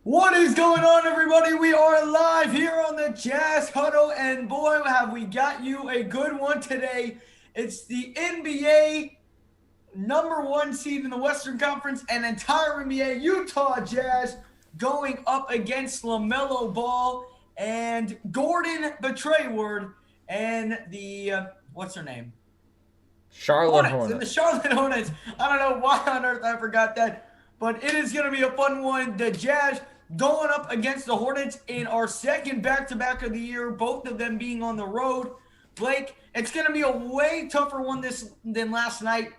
What is going on, everybody? We are live here on the Jazz Huddle, and boy, have we got you a good one today. It's the NBA number one seed in the Western Conference and entire NBA Utah Jazz going up against LaMelo Ball and Gordon Betrayward and the, what's her name? Charlotte Hornets and the Hornets. Charlotte Hornets. I don't know why on earth I forgot that, but it is going to be a fun one. The Jazz going up against the Hornets in our second back-to-back of the year, both of them being on the road. Blake, it's going to be a way tougher one than last night.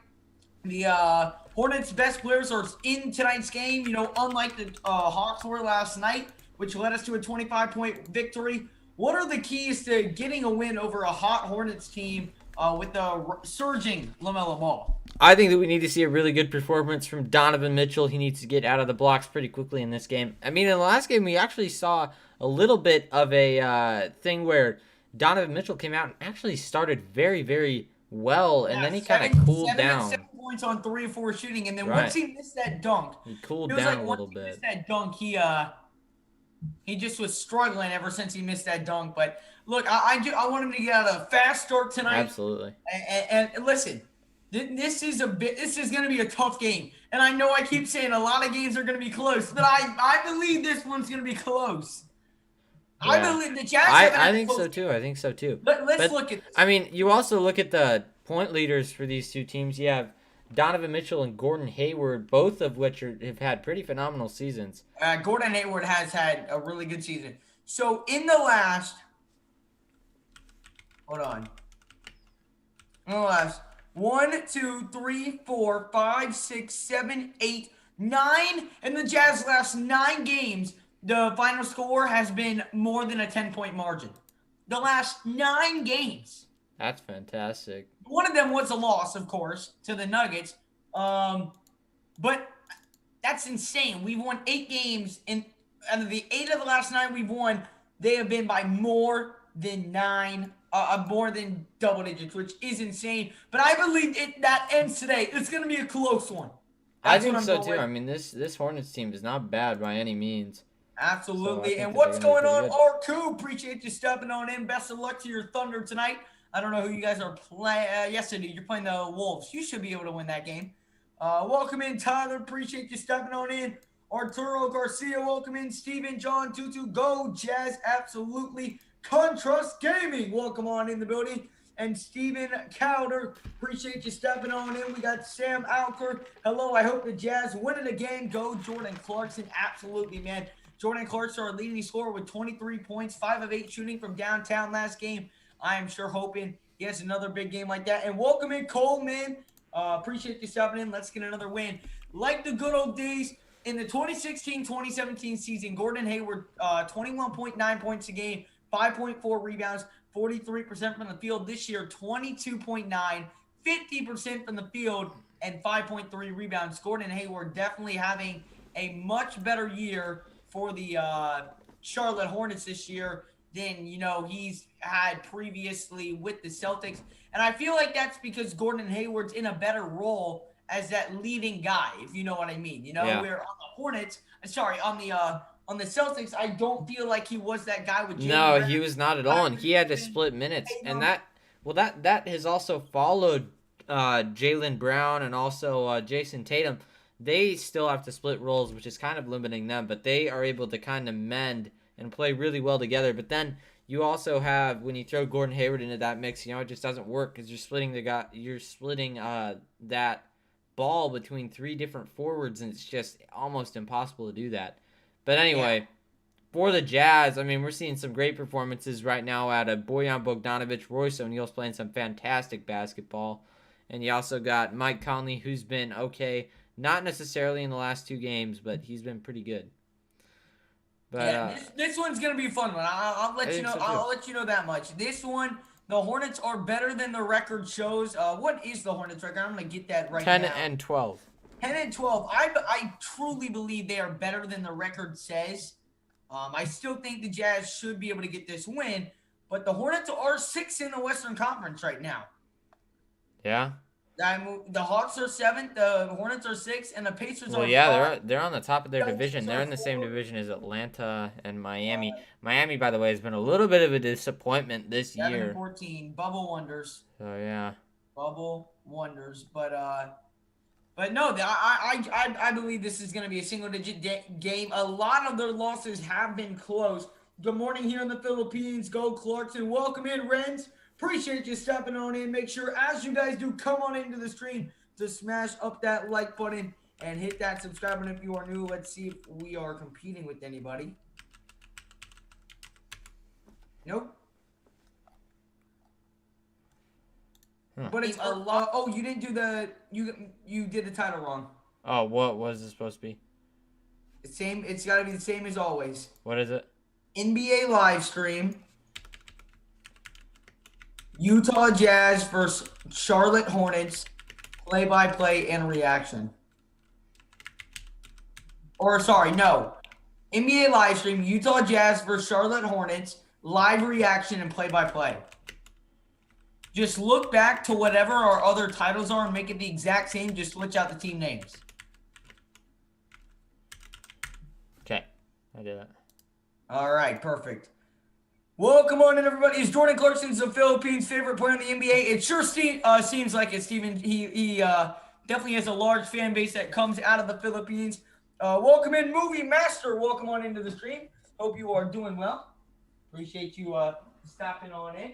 The Hornets' best players are in tonight's game, unlike the Hawks were last night, which led us to a 25-point victory. What are the keys to getting a win over a hot Hornets team with the surging LaMelo Ball? I think that we need to see a really good performance from Donovan Mitchell. He needs to get out of the blocks pretty quickly in this game. I mean, in the last game, we actually saw a little bit of a thing where Donovan Mitchell came out and actually started very, very well, and then he kind of cooled down. 7 points on 3 or 4 shooting, and then Right. once he missed that dunk, He cooled it was down like a once little he missed bit. that dunk, he just was struggling ever since he missed that dunk. But look, I want him to get out a fast start tonight. Absolutely. And listen, this is going to be a tough game, and I know I keep saying a lot of games are going to be close, but I believe this one's going to be close. Yeah. I believe the Jazz. I think so too. I think so too. Let's look at this. I mean, you also look at the point leaders for these two teams. You have Donovan Mitchell and Gordon Hayward, both of which have had pretty phenomenal seasons. Gordon Hayward has had a really good season. So in the last, hold on. In the last 1, 2, 3, 4, 5, 6, 7, 8, 9, in the Jazz last 9 games, the final score has been more than a 10-point margin. The last 9 games. That's fantastic. One of them was a loss, of course, to the Nuggets. But that's insane. We've won 8 games, and out of the 8 of the last 9 we've won, they have been by more than more than double digits, which is insane. But I believe that ends today. It's going to be a close one. I think so too. I mean, this Hornets team is not bad by any means. Absolutely. So and what's going on, good. R2? Appreciate you stepping on in. Best of luck to your Thunder tonight. I don't know who you guys are playing. Yesterday, you're playing the Wolves. You should be able to win that game. Welcome in, Tyler. Appreciate you stepping on in. Arturo Garcia, welcome in. Steven John Tutu, go Jazz. Absolutely. Contrast Gaming, welcome on in the building. And Steven Cowder, appreciate you stepping on in. We got Sam Alker. Hello, I hope the Jazz win it again. Go Jordan Clarkson. Absolutely, man. Jordan Clarkson, our leading scorer with 23 points, 5 of 8 shooting from downtown last game. I am sure hoping he has another big game like that. And welcome in, Coleman. Appreciate you stopping in. Let's get another win. Like the good old days in the 2016-2017 season, Gordon Hayward, 21.9 points a game, 5.4 rebounds, 43% from the field. This year, 22.9, 50% from the field, and 5.3 rebounds. Gordon Hayward definitely having a much better year for the Charlotte Hornets this year than he's had previously with the Celtics. And I feel like that's because Gordon Hayward's in a better role as that leading guy, if you know what I mean. Where on the Hornets, on the Celtics, I don't feel like he was that guy with Jalen No, Brown. he was not at all, and he had to split minutes. And that has also followed Jalen Brown and also Jason Tatum. They still have to split roles, which is kind of limiting them, but they are able to kind of mend and play really well together. But then you also have, when you throw Gordon Hayward into that mix, it just doesn't work because you're splitting that ball between 3 different forwards, and it's just almost impossible to do that. But anyway, for the Jazz, I mean, we're seeing some great performances right now out of Bojan Bogdanovic. Royce O'Neal's playing some fantastic basketball. And you also got Mike Conley, who's been okay. Not necessarily in the last 2 games, but he's been pretty good. But this one's gonna be a fun one. I'll let you know. So I'll let you know that much. This one, the Hornets are better than the record shows. What is the Hornets record? I'm gonna get that right 10 now. 10 and 12. 10 and 12. I truly believe they are better than the record says. I still think the Jazz should be able to get this win, but the Hornets are 6th in the Western Conference right now. Yeah. The Hawks are 7th, the Hornets are 6th, and the Pacers Well, are yeah, 5. they're on the top of their division. Celtics They're are in the same 4. division as Atlanta and Miami. Uh, Miami, by the way, has been a little bit of a disappointment this 7 and year. 14. Bubble wonders. So yeah. Bubble wonders. But no, I believe this is going to be a single-digit game. A lot of their losses have been close. Good morning here in the Philippines. Go Clarkson. Welcome in, Renz. Appreciate you stepping on in. Make sure, as you guys do, come on into the stream to smash up that like button and hit that subscribe button if you are new. Let's see if we are competing with anybody. Nope. But it's a lot. Oh, you didn't do the you did the title wrong. Oh, what was it supposed to be? Same. It's got to be the same as always. What is it? NBA Livestream. Utah Jazz versus Charlotte Hornets. Play-by-play and reaction. Or sorry, no. NBA Livestream. Utah Jazz versus Charlotte Hornets. Live reaction and play-by-play. Just look back to whatever our other titles are and make it the exact same. Just switch out the team names. Okay, I did that. All right, perfect. Welcome on in, everybody. Is Jordan Clarkson the Philippines' favorite player in the NBA? It sure seems like it, Steven. He definitely has a large fan base that comes out of the Philippines. Welcome in, Movie Master. Welcome on into the stream. Hope you are doing well. Appreciate you stopping on in.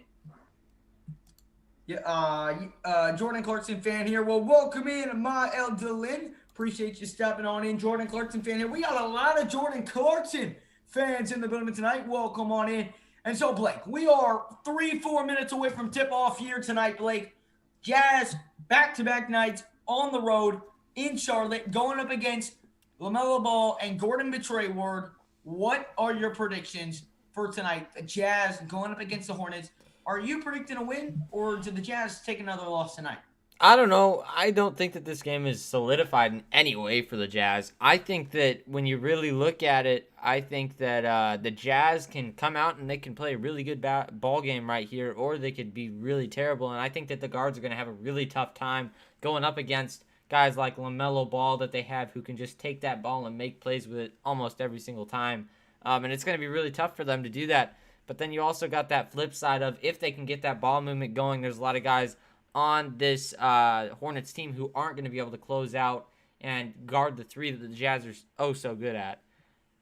Yeah, Jordan Clarkson fan here. Well, welcome in, Ma El Delin. Appreciate you stopping on in. Jordan Clarkson fan here. We got a lot of Jordan Clarkson fans in the building tonight. Welcome on in. And so, Blake, we are 3-4 minutes away from tip-off here tonight, Blake. Jazz, back-to-back nights on the road in Charlotte, going up against LaMelo Ball and Gordon Ward. What are your predictions for tonight? The Jazz going up against the Hornets. Are you predicting a win, or did the Jazz take another loss tonight? I don't know. I don't think that this game is solidified in any way for the Jazz. I think that when you really look at it, I think that the Jazz can come out and they can play a really good ball game right here, or they could be really terrible. And I think that the guards are going to have a really tough time going up against guys like LaMelo Ball that they have who can just take that ball and make plays with it almost every single time. And it's going to be really tough for them to do that. But then you also got that flip side of if they can get that ball movement going, there's a lot of guys on this Hornets team who aren't going to be able to close out and guard the three that the Jazz are so good at.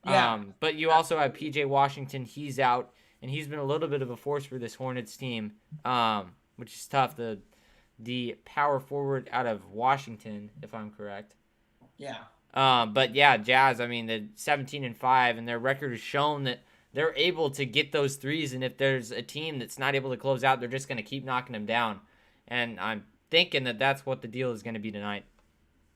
Yeah. But you also have P.J. Washington. He's out, and he's been a little bit of a force for this Hornets team, which is tough. The power forward out of Washington, if I'm correct. Yeah. But yeah, Jazz, I mean, they're 17-5, and their record has shown that they're able to get those threes, and if there's a team that's not able to close out, they're just going to keep knocking them down. And I'm thinking that that's what the deal is going to be tonight.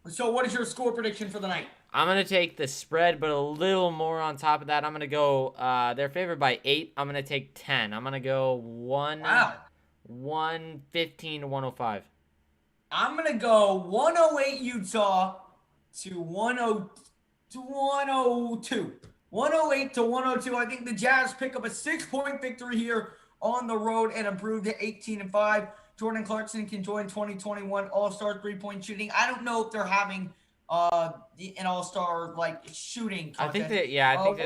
So what is your score prediction for the night? I'm going to take the spread, but a little more on top of that. I'm going to go, they're favored by 8. I'm going to take 10. I'm going to go 115 to 105. I'm going to go 108 Utah to 102. 108 to 102. I think the Jazz pick up a 6-point victory here on the road and improve to 18-5. Jordan Clarkson can join 2021 All-Star 3-point shooting. I don't know if they're having an All-Star shooting contest. I think that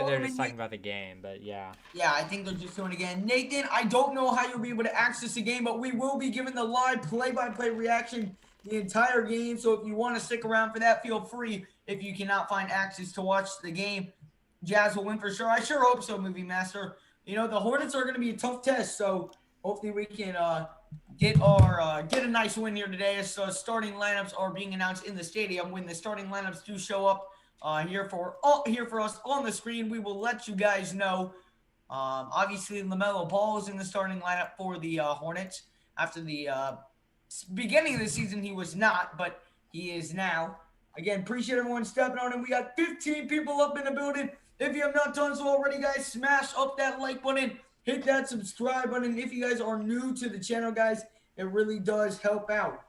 they're just talking about the game, but yeah. Yeah, I think they're just doing it again. Nathan, I don't know how you'll be able to access the game, but we will be giving the live play-by-play reaction the entire game. So if you want to stick around for that, feel free. If you cannot find access to watch the game, Jazz will win for sure. I sure hope so, Movie Master. You know, the Hornets are going to be a tough test, so hopefully we can get a nice win here today. As starting lineups are being announced in the stadium. When the starting lineups do show up here for us on the screen, we will let you guys know. Obviously, LaMelo Ball is in the starting lineup for the Hornets. After the beginning of the season, he was not, but he is now. Again, appreciate everyone stepping on, and we got 15 people up in the building. If you have not done so already, guys, smash up that like button. Hit that subscribe button. If you guys are new to the channel, guys, it really does help out.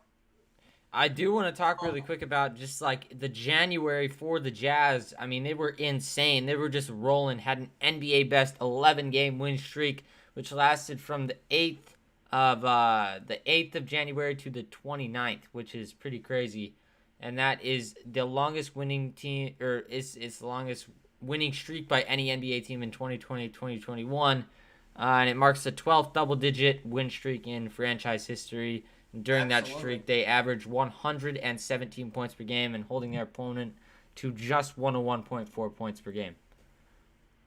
I do want to talk really quick about just the January for the Jazz. I mean, they were insane. They were just rolling, had an NBA best 11-game win streak, which lasted from the 8th of the 8th of January to the 29th, which is pretty crazy. And that is the longest winning team, or it's the longest winning streak by any NBA team in 2020-2021. And it marks the 12th double-digit win streak in franchise history. And during that streak, they averaged 117 points per game and holding their opponent to just 101.4 points per game.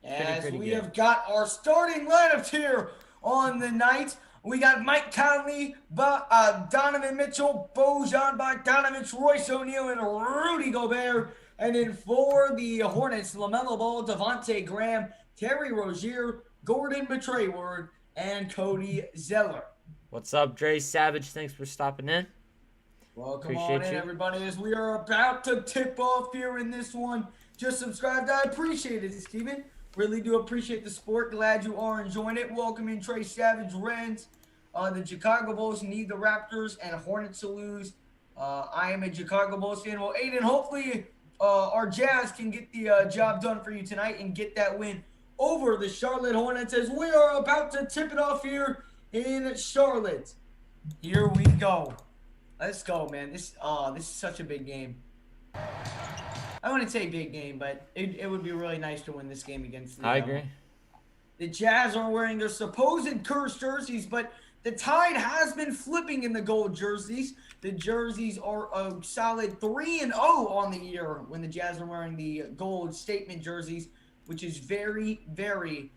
As we have got our starting lineups here on the night, we got Mike Conley, Donovan Mitchell, Bojan Bogdanovic, Royce O'Neal, and Rudy Gobert. And then for the Hornets, LaMelo Ball, Devontae Graham, Terry Rozier, Gordon Betrayward, and Cody Zeller. What's up, Dre Savage? Thanks for stopping in. Welcome on in, everybody, as we are about to tip off here in this one. Just subscribed. I appreciate it, Steven. Really do appreciate the support. Glad you are enjoying it. Welcome in Trey Savage, Rens. The Chicago Bulls need the Raptors and Hornets to lose. I am a Chicago Bulls fan. Well, Aiden, hopefully our Jazz can get the job done for you tonight and get that win over the Charlotte Hornets as we are about to tip it off here in Charlotte. Here we go. Let's go, man. This is such a big game. I wouldn't say big game, but it would be really nice to win this game against the I agree. The Jazz are wearing their supposed cursed jerseys, but the tide has been flipping in the gold jerseys. The jerseys are a solid 3-0 on the year when the Jazz are wearing the gold statement jerseys, which is very, very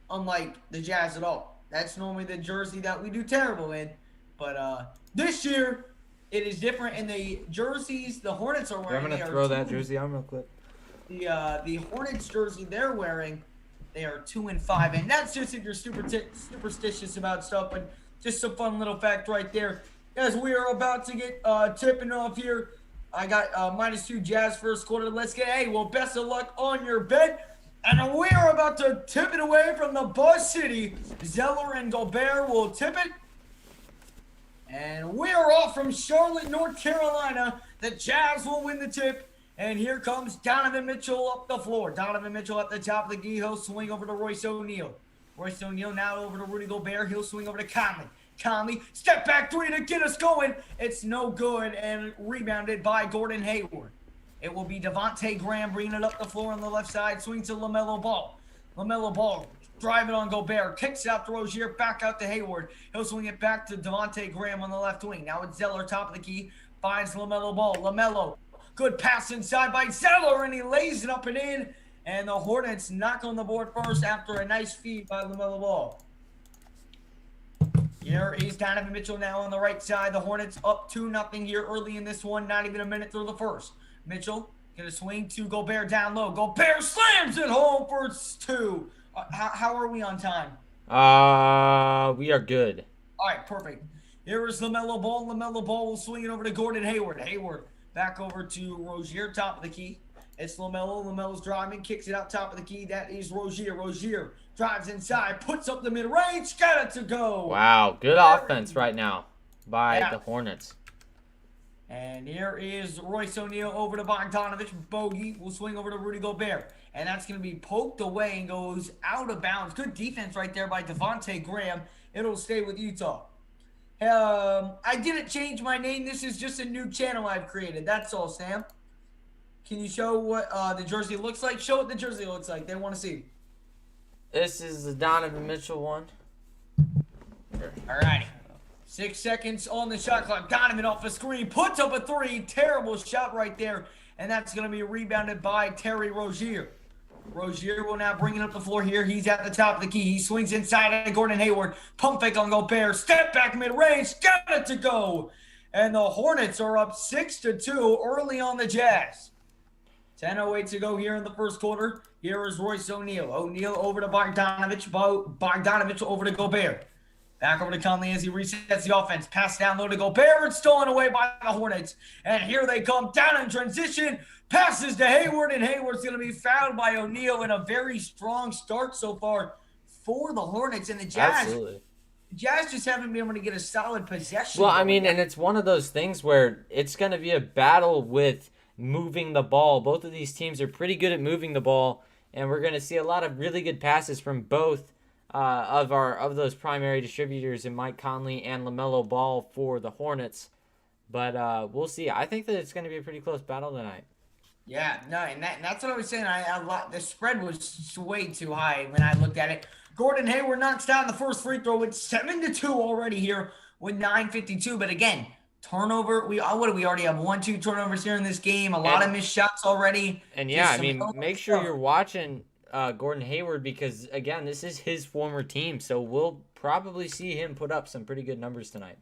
unlike the Jazz at all. That's normally the jersey that we do terrible in. But this year, it is different, and the jerseys the Hornets are wearing. I'm going to throw that jersey on real quick. The Hornets jersey they're wearing, they are 2-5, and that's just if you're superstitious about stuff, but just a fun little fact right there. As we are about to get tipping off here, I got -2 Jazz first quarter. Let's get, best of luck on your bet. And we are about to tip it away from the Buzz City. Zeller and Gobert will tip it. And we are off from Charlotte, North Carolina. The Jazz will win the tip. And here comes Donovan Mitchell up the floor. Donovan Mitchell at the top of the key. He'll swing over to Royce O'Neal. Royce O'Neal now over to Rudy Gobert. He'll swing over to Conley. Conley, step back three to get us going. It's no good and rebounded by Gordon Hayward. It will be Devontae Graham bringing it up the floor on the left side. Swing to LaMelo Ball. LaMelo Ball drive it on Gobert. Kicks it out to Rozier. Back out to Hayward. He'll swing it back to Devontae Graham on the left wing. Now it's Zeller, top of the key. Finds LaMelo Ball. LaMelo. Good pass inside by Zeller, and he lays it up and in. And the Hornets knock on the board first after a nice feed by LaMelo Ball. Here is Donovan Mitchell now on the right side. The Hornets up 2-0 here early in this one. Not even a minute through the first. Mitchell going to swing to Gobert down low. Gobert slams it home for 2. How are we on time? We are good. All right, perfect. Here is LaMelo Ball. LaMelo Ball will swing it over to Gordon Hayward. Hayward back over to Rozier, top of the key. It's LaMelo. LaMelo's driving, kicks it out top of the key. That is Rozier. Rozier drives inside, puts up the mid-range, got it to go. Wow, good offense right now by the Hornets. And here is Royce O'Neal over to Bogdanovic. Bogey will swing over to Rudy Gobert. And that's going to be poked away and goes out of bounds. Good defense right there by Devontae Graham. It'll stay with Utah. I didn't change my name. This is just a new channel I've created. That's all, Sam. Can you show what the jersey looks like? Show what the jersey looks like. They want to see. This is the Donovan Mitchell one. All right. 6 seconds on the shot clock. Donovan off the screen. Puts up a 3. Terrible shot right there. And that's going to be rebounded by Terry Rozier. Rozier will now bring it up the floor here. He's at the top of the key. He swings inside at Gordon Hayward. Pump fake on Gobert. Step back mid-range. Got it to go. And the Hornets are up 6-2 early on the Jazz. 10:08 to go here in the first quarter. Here is Royce O'Neal. O'Neal over to Bogdanovic. Bogdanovic over to Gobert. Back over to Conley as he resets the offense. Pass down low to Gobert. It's stolen away by the Hornets. And here they come down in transition. Passes to Hayward, and Hayward's going to be fouled by O'Neal in a very strong start so far for the Hornets. And the Jazz, absolutely. The Jazz just haven't been able to get a solid possession. Well, I mean, and it's one of those things where it's going to be a battle with moving the ball. Both of these teams are pretty good at moving the ball, and we're going to see a lot of really good passes from both of those primary distributors in Mike Conley and LaMelo Ball for the Hornets. But we'll see. I think that it's going to be a pretty close battle tonight. Yeah, no, and that's what I was saying. The spread was way too high when I looked at it. Gordon Hayward knocks down the first free throw with 7-2 already here with 9:52. But again, turnover. We already have 1-2 turnovers here in this game. A lot of missed shots already. And yeah, I mean, make sure you're watching Gordon Hayward because again, this is his former team, so we'll probably see him put up some pretty good numbers tonight.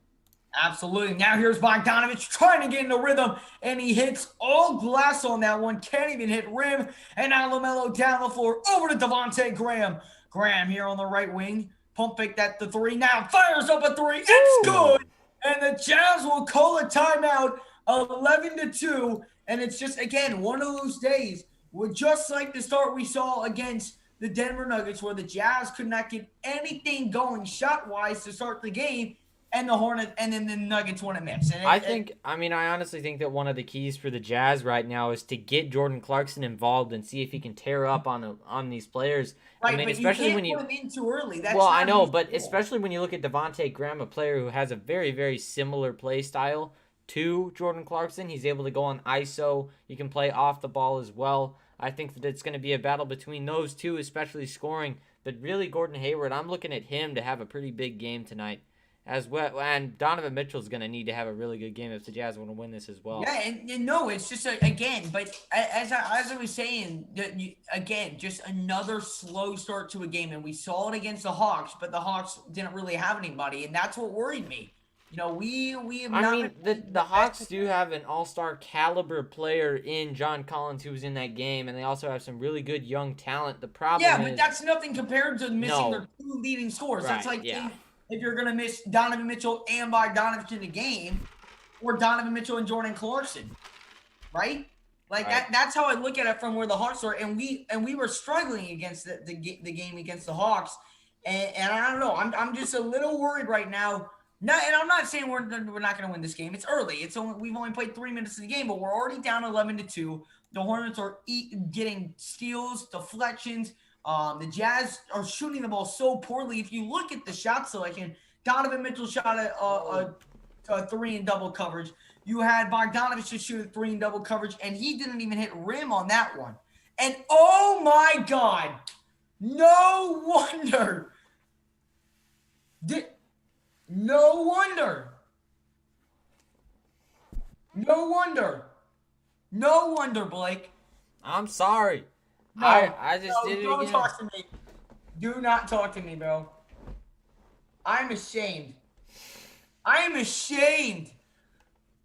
Absolutely. Now here's Bogdanovich trying to get in the rhythm, and he hits all glass on that one. Can't even hit rim. And now LaMelo down the floor over to Devontae Graham. Graham here on the right wing. Pump fake that to three. Now fires up a three. It's good. And the Jazz will call a timeout 11-2. And it's just, again, one of those days where just like the start we saw against the Denver Nuggets where the Jazz could not get anything going shot-wise to start the game. And the Hornets, and then the Nuggets won a mix. I honestly think that one of the keys for the Jazz right now is to get Jordan Clarkson involved and see if he can tear up on these players. Right, I mean, but especially when you put him in too early. I know, but especially when you look at Devontae Graham, a player who has a very, very similar play style to Jordan Clarkson. He's able to go on ISO. He can play off the ball as well. I think that it's going to be a battle between those two, especially scoring. But really, Gordon Hayward, I'm looking at him to have a pretty big game tonight. As well, and Donovan Mitchell's going to need to have a really good game if the Jazz want to win this as well. Yeah, and no, it's just again, but as I was saying, again, just another slow start to a game, and we saw it against the Hawks, but the Hawks didn't really have anybody, and that's what worried me. You know, we have not. I mean, the Hawks do have an all-star caliber player in John Collins who was in that game, and they also have some really good young talent. The problem but that's nothing compared to missing their two leading scorers. Right, that's like if you're going to miss Donovan Mitchell and Bogdanovich in the game, or Donovan Mitchell and Jordan Clarkson, right? Like that's how I look at it from where the Hawks are, and we were struggling against the game against the Hawks, and I don't know, I'm just a little worried right now. And I'm not saying we're not going to win this game. It's early. We've only played 3 minutes of the game, but we're already down 11-2. The Hornets are getting steals, deflections. The Jazz are shooting the ball so poorly. If you look at the shot selection, Donovan Mitchell shot a three in double coverage. You had Bogdanovich to shoot a three in double coverage, and he didn't even hit rim on that one. And oh my God, no wonder. No wonder, Blake. I'm sorry. No, I just did it again. Don't talk to me. Do not talk to me, bro. I'm ashamed. I am ashamed.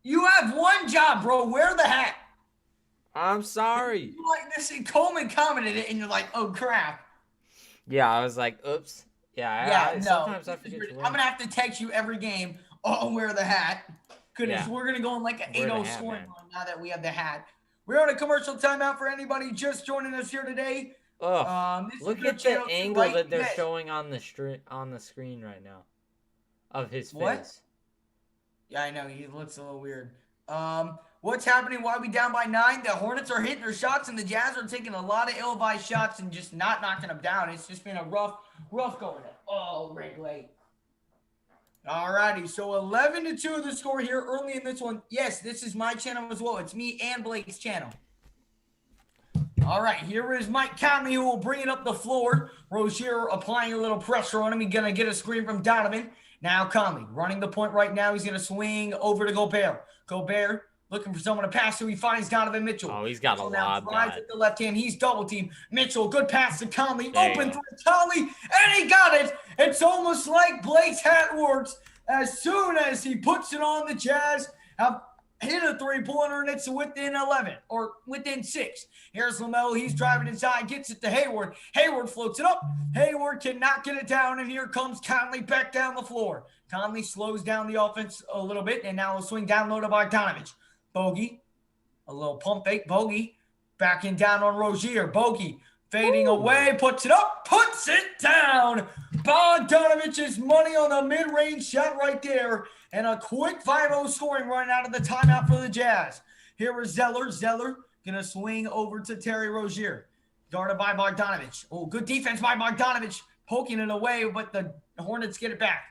You have one job, bro. Wear the hat. I'm sorry. Like this, Coleman commented it, and you're like, "Oh crap." Yeah, I was like, "Oops." Yeah. Sometimes I forget. I'm gonna have to text you every game. Oh, wear the hat. Goodness, we're gonna go on like an 8-0 scoring run now that we have the hat. We're on a commercial timeout for anybody just joining us here today. Look at the angle that they're showing on the screen right now of his face. Yeah, I know. He looks a little weird. What's happening? Why are we down by 9? The Hornets are hitting their shots, and the Jazz are taking a lot of ill-advised shots and just not knocking them down. It's just been a rough going. Oh, Wrigley. All righty, so 11-2 the score here early in this one. Yes, this is my channel as well. It's me and Blake's channel. All right, here is Mike Conley who will bring it up the floor. Rozier applying a little pressure on him. He's going to get a screen from Donovan. Now Conley running the point right now. He's going to swing over to Gobert. Gobert looking for someone to pass to. He finds Donovan Mitchell. Oh, he's got a lob. Drives with the left hand. He's double teamed. Mitchell, good pass to Conley. Open for Conley, and he got it. It's almost like Blake's hat works. As soon as he puts it on, the Jazz have hit a three-pointer, and it's within 11 or within 6. Here's LaMelo. He's driving inside, gets it to Hayward. Hayward floats it up. Hayward cannot get it down, and here comes Conley back down the floor. Conley slows down the offense a little bit, and now he'll swing down low to Bogdanovich. Bogey, a little pump fake. Bogey backing down on Rozier. Bogey fading away, puts it up, puts it down. Bogdanovich's money on the mid-range shot right there. And a quick 5-0 scoring run out of the timeout for the Jazz. Here is Zeller. Zeller going to swing over to Terry Rozier. Guarded by Bogdanovich. Oh, good defense by Bogdanovich. poking it away, but the Hornets get it back.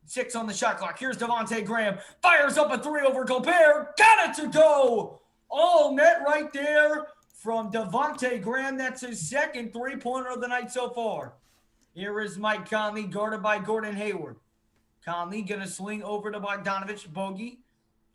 6 on the shot clock. Here's Devontae Graham. Fires up a 3 over Gobert. Got it to go. All net right there from Devontae Graham. That's his second three-pointer of the night so far. Here is Mike Conley, guarded by Gordon Hayward. Conley going to swing over to Bogdanovich. Bogey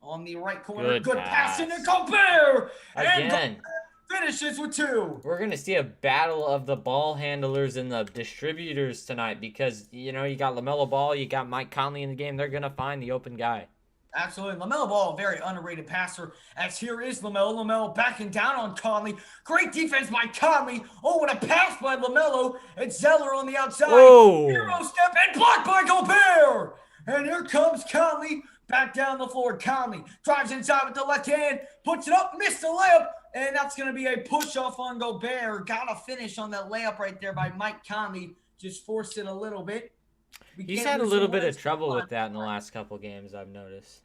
on the right corner. Good pass into Gobert. Again. And Gobert finishes with 2. We're going to see a battle of the ball handlers and the distributors tonight because, you got LaMelo Ball, you got Mike Conley in the game. They're going to find the open guy. Absolutely. LaMelo Ball, a very underrated passer, as here is LaMelo. LaMelo backing down on Conley. Great defense by Conley. Oh, what a pass by LaMelo. It's Zeller on the outside. Whoa. Hero step and blocked by Gobert. And here comes Conley back down the floor. Conley drives inside with the left hand, puts it up, missed the layup, and that's going to be a push-off on Gobert. Got a finish on that layup right there by Mike Conley. Just forced it a little bit. He's had a little bit of trouble with that in the last couple games, I've noticed.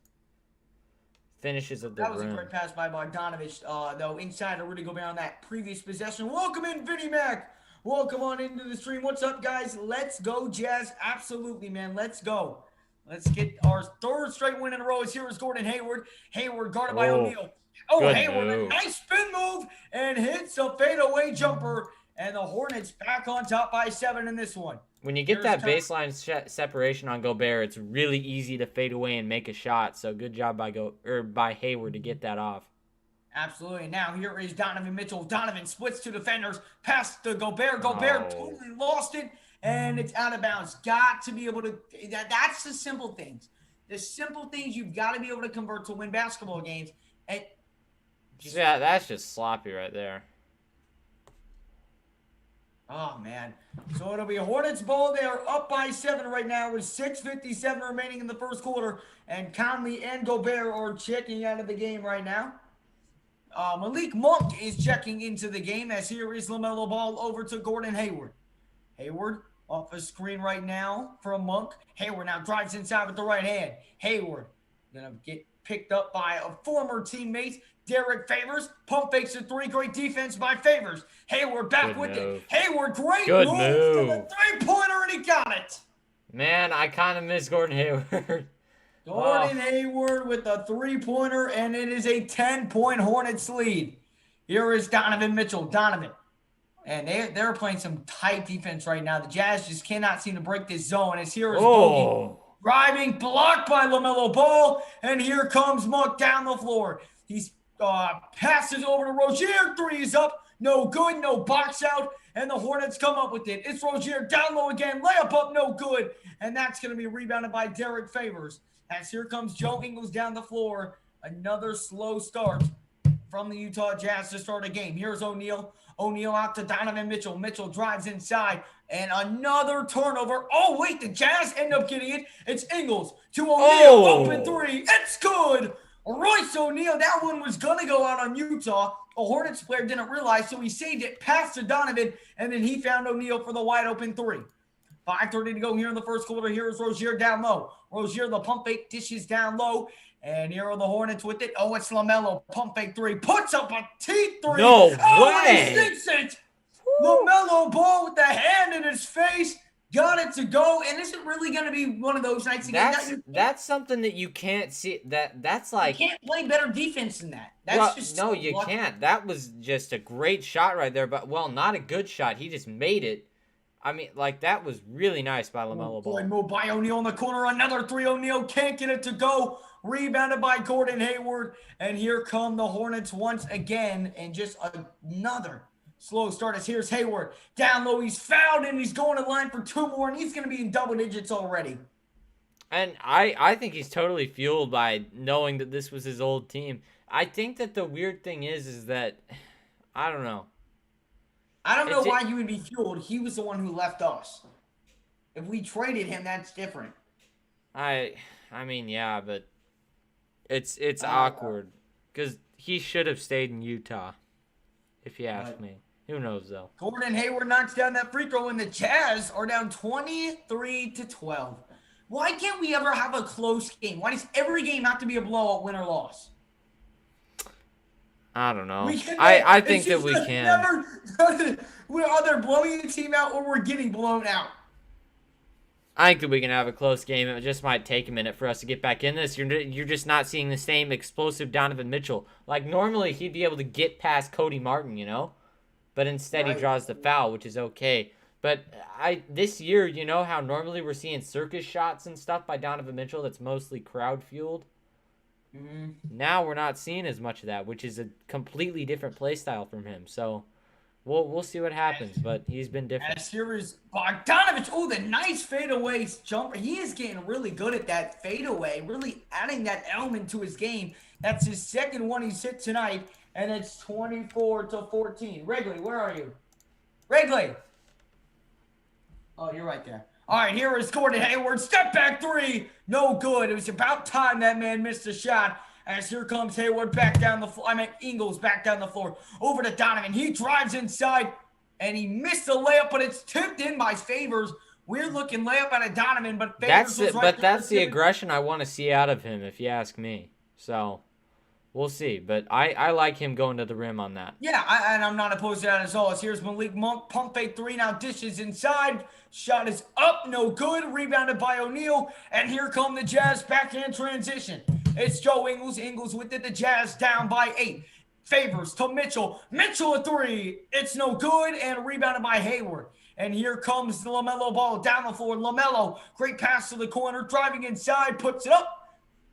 Finishes at the rim. That was a great pass by Bogdanovich, though, inside to Rudy Gobert on that previous possession. Welcome in, Vinny Mac. Welcome on into the stream. What's up, guys? Let's go, Jazz. Absolutely, man. Let's go. Let's get our third straight win in a row. Here is Gordon Hayward. Hayward guarded by O'Neal. Oh, Hayward, a nice spin move and hits a fadeaway jumper. And the Hornets back on top by 7 in this one. When you get that baseline separation on Gobert, it's really easy to fade away and make a shot. So good job by Hayward to get that off. Absolutely. Now here is Donovan Mitchell. Donovan splits 2 defenders. Pass to Gobert. Gobert totally lost it. And it's out of bounds. Got to be able to – that's the simple things. The simple things you've got to be able to convert to win basketball games. And yeah, that's just sloppy right there. Oh, man. So it'll be Hornets ball. They are up by 7 right now with 6:57 remaining in the first quarter. And Conley and Gobert are checking out of the game right now. Malik Monk is checking into the game as here is LaMelo Ball over to Gordon Hayward. Hayward off a screen right now from Monk. Hayward now drives inside with the right hand. Hayward going to get picked up by a former teammate, Derek Favors. Pump fakes a 3. Great defense by Favors. Hayward back with it. Hayward, great move to the 3-pointer, and he got it. Man, I kind of miss Gordon Hayward. Gordon Hayward with a 3-pointer, and it is a 10-point Hornets lead. Here is Donovan Mitchell. Donovan. And they're playing some tight defense right now. The Jazz just cannot seem to break this zone. As here is Bogey. Driving, blocked by LaMelo Ball. And here comes Monk down the floor. He's passes over to Rozier. 3 is up. No good. No box out. And the Hornets come up with it. It's Rozier down low again. Layup up. No good. And that's going to be rebounded by Derek Favors. As here comes Joe Ingles down the floor. Another slow start from the Utah Jazz to start a game. Here's O'Neal. O'Neal out to Donovan Mitchell. Mitchell drives inside. And another turnover. Oh, wait. The Jazz end up getting it. It's Ingles to O'Neal. Open 3. It's good. Royce O'Neal. That one was going to go out on Utah. A Hornets player didn't realize, so he saved it past to Donovan. And then he found O'Neal for the wide open 3. 5:30 to go here in the first quarter. Here is Rozier down low. Rozier, the pump fake, dishes down low. And here are the Hornets with it. Oh, it's LaMelo. Pump fake 3. Puts up a T3. No way. He sinks it. LaMelo Ball with the hand in his face. Got it to go. And is it really going to be one of those nights again? That's something that you can't see. That's like. You can't play better defense than that. That's just no, you can't. That was just a great shot right there. But, well, not a good shot. He just made it. I mean, like, that was really nice by LaMelo Ball. Move by O'Neal in the corner. Another 3. O'Neal can't get it to go. Rebounded by Gordon Hayward. And here come the Hornets once again. And just another slow start as here's Hayward. Down low, he's fouled, and he's going to line for 2 more. And he's going to be in double digits already. And I think he's totally fueled by knowing that this was his old team. I think that the weird thing is that, I don't know. I don't know why you would be fueled. He was the one who left us. If we traded him, that's different. I mean, yeah, but it's awkward because he should have stayed in Utah, if you ask me. Who knows though? Gordon Hayward knocks down that free throw, and the Jazz are down 23-12. Why can't we ever have a close game? Why does every game have to be a blowout, win or loss? I don't know. I think that we can. We're either blowing the team out or we're getting blown out. I think that we can have a close game. It just might take a minute for us to get back in this. You're just not seeing the same explosive Donovan Mitchell. Like, normally he'd be able to get past Cody Martin, But instead he draws the foul, which is okay. But this year, you know how normally we're seeing circus shots and stuff by Donovan Mitchell that's mostly crowd-fueled? Mm-hmm. Now we're not seeing as much of that, which is a completely different play style from him. So we'll see what happens, but he's been different. As here is Bogdanovich. Oh, the nice fadeaway jumper. He is getting really good at that fadeaway, really adding that element to his game. That's his second one he's hit tonight, and it's 24-14. Wrigley, where are you? Wrigley. Oh, you're right there. All right, here is Gordon Hayward. Step back three. No good. It was about time that man missed a shot. As here comes Hayward back down the floor. Ingles back down the floor. Over to Donovan. He drives inside, and he missed the layup, but it's tipped in by Favors. Weird looking layup out of Donovan, but Favors was right there. That's the aggression I want to see out of him, if you ask me. So we'll see. But I like him going to the rim on that. Yeah, and I'm not opposed to that as well. Here's Malik Monk. Pump fake three. Now dishes inside. Shot is up. No good. Rebounded by O'Neal. And here come the Jazz backhand transition. It's Joe Ingles. Ingles with it. The Jazz down by 8. Favors to Mitchell. Mitchell a three. It's no good. And rebounded by Hayward. And here comes the LaMelo ball down the floor. LaMelo, great pass to the corner. Driving inside. Puts it up.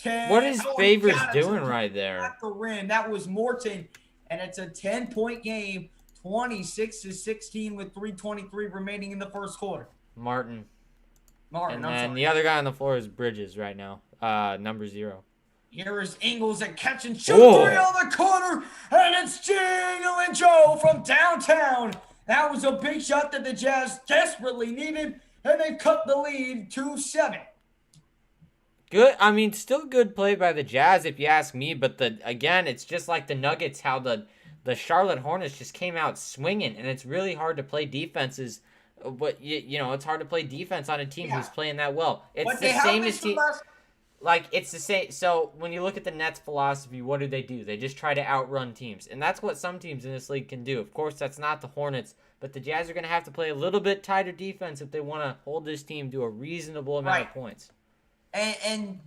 What is Favors doing right there? At the rim. That was Morton. And it's a 10-point game. 26-16 with 3:23 remaining in the first quarter. Martin. And then the other guy on the floor is Bridges right now. Number 0. Here is Ingles and catch and shoot three on the corner. And it's Jingling Joe from downtown. That was a big shot that the Jazz desperately needed. And they cut the lead to 7. Good. I mean, still good play by the Jazz if you ask me. But again, it's just like the Nuggets, how the Charlotte Hornets just came out swinging. And it's really hard to play defenses. But, it's hard to play defense on a team who's playing that well. It's the same as team. Like, it's the same. So, when you look at the Nets' philosophy, what do? They just try to outrun teams. And that's what some teams in this league can do. Of course, that's not the Hornets. But the Jazz are going to have to play a little bit tighter defense if they want to hold this team to a reasonable amount of points. And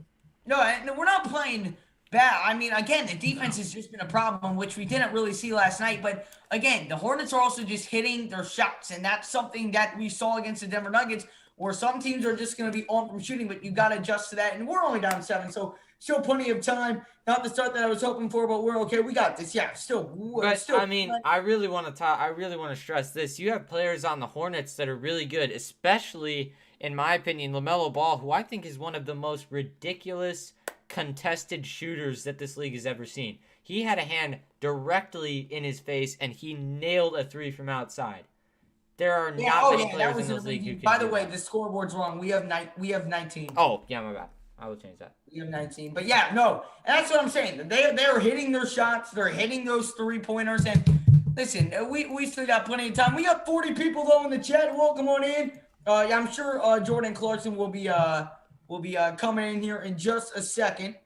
we're not playing bad. I mean, again, the defense has just been a problem, which we didn't really see last night. But, again, the Hornets are also just hitting their shots. And that's something that we saw against the Denver Nuggets, where some teams are just going to be on from shooting, but you've got to adjust to that. And we're only down 7, so still plenty of time. Not the start that I was hoping for, but we're okay. We got this. Yeah, still. I mean, I really want to stress this. You have players on the Hornets that are really good, especially, in my opinion, LaMelo Ball, who I think is one of the most ridiculous contested shooters that this league has ever seen. He had a hand directly in his face, and he nailed a 3 from outside. There are not many players in this league who can. By the way, the scoreboard's wrong. We have 19. Oh, yeah, my bad. I will change that. We have 19. But yeah, no. That's what I'm saying. They're hitting their shots. They're hitting those 3-pointers. And listen, we still got plenty of time. We got 40 people though in the chat. Welcome on in. I'm sure Jordan Clarkson will be coming in here in just a second.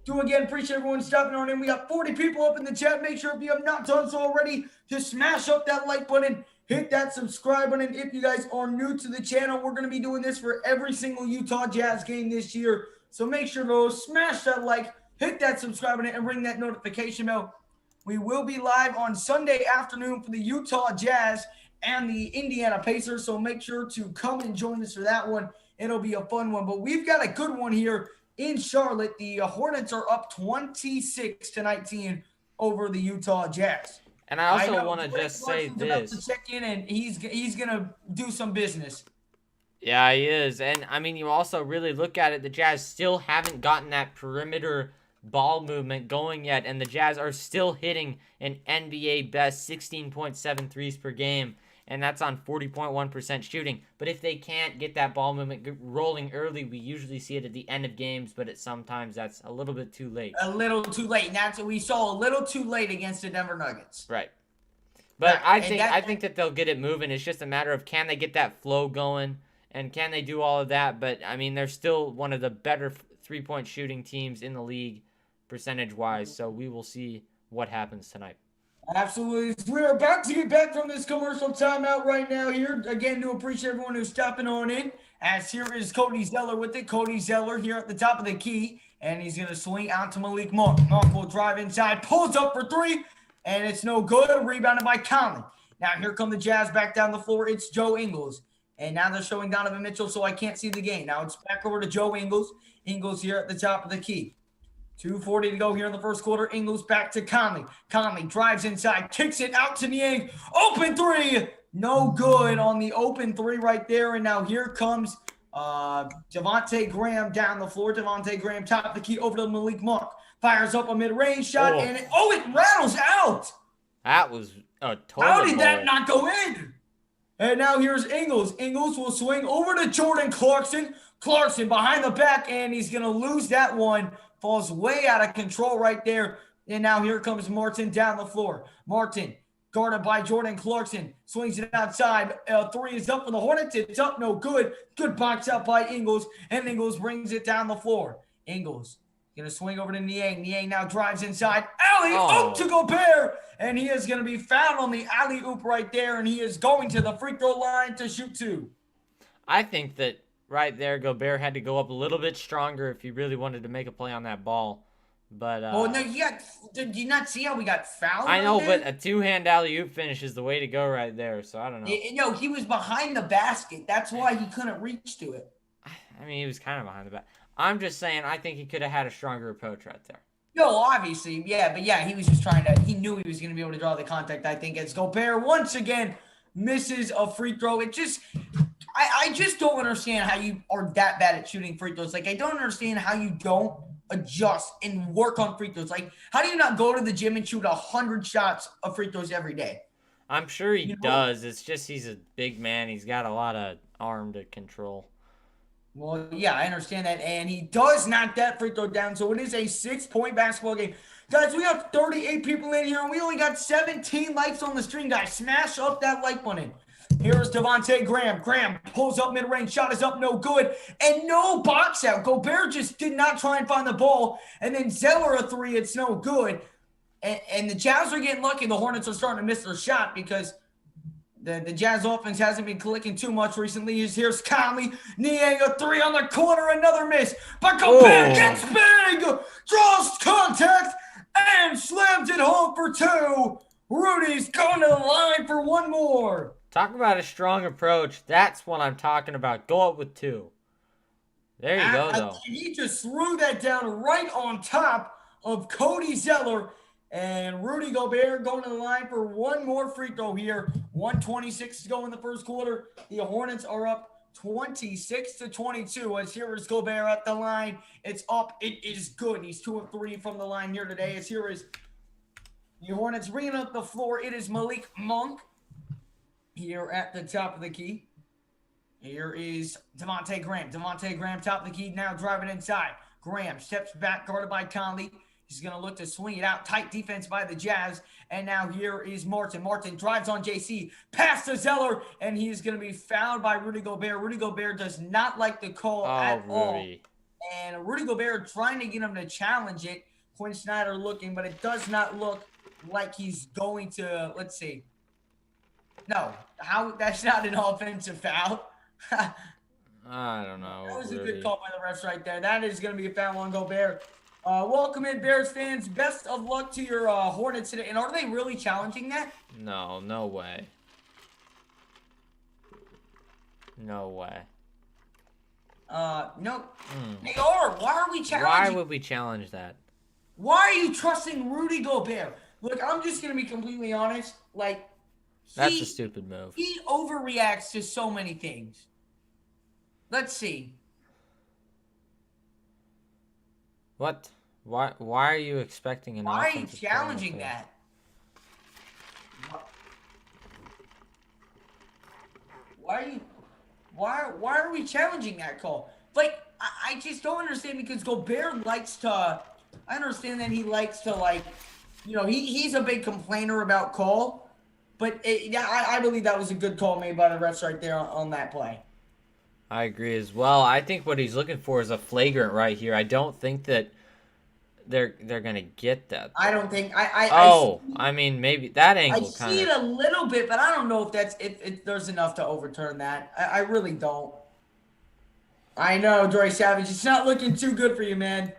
Again, appreciate everyone stopping on in. We got 40 people up in the chat. Make sure if you have not done so already to smash up that like button. Hit that subscribe button if you guys are new to the channel. We're going to be doing this for every single Utah Jazz game this year. So make sure to smash that like, hit that subscribe button, and ring that notification bell. We will be live on Sunday afternoon for the Utah Jazz and the Indiana Pacers. So make sure to come and join us for that one. It'll be a fun one. But we've got a good one here in Charlotte. The Hornets are up 26-19 over the Utah Jazz. And I also want to just say this. To check in, and he's gonna do some business. Yeah, he is. And I mean, you also really look at it. The Jazz still haven't gotten that perimeter ball movement going yet, and the Jazz are still hitting an NBA best 16.7 threes per game, and that's on 40.1% shooting. But if they can't get that ball movement rolling early, we usually see it at the end of games, but sometimes that's a little bit too late. A little too late. And that's what we saw, a little too late against the Denver Nuggets. Right. But I think that they'll get it moving. It's just a matter of, can they get that flow going, and can they do all of that? But, I mean, they're still one of the better three-point shooting teams in the league percentage-wise, so we will see what happens tonight. Absolutely. We're about to get back from this commercial timeout right now here. Again, to appreciate everyone who's stopping on in. As here is Cody Zeller with it. Cody Zeller here at the top of the key. And he's going to swing out to Malik Monk. Monk will drive inside, pulls up for three, and it's no good. Rebounded by Conley. Now here come the Jazz back down the floor. It's Joe Ingles. And now they're showing Donovan Mitchell, so I can't see the game. Now it's back over to Joe Ingles. Ingles here at the top of the key. 2:40 to go here in the first quarter. Ingles back to Conley. Conley drives inside, kicks it out to Niang. Open three. No good on the open three right there. And now here comes Devontae Graham down the floor. Devontae Graham top of the key over to Malik Monk. Fires up a mid-range shot, and it rattles out. That was a total How did that not go in? And now here's Ingles. Ingles will swing over to Jordan Clarkson. Clarkson behind the back, and he's going to lose that one. Falls way out of control right there. And now here comes Martin down the floor. Martin, guarded by Jordan Clarkson, swings it outside. Three is up for the Hornets. It's up, no good. Good box out by Ingles, and Ingles brings it down the floor. Ingles going to swing over to Niang. Niang now drives inside. Alley-oop to Gobert, and he is going to be fouled on the alley-oop right there, and he is going to the free throw line to shoot two. I think that right there, Gobert had to go up a little bit stronger if he really wanted to make a play on that ball. But no, did you not see how we got fouled? I know, but a two-hand alley-oop finish is the way to go right there, so I don't know. No, he was behind the basket. That's why he couldn't reach to it. I mean, he was kind of behind the basket. I'm just saying, I think he could have had a stronger approach right there. No, obviously, yeah, but yeah, he was just he knew he was going to be able to draw the contact, I think, as Gobert once again misses a free throw. I just don't understand how you are that bad at shooting free throws. Like, I don't understand how you don't adjust and work on free throws. Like, how do you not go to the gym and shoot 100 shots of free throws every day? I'm sure he does. It's just he's a big man. He's got a lot of arm to control. Well, yeah, I understand that. And he does knock that free throw down. So it is a 6-point basketball game. Guys, we have 38 people in here, and we only got 17 likes on the stream, guys. Smash up that like button. Here's Devontae Graham. Graham pulls up mid-range. Shot is up, no good. And no box out. Gobert just did not try and find the ball. And then Zeller a three. It's no good. And the Jazz are getting lucky. The Hornets are starting to miss their shot because the Jazz offense hasn't been clicking too much recently. Here's Conley. Niang a three on the corner. Another miss. But Gobert gets big. Draws contact and slams it home for two. Rudy's going to the line for one more. Talk about a strong approach. That's what I'm talking about. Go up with two. There you go, though. He just threw that down right on top of Cody Zeller. And Rudy Gobert going to the line for one more free throw here. 1:26 to go in the first quarter. The Hornets are up 26-22. As here is Gobert at the line. It's up. It is good. He's 2 of 3 from the line here today. As here is the Hornets bringing up the floor. It is Malik Monk here at the top of the key. Here is Devontae Graham. Devontae Graham, top of the key, now driving inside. Graham steps back, guarded by Conley. He's going to look to swing it out. Tight defense by the Jazz. And now here is Martin. Martin drives on JC. Pass to Zeller. And he is going to be fouled by Rudy Gobert. Rudy Gobert does not like the call at all. And Rudy Gobert trying to get him to challenge it. Quinn Snyder looking, but it does not look like he's going to, let's see. No, that's not an offensive foul. I don't know. That was a good call by the refs right there. That is going to be a foul on Gobert. Welcome in, Bears fans. Best of luck to your Hornets today. And are they really challenging that? No, no way. No way. No. They are. Why are we challenging? Why would we challenge that? Why are you trusting Rudy Gobert? Look, I'm just going to be completely honest. Like, that's a stupid move. He overreacts to so many things. Let's see. What? Why are you expecting an offensive? Why are you challenging that? Why are we challenging that call? Like, I just don't understand because Gobert likes to. I understand that he likes to, like, you know, he's a big complainer about call, but I believe that was a good call made by the refs right there on that play. I agree as well. I think what he's looking for is a flagrant right here. I don't think that they're gonna get that. I don't think I mean maybe that I angle kind see of. it a little bit, but I don't know if there's enough to overturn that. I really don't. I know, Dre Savage. It's not looking too good for you, man.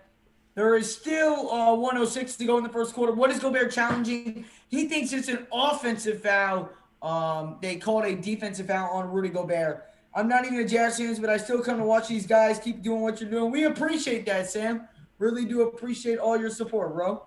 There is still 106 to go in the first quarter. What is Gobert challenging? He thinks it's an offensive foul. They called a defensive foul on Rudy Gobert. I'm not even a Jazz fan, but I still come to watch these guys keep doing what you're doing. We appreciate that, Sam. Really do appreciate all your support, bro.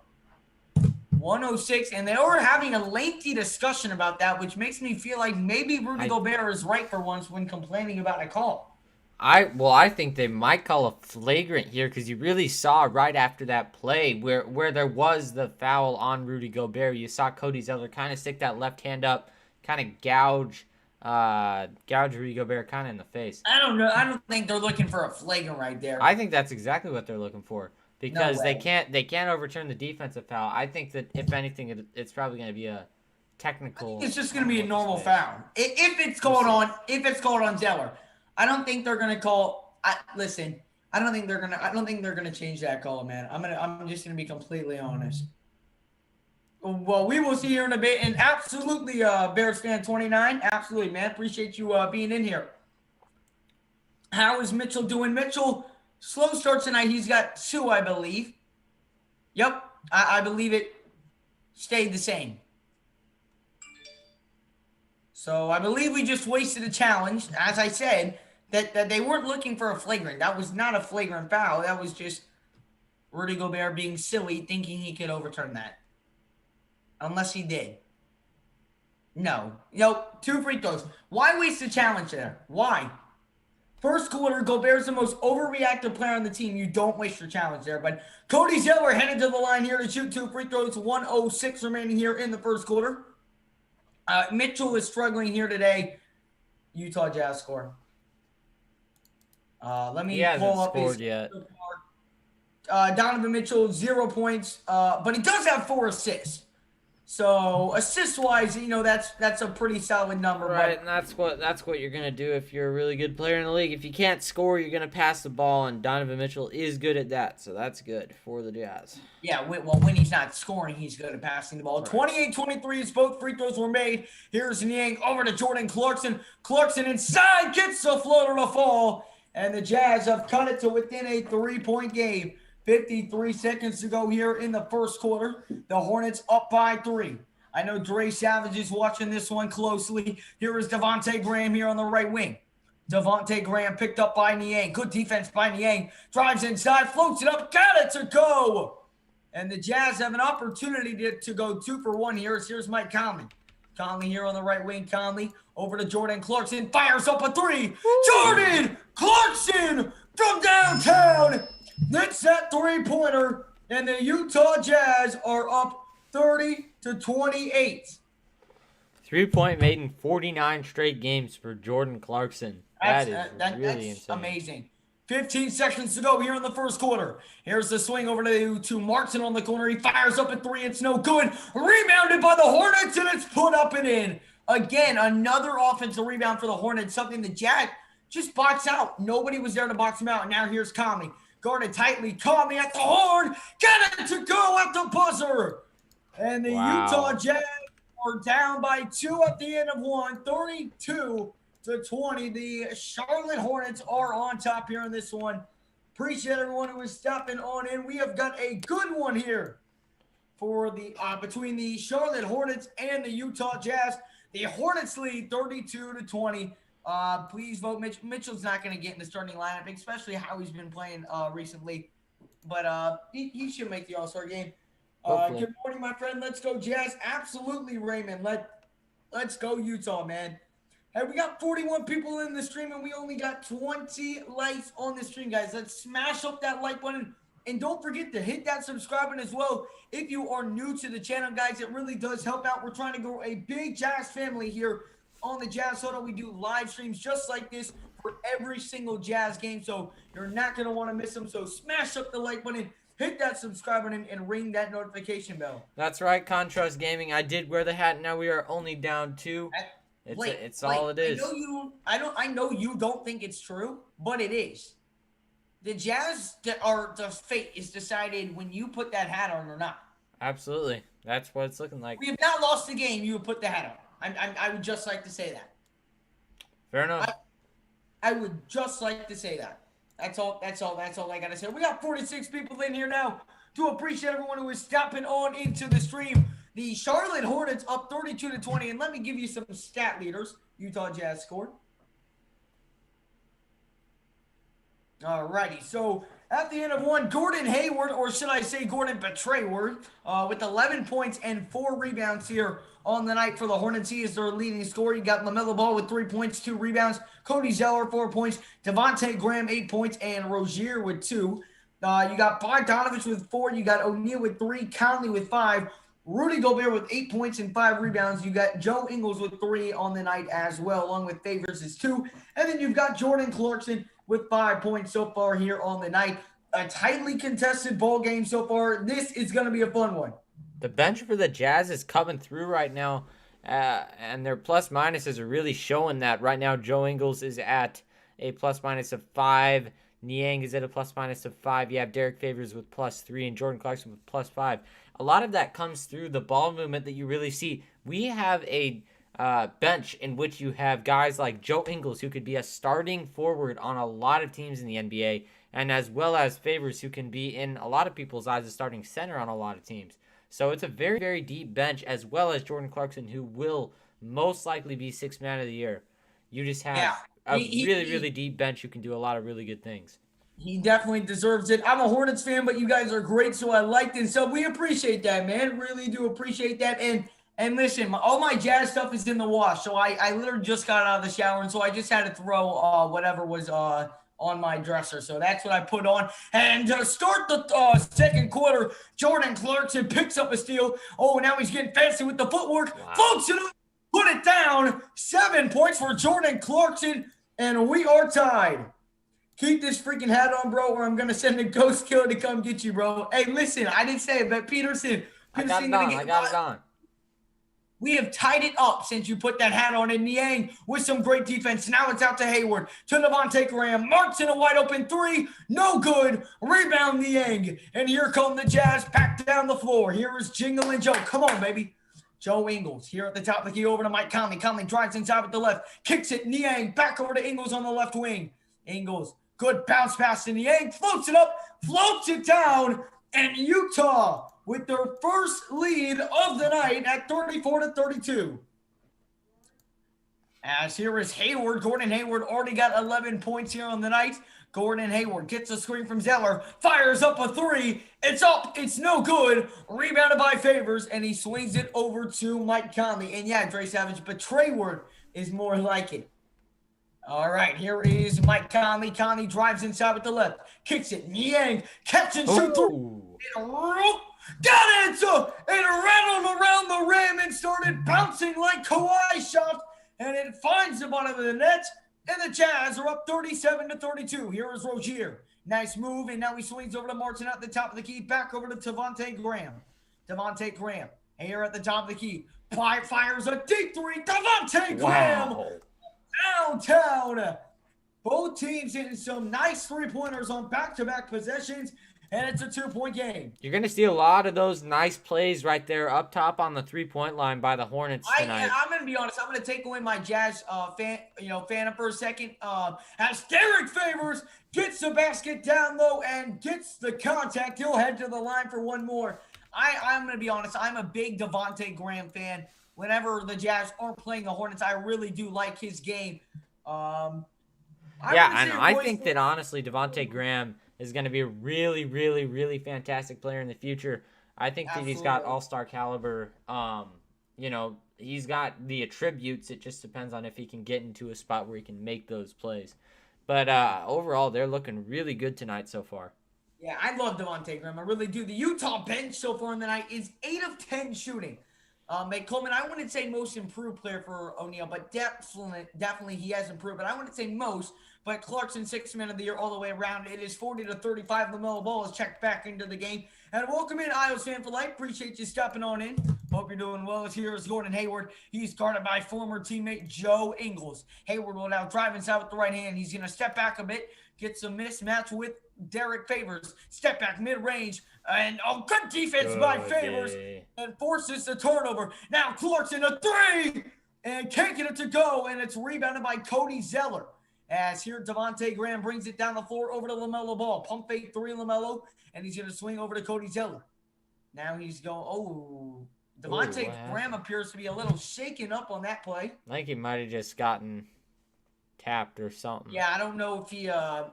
106, and they were having a lengthy discussion about that, which makes me feel like maybe Rudy Gobert is right for once when complaining about a call. I think they might call a flagrant here because you really saw right after that play where there was the foul on Rudy Gobert. You saw Cody Zeller kind of stick that left hand up, kind of gouge Rudy Gobert kind of in the face. I don't know. I don't think they're looking for a flagrant right there. I think that's exactly what they're looking for because they can't overturn the defensive foul. I think that if anything, it's probably going to be a technical. It's just going to be a normal foul if it's called on Zeller. I don't think they're gonna call. Listen, I don't think they're gonna change that call, man. I'm just gonna be completely honest. Well, we will see here in a bit, and absolutely, Bears fan 29, absolutely, man. Appreciate you being in here. How is Mitchell doing? Mitchell, slow start tonight. He's got 2, I believe. Yep, I believe it stayed the same. So I believe we just wasted a challenge, as I said. That they weren't looking for a flagrant. That was not a flagrant foul. That was just Rudy Gobert being silly, thinking he could overturn that. Unless he did. No. Nope. 2 free throws. Why waste a challenge there? Why? First quarter, Gobert's the most overreactive player on the team. You don't waste your challenge there. But Cody Zeller headed to the line here to shoot 2 free throws. 1:06 remaining here in the first quarter. Mitchell is struggling here today. Utah Jazz score. Let me pull up his yet. Donovan Mitchell, 0 points, but he does have 4 assists. So assist-wise, that's a pretty solid number. Right, and that's what you're gonna do if you're a really good player in the league. If you can't score, you're gonna pass the ball, and Donovan Mitchell is good at that. So that's good for the Jazz. Yeah, well, when he's not scoring, he's good at passing the ball. Right. 28-23 as both free throws were made. Here's Niang over to Jordan Clarkson. Clarkson inside gets the floater to fall. And the Jazz have cut it to within a 3-point game. 53 seconds to go here in the first quarter. The Hornets up by 3. I know Dre Savage is watching this one closely. Here is Devontae Graham here on the right wing. Devontae Graham picked up by Niang. Good defense by Niang. Drives inside, floats it up, got it to go. And the Jazz have an opportunity to go 2 for 1 here. Here's Mike Conley. Conley here on the right wing. Conley over to Jordan Clarkson. Fires up a 3. Jordan Clarkson from downtown. Hits that 3-pointer. And the Utah Jazz are up 30-28. 3-point made in 49 straight games for Jordan Clarkson. That's really insane. Amazing. 15 seconds to go here in the first quarter. Here's the swing over to Martin on the corner. He fires up a 3. It's no good. Rebounded by the Hornets, and it's put up and in. Again, another offensive rebound for the Hornets, something the Jazz just box out. Nobody was there to box him out. And now here's Conley. Guarded tightly. Conley at the horn. Got it to go at the buzzer. And the Utah Jazz are down by 2 at the end of 1. 32-20. The Charlotte Hornets are on top here in this one. Appreciate everyone who is stepping on in. We have got a good one here for the between the Charlotte Hornets and the Utah Jazz. The Hornets lead 32-20. Please vote Mitch. Mitchell's not going to get in the starting lineup, especially how he's been playing recently. But he should make the All-Star game. Good morning, my friend. Let's go, Jazz. Absolutely, Raymond. Let's go, Utah, man. Hey, we got 41 people in the stream, and we only got 20 likes on the stream, guys. Let's smash up that like button. And don't forget to hit that subscribe button as well. If you are new to the channel, guys, it really does help out. We're trying to grow a big Jazz family here on the Jazz Huddle. We do live streams just like this for every single Jazz game, so you're not going to want to miss them. So smash up the like button, hit that subscribe button, and ring that notification bell. That's right, Contrast Gaming. I did wear the hat. Now we are only down 2. It's all it is. I know you don't think it's true, but it is. the Jazz are the fate is decided when you put that hat on or not. Absolutely. That's what it's looking like. We have not lost the game. You would put the hat on. I would just like to say that. Fair enough. I would just like to say that. That's all I gotta say. We got 46 people in here now. Do appreciate everyone who is stopping on into the stream. The Charlotte Hornets up 32-20, and let me give you some stat leaders. Utah Jazz scored. Alrighty, so at the end of one, Gordon Hayward, or should I say Gordon Betrayward, with 11 points and 4 rebounds here on the night for the Hornets. He is their leading scorer. You got LaMelo Ball with 3 points, 2 rebounds. Cody Zeller, 4 points. Devontae Graham, 8 points. And Rozier with 2. You got Bogdanovich with 4. You got O'Neal with 3. Conley with 5. Rudy Gobert with 8 points and 5 rebounds. You got Joe Ingles with 3 on the night as well, along with Favors is 2. And then you've got Jordan Clarkson with 5 points so far here on the night. A tightly contested ball game so far. This is going to be a fun one. The bench for the Jazz is coming through right now, and their plus minuses are really showing that. Right now, Joe Ingles is at a plus minus of 5. Niang is at a plus minus of 5. You have Derek Favors with plus 3 and Jordan Clarkson with plus 5. A lot of that comes through the ball movement that you really see. We have a bench in which you have guys like Joe Ingles, who could be a starting forward on a lot of teams in the NBA, and as well as Favors, who can be in a lot of people's eyes a starting center on a lot of teams. So it's a very, very deep bench, as well as Jordan Clarkson, who will most likely be 6th man of the year. You just have a really deep bench who can do a lot of really good things. He definitely deserves it. I'm a Hornets fan, but you guys are great, so I liked it. So we appreciate that, man. Really do appreciate that. And listen, all my Jazz stuff is in the wash. So I literally just got out of the shower, and so I just had to throw whatever was on my dresser. So that's what I put on. And to start the second quarter, Jordan Clarkson picks up a steal. Oh, now he's getting fancy with the footwork. Wow. Floats it up, put it down. 7 points for Jordan Clarkson, and we are tied. Keep this freaking hat on, bro, or I'm going to send a ghost killer to come get you, bro. Hey, listen, I didn't say it, but Peterson I got it on. We have tied it up since you put that hat on. And Niang with some great defense. Now it's out to Hayward. To Devontae Graham. Marks in a wide open 3. No good. Rebound Niang. And here come the Jazz packed down the floor. Here is Jingle and Joe. Come on, baby. Joe Ingles here at the top of the key over to Mike Conley. Conley drives inside with the left. Kicks it. Niang back over to Ingles on the left wing. Ingles. Good bounce pass to Niang. Floats it up. Floats it down. And Utah with their first lead of the night at 34-32. As here is Hayward. Gordon Hayward already got 11 points here on the night. Gordon Hayward gets a screen from Zeller. Fires up a 3. It's up. It's no good. Rebounded by Favors. And he swings it over to Mike Conley. And yeah, Dre Savage, Betrayward is more like it. All right, here is Mike Conley. Conley drives inside with the left. Kicks it. Niang. Catch and shoot through. Got it! It rattled around the rim and started bouncing like Kawhi shot. And it finds the bottom of the net. And the Jazz are up 37-32. Here is Rozier. Nice move. And now he swings over to Martin at the top of the key. Back over to Devontae Graham. Devontae Graham here at the top of the key. Fires a deep 3. Devontae Graham. Wow. Downtown. Both teams hitting some nice 3-pointers on back-to-back possessions. And it's a 2-point game. You're going to see a lot of those nice plays right there up top on the 3-point line by the Hornets tonight. I'm going to be honest. I'm going to take away my Jazz fan for a second. As Derek Favors gets the basket down low and gets the contact, he'll head to the line for one more. I'm going to be honest. I'm a big Devontae Graham fan. Whenever the Jazz aren't playing the Hornets, I really do like his game. I think that honestly, Devontae Graham is going to be a really, really, really fantastic player in the future. I think that he's got all-star caliber. He's got the attributes. It just depends on if he can get into a spot where he can make those plays. But overall, they're looking really good tonight so far. Yeah, I love Devontae Graham. I really do. The Utah bench so far in the night is 8 of 10 shooting. Coleman, I wouldn't say most improved player for O'Neal, but definitely he has improved. But I wouldn't say most. But Clarkson, 6th man of the year all the way around. It is 40-35. LaMelo Ball is checked back into the game. And welcome in, Isles fan for life. Appreciate you stepping on in. Hope you're doing well. Here's Gordon Hayward. He's guarded by former teammate Joe Ingles. Hayward will now drive inside with the right hand. He's going to step back a bit, get some mismatch with Derek Favors. Step back mid-range. And good defense by Favors. And forces the turnover. Now Clarkson a three. And can't get it to go. And it's rebounded by Cody Zeller. As here, Devontae Graham brings it down the floor over to LaMelo Ball. Pump fake three, LaMelo. And he's going to swing over to Cody Zeller. Now he's going, Devontae Graham appears to be a little shaken up on that play. I think he might have just gotten tapped or something. Yeah, I don't know if he, I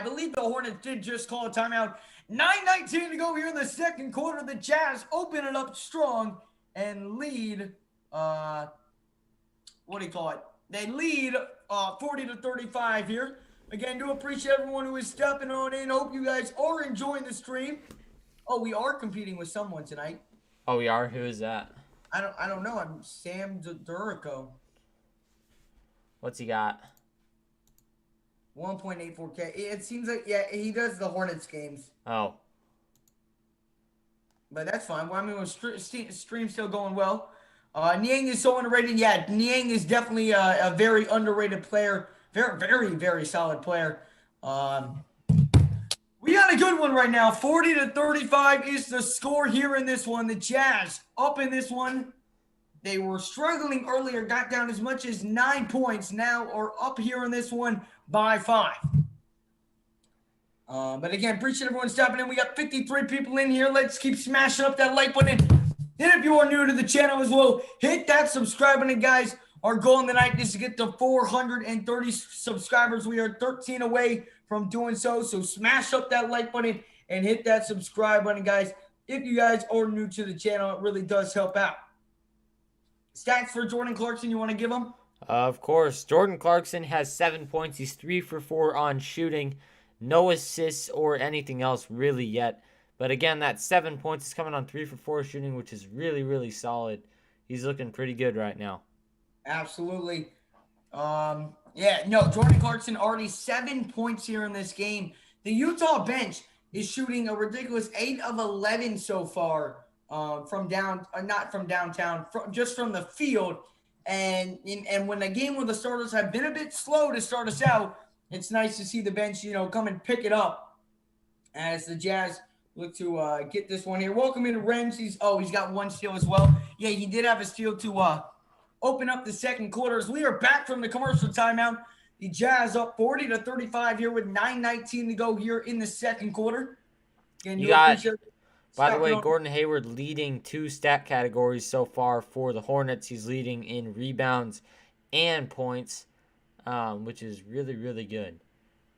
believe the Hornets did just call a timeout. 9:19 to go here in the second quarter. The Jazz open it up strong and lead, They lead 40-35 here. Again, do appreciate everyone who is stepping on in. Hope you guys are enjoying the stream. Oh, we are competing with someone tonight. Oh, we are? Who is that? I don't know. I'm Sam Durico. What's he got? 1.84K. It seems like, yeah, he does the Hornets games. Oh. But that's fine. Well, I mean, stream's still going well. Niang is so underrated. Yeah, Niang is definitely a very underrated player. Very, very, very solid player. We got a good one right now. 40-35 is the score here in this one. The Jazz up in this one. They were struggling earlier, got down as much as 9 points. Now are up here in this one by 5. But again, appreciate everyone stopping in. We got 53 people in here. Let's keep smashing up that like button. And if you are new to the channel as well, hit that subscribe button, guys. Our goal in the night is to get to 430 subscribers. We are 13 away from doing so. So smash up that like button and hit that subscribe button, guys. If you guys are new to the channel, it really does help out. Stats for Jordan Clarkson, you want to give them? Of course. Jordan Clarkson has 7 points. He's 3 for 4 on shooting. No assists or anything else really yet. But again, that 7 points is coming on 3 for 4 shooting, which is really, really solid. He's looking pretty good right now. Absolutely. Jordan Clarkson already 7 points here in this game. The Utah bench is shooting a ridiculous 8 of 11 so far not from downtown, just from the field. And when a game where the starters have been a bit slow to start us out, it's nice to see the bench, come and pick it up as the Jazz look to get this one here. Welcome in Renz. He's got 1 steal as well. Yeah, he did have a steal to open up the second quarter. As we are back from the commercial timeout, the Jazz up 40-35 here with 9:19 to go here in the second quarter. And by the way, Gordon Hayward leading 2 stat categories so far for the Hornets. He's leading in rebounds and points, which is really, really good.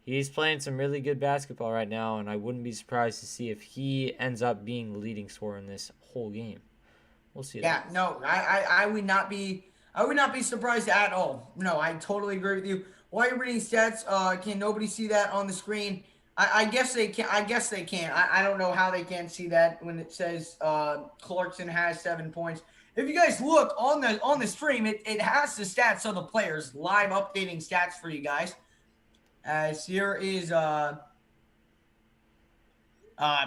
He's playing some really good basketball right now, and I wouldn't be surprised to see if he ends up being the leading scorer in this whole game. We'll see. Yeah, no, I would not be surprised at all. No, I totally agree with you. While you're reading stats, can nobody see that on the screen? I guess they can. I don't know how they can't see that when it says Clarkson has 7 points. If you guys look on the stream, it has the stats of the players, live updating stats for you guys. As here is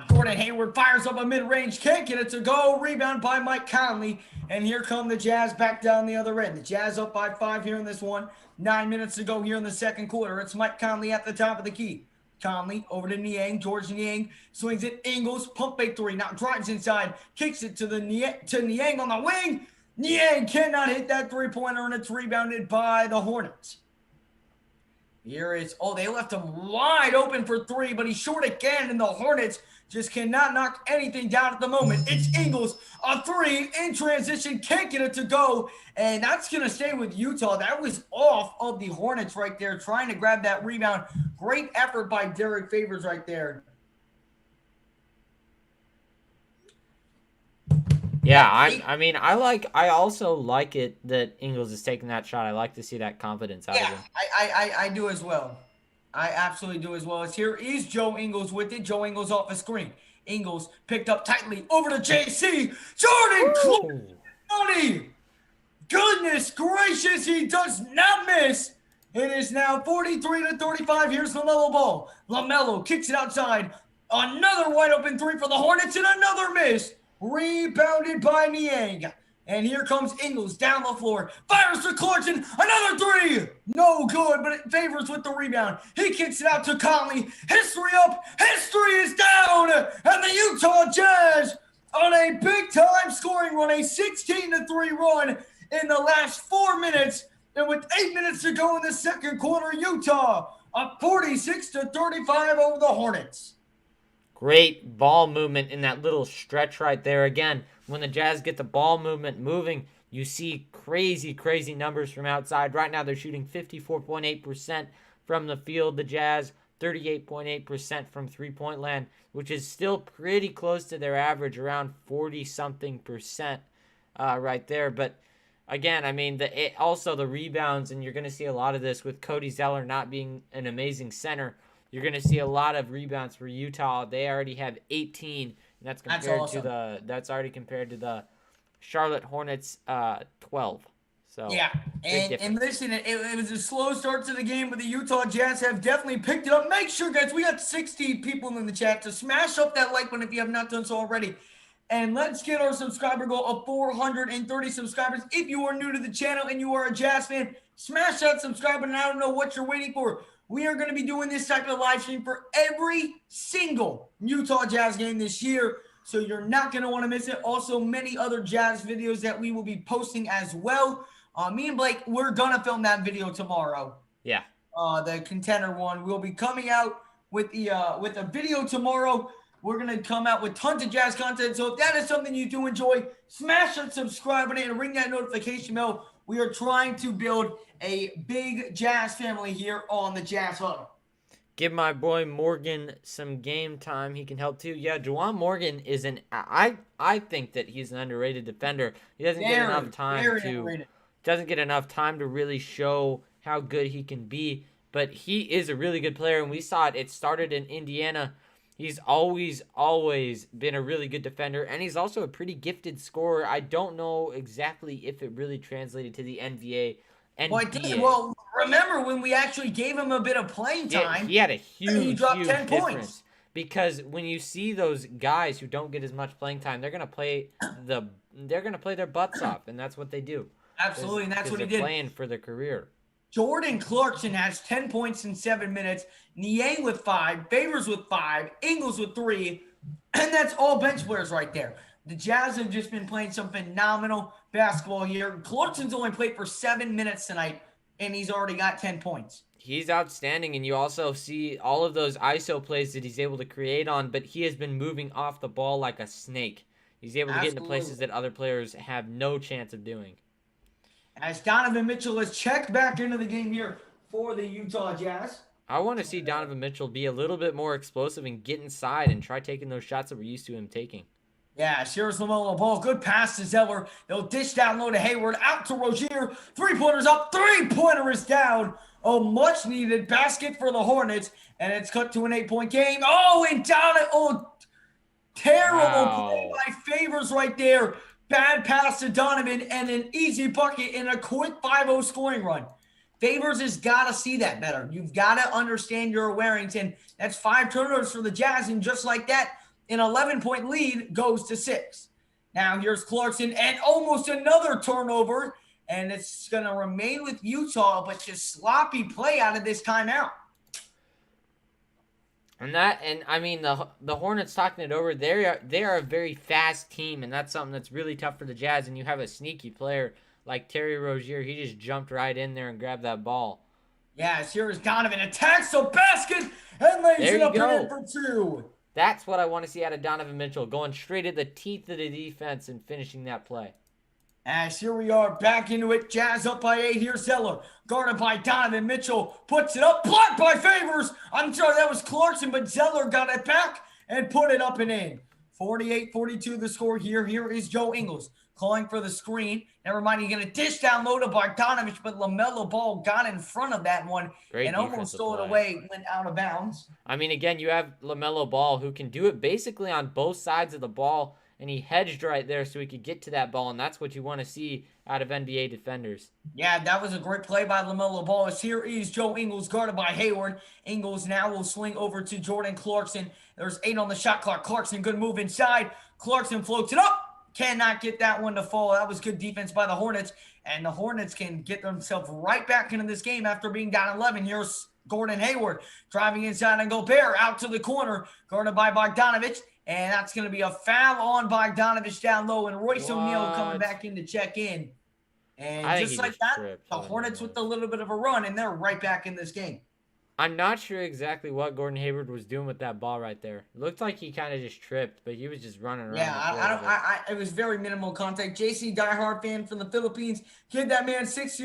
Gordon Hayward fires up a mid-range, can't get it to go. Rebound by Mike Conley. And here come the Jazz back down the other end. The Jazz up by 5 here in this one. 9 minutes to go here in the second quarter. It's Mike Conley at the top of the key. Conley over to Niang. George Niang swings it. Ingles, pump fake 3. Now drives inside. Kicks it to Niang on the wing. Niang cannot hit that 3-pointer, and it's rebounded by the Hornets. Here is, they left him wide open for 3, but he's short again, and the Hornets just cannot knock anything down at the moment. It's Ingles, a 3 in transition, can't get it to go, and that's going to stay with Utah. That was off of the Hornets right there, trying to grab that rebound. Great effort by Derek Favors right there. Yeah, I also like it that Ingles is taking that shot. I like to see that confidence out of him. I do as well. I absolutely do as well. As here is Joe Ingles with it. Joe Ingles off the screen. Ingles picked up tightly over to JC. Jordan Clarkson. Goodness gracious, he does not miss. It is now 43-35. Here's LaMelo Ball. LaMelo kicks it outside. Another wide open three for the Hornets and another miss. Rebounded by Niang. And here comes Ingles down the floor. Fires to Clarkson. Another three. No good, but it favors with the rebound. He kicks it out to Conley. History up. History is down. And the Utah Jazz on a big-time scoring run, a 16-3 run in the last 4 minutes. And with 8 minutes to go in the second quarter, Utah up 46-35 over the Hornets. Great ball movement in that little stretch right there. Again, when the Jazz get the ball movement moving, you see crazy, crazy numbers from outside. Right now, they're shooting 54.8% from the field. The Jazz, 38.8% from three-point land, which is still pretty close to their average, around 40-something% right there. But again, I mean, also the rebounds, and you're going to see a lot of this with Cody Zeller not being an amazing center. You're going to see a lot of rebounds for Utah. They already have 18, and that's already compared to the Charlotte Hornets 12. So yeah, and listen, it was a slow start to the game, but the Utah Jazz have definitely picked it up. Make sure, guys, we got 60 people in the chat to smash up that like button if you have not done so already. And let's get our subscriber goal of 430 subscribers. If you are new to the channel and you are a Jazz fan, smash that subscribe button. I don't know what you're waiting for. We are going to be doing this type of live stream for every single Utah Jazz game this year, so you're not going to want to miss it. Also, many other Jazz videos that we will be posting as well. Me and Blake, we're going to film that video tomorrow. Yeah. The contender one. We'll be coming out with a video tomorrow. We're going to come out with tons of Jazz content. So if that is something you do enjoy, smash that subscribe button and ring that notification bell. We are trying to build a big Jazz family here on the Jazz Hub. Give my boy Morgan some game time. He can help too. Yeah, Juwan Morgan is I think that he's an underrated defender. He doesn't get enough time to really show how good he can be. But he is a really good player, and we saw it. It started in Indiana. He's always been a really good defender, and he's also a pretty gifted scorer. I don't know exactly if it really translated to the NBA. Well, remember when we actually gave him a bit of playing time? He had a huge 10 difference. points. Because when you see those guys who don't get as much playing time, they're gonna play their butts off, and that's what they do. Absolutely, and that's what he did. Playing for their career. Jordan Clarkson has 10 points in 7 minutes. Niang with 5, Favors with 5, Ingles with 3, and that's all bench players right there. The Jazz have just been playing some phenomenal basketball here. Clarkson's only played for 7 minutes tonight, and he's already got 10 points. He's outstanding, and you also see all of those ISO plays that he's able to create on, but he has been moving off the ball like a snake. He's able to get into places that other players have no chance of doing. As Donovan Mitchell is checked back into the game here for the Utah Jazz. I want to see Donovan Mitchell be a little bit more explosive and get inside and try taking those shots that we're used to him taking. Yeah, here's LaMelo Ball. Good pass to Zeller. They'll dish down low to Hayward. Out to Rozier. Three-pointers up. Three-pointer is down. A much-needed basket for the Hornets. And it's cut to an 8-point game. Oh, and Donovan. Oh, terrible play by Favors right there. Bad pass to Donovan and an easy bucket in a quick 5-0 scoring run. Favors has got to see that better. You've got to understand your awareness. And that's 5 turnovers for the Jazz. And just like that, an 11-point lead goes to 6. Now here's Clarkson and almost another turnover. And it's going to remain with Utah, but just sloppy play out of this timeout. And I mean, the Hornets talking it over, they are a very fast team, and that's something that's really tough for the Jazz. And you have a sneaky player like Terry Rozier. He just jumped right in there and grabbed that ball. Yes, here is Donovan. Attacks the basket and lays it up in for 2. That's what I want to see out of Donovan Mitchell, going straight at the teeth of the defense and finishing that play. As here we are back into it. Jazz up by 8. Here's Zeller. Guarded by Donovan Mitchell. Puts it up. Blocked by Favors. I'm sorry, that was Clarkson, but Zeller got it back and put it up and in. 48-42 the score here. Here is Joe Ingles calling for the screen. Never mind, he's going to dish down low to Bogdanovich, but LaMelo Ball got in front of that one and almost stole it away, went out of bounds. I mean, again, you have LaMelo Ball who can do it basically on both sides of the ball. and he hedged right there so he could get to that ball, and that's what you want to see out of NBA defenders. Yeah, that was a great play by LaMelo Ball. Here is Joe Ingles guarded by Hayward. Ingles now will swing over to Jordan Clarkson. There's 8 on the shot clock. Clarkson, good move inside. Clarkson floats it up. Cannot get that one to fall. That was good defense by the Hornets. And the Hornets can get themselves right back into this game after being down 11. Here's Gordon Hayward driving inside and Gobert out to the corner, guarded by Bogdanovich. And that's going to be a foul on Bogdanovich down low. And Royce O'Neal coming back in to check in. And just like that, the Hornets with a little bit of a run, and they're right back in this game. I'm not sure exactly what Gordon Hayward was doing with that ball right there. It looked like he kind of just tripped, but he was just running around. Yeah, it was very minimal contact. JC, diehard fan from the Philippines, give that man 6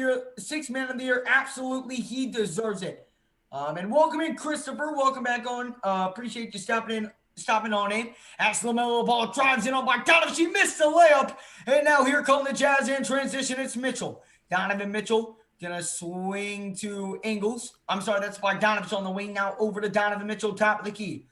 man of the year. Absolutely, he deserves it. And welcome in, Christopher. Welcome back on. Appreciate you stopping on in. As LaMelo Ball drives in on Bogdanovich. She missed the layup. And now here come the Jazz in transition. It's Mitchell. Donovan Mitchell going to swing to Ingles. I'm sorry, that's Bogdanovich on the wing now over to Donovan Mitchell, top of the key.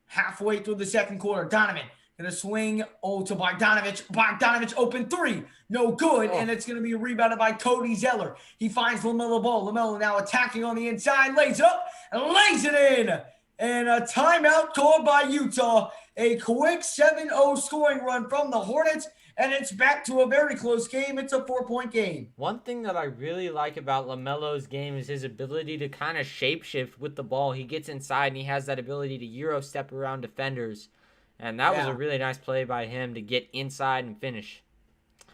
Halfway through the second quarter, Donovan going to swing to Bogdanovich. Bogdanovich open 3. No good, and it's going to be rebounded by Cody Zeller. He finds LaMelo Ball. LaMelo now attacking on the inside, lays up, and lays it in. And a timeout called by Utah. A quick 7-0 scoring run from the Hornets. And it's back to a very close game. It's a 4-point game. One thing that I really like about LaMelo's game is his ability to kind of shapeshift with the ball. He gets inside and he has that ability to Euro step around defenders. And that was a really nice play by him to get inside and finish.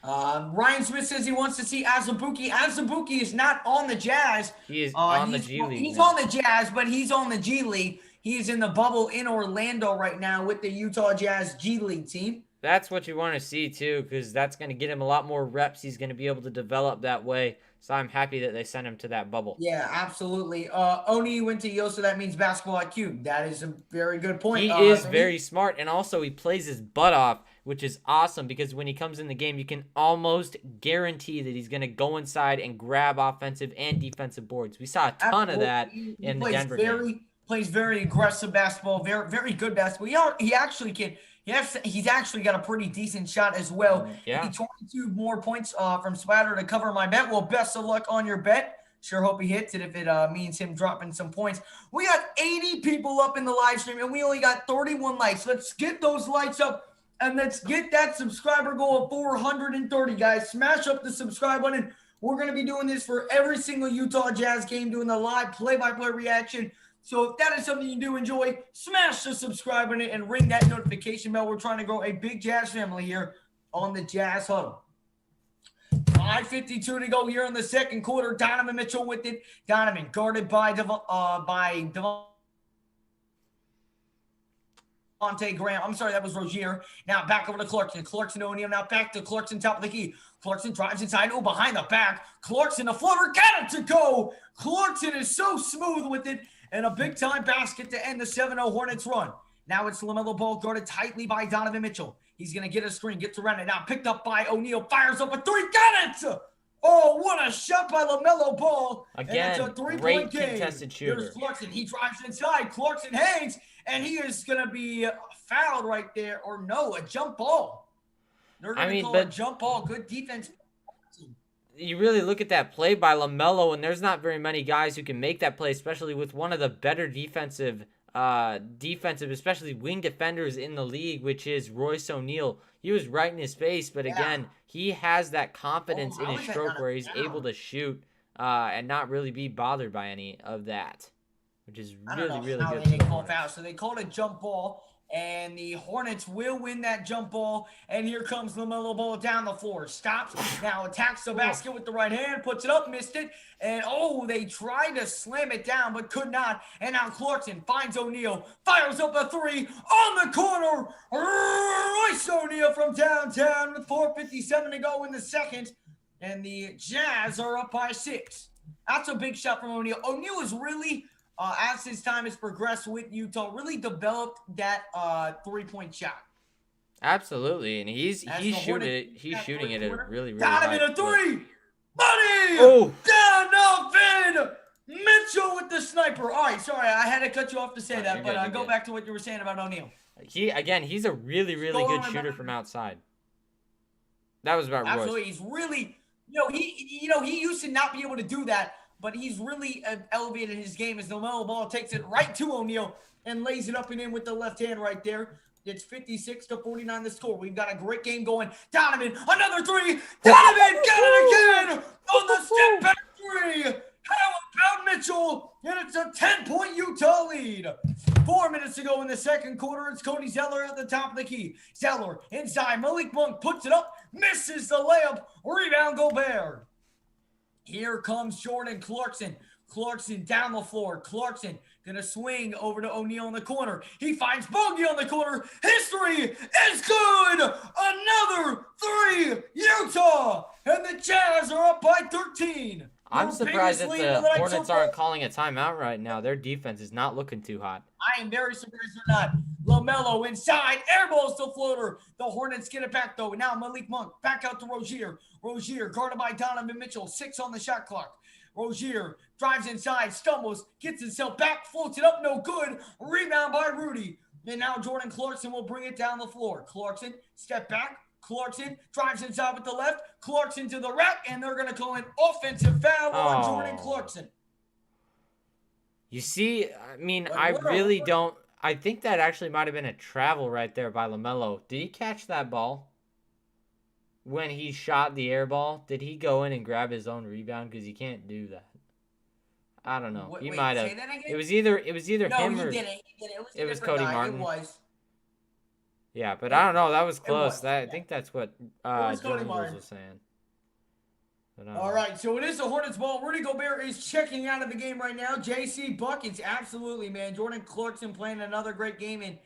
Ryan Smith says he wants to see Azubuike. Azubuike is not on the Jazz. He is on the G League. He's on the Jazz, but he's on the G League. He's in the bubble in Orlando right now with the Utah Jazz G League team. That's what you want to see, too, because that's going to get him a lot more reps. He's going to be able to develop that way. So I'm happy that they sent him to that bubble. Yeah, absolutely. Oni went to Yale, so that means basketball IQ. That is a very good point. He is very smart, and also he plays his butt off, which is awesome because when he comes in the game, you can almost guarantee that he's going to go inside and grab offensive and defensive boards. We saw a ton of that in the Denver game. Plays very aggressive basketball, very, very good basketball. He actually can. He's actually got a pretty decent shot as well. Yeah. 22 more points from Spatter to cover my bet. Well, best of luck on your bet. Sure hope he hits it if it means him dropping some points. We got 80 people up in the live stream, and we only got 31 likes. Let's get those likes up, and let's get that subscriber goal of 430, guys. Smash up the subscribe button. We're going to be doing this for every single Utah Jazz game, doing the live play-by-play reaction. So if that is something you do enjoy, smash the subscribe button and ring that notification bell. We're trying to grow a big Jazz family here on the Jazz Huddle. 5:52 to go here in the second quarter. Donovan Mitchell with it. Donovan guarded by Devontae Graham. I'm sorry, that was Rozier. Now back over to Clarkson. Clarkson O'Neal. Now back to Clarkson, top of the key. Clarkson drives inside. Oh, behind the back. Clarkson, a floater. Got it to go. Clarkson is so smooth with it. And a big-time basket to end the 7-0 Hornets run. Now it's LaMelo Ball guarded tightly by Donovan Mitchell. He's going to get a screen, gets around it. Now picked up by O'Neal. Fires up a 3. Got it! Oh, what a shot by LaMelo Ball. Again, and it's a 3-point great game. contested shooter. Here's Clarkson. He drives inside. Clarkson hangs, and he is going to be fouled right there. Or no, a jump ball. They're going to call a jump ball. Good defense. You really look at that play by LaMelo, and there's not very many guys who can make that play, especially with one of the better defensive, especially wing defenders in the league, which is Royce O'Neal. He was right in his face, but again, he has that confidence in his stroke where he's able to shoot and not really be bothered by any of that, which is really, really good. They call foul. So they called a jump ball. And the Hornets will win that jump ball. And here comes LaMelo Ball down the floor. Stops. Now attacks the basket with the right hand. Puts it up. Missed it. And, they tried to slam it down but could not. And now Clarkson finds O'Neal. Fires up a 3 on the corner. Royce O'Neal from downtown with 4:57 to go in the second. And the Jazz are up by 6. That's a big shot from O'Neal. O'Neal is really... as his time has progressed with Utah, really developed that 3-point shot. Absolutely, and he's shooting it at a really, really high Donovan a 3! Buddy! Oh! Donovan Mitchell with the sniper. All right, sorry, I had to cut you off to say that, but go back to what you were saying about O'Neal. He's a really good shooter from outside. That was about Royce. Absolutely, he's really, he used to not be able to do that, but he's really elevated his game as the LaMelo Ball takes it right to O'Neal and lays it up and in with the left hand right there. It's 56-49 the score. We've got a great game going. Donovan, another three. Donovan got it again on the step back three. How about Mitchell? And it's a 10-point Utah lead. 4 minutes to go in the second quarter. It's Cody Zeller at the top of the key. Zeller inside. Malik Monk puts it up. Misses the layup. Rebound Gobert. Here comes Jordan Clarkson. Clarkson down the floor. Clarkson gonna swing over to O'Neal in the corner. He finds Bogey on the corner. His three is good. Another three. Utah. And the Jazz are up by 13. I'm surprised that the Hornets aren't calling a timeout right now. Their defense is not looking too hot. I am very surprised they're not. LaMelo inside. Airballs to floater. The Hornets get it back, though. Now Malik Monk back out to Rozier. Rozier guarded by Donovan Mitchell. 6 on the shot clock. Rozier drives inside. Stumbles. Gets himself back. Floats it up. No good. Rebound by Rudy. And now Jordan Clarkson will bring it down the floor. Clarkson, step back. Clarkson drives inside with the left. Clarkson to the rack, and they're going to call an offensive foul on Jordan Clarkson. You see, I mean, I really don't. I think that actually might have been a travel right there by LaMelo. Did he catch that ball when he shot the air ball? Did he go in and grab his own rebound? Because he can't do that. I don't know. He might have. It was either him or it was Cody Martin. It was. Yeah, but I don't know. That was close. I think that's what Jordan was saying. But, all right, so it is the Hornets ball. Rudy Gobert is checking out of the game right now. JC buckets, absolutely, man. Jordan Clarkson playing another great game. And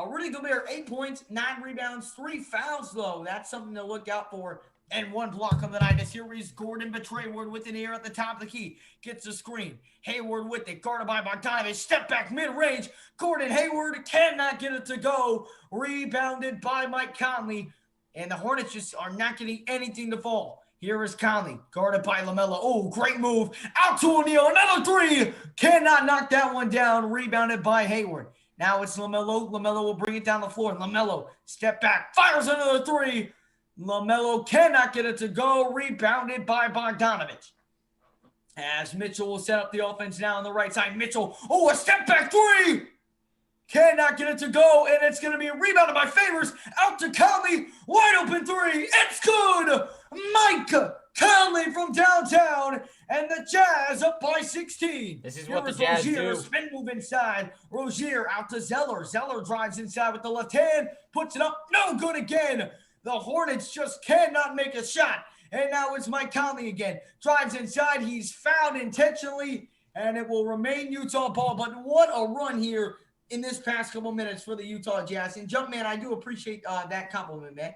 Rudy Gobert, 8 points, 9 rebounds, 3 fouls, though. That's something to look out for. And 1 block on the night. As here is Gordon Betrayward with an ear at the top of the key. Gets the screen. Hayward with it. Guarded by Bogdanovich. Step back mid-range. Gordon Hayward cannot get it to go. Rebounded by Mike Conley. And the Hornets just are not getting anything to fall. Here is Conley. Guarded by LaMelo. Oh, great move. Out to O'Neal. Another three. Cannot knock that one down. Rebounded by Hayward. Now it's LaMelo. LaMelo will bring it down the floor. LaMelo, step back. Fires another three. LaMelo cannot get it to go. Rebounded by Bogdanovich. As Mitchell will set up the offense now on the right side. Mitchell, a step back three. Cannot get it to go, and it's going to be rebounded by Favors. Out to Conley. Wide open three. It's good. Mike Conley from downtown, and the Jazz up by 16. This is what the Jazz do. Spin move inside. Rozier out to Zeller. Zeller drives inside with the left hand. Puts it up. No good again. The Hornets just cannot make a shot. And now it's Mike Conley again. Drives inside. He's fouled intentionally, and it will remain Utah ball. But what a run here in this past couple minutes for the Utah Jazz. And Jumpman, I do appreciate that compliment, man.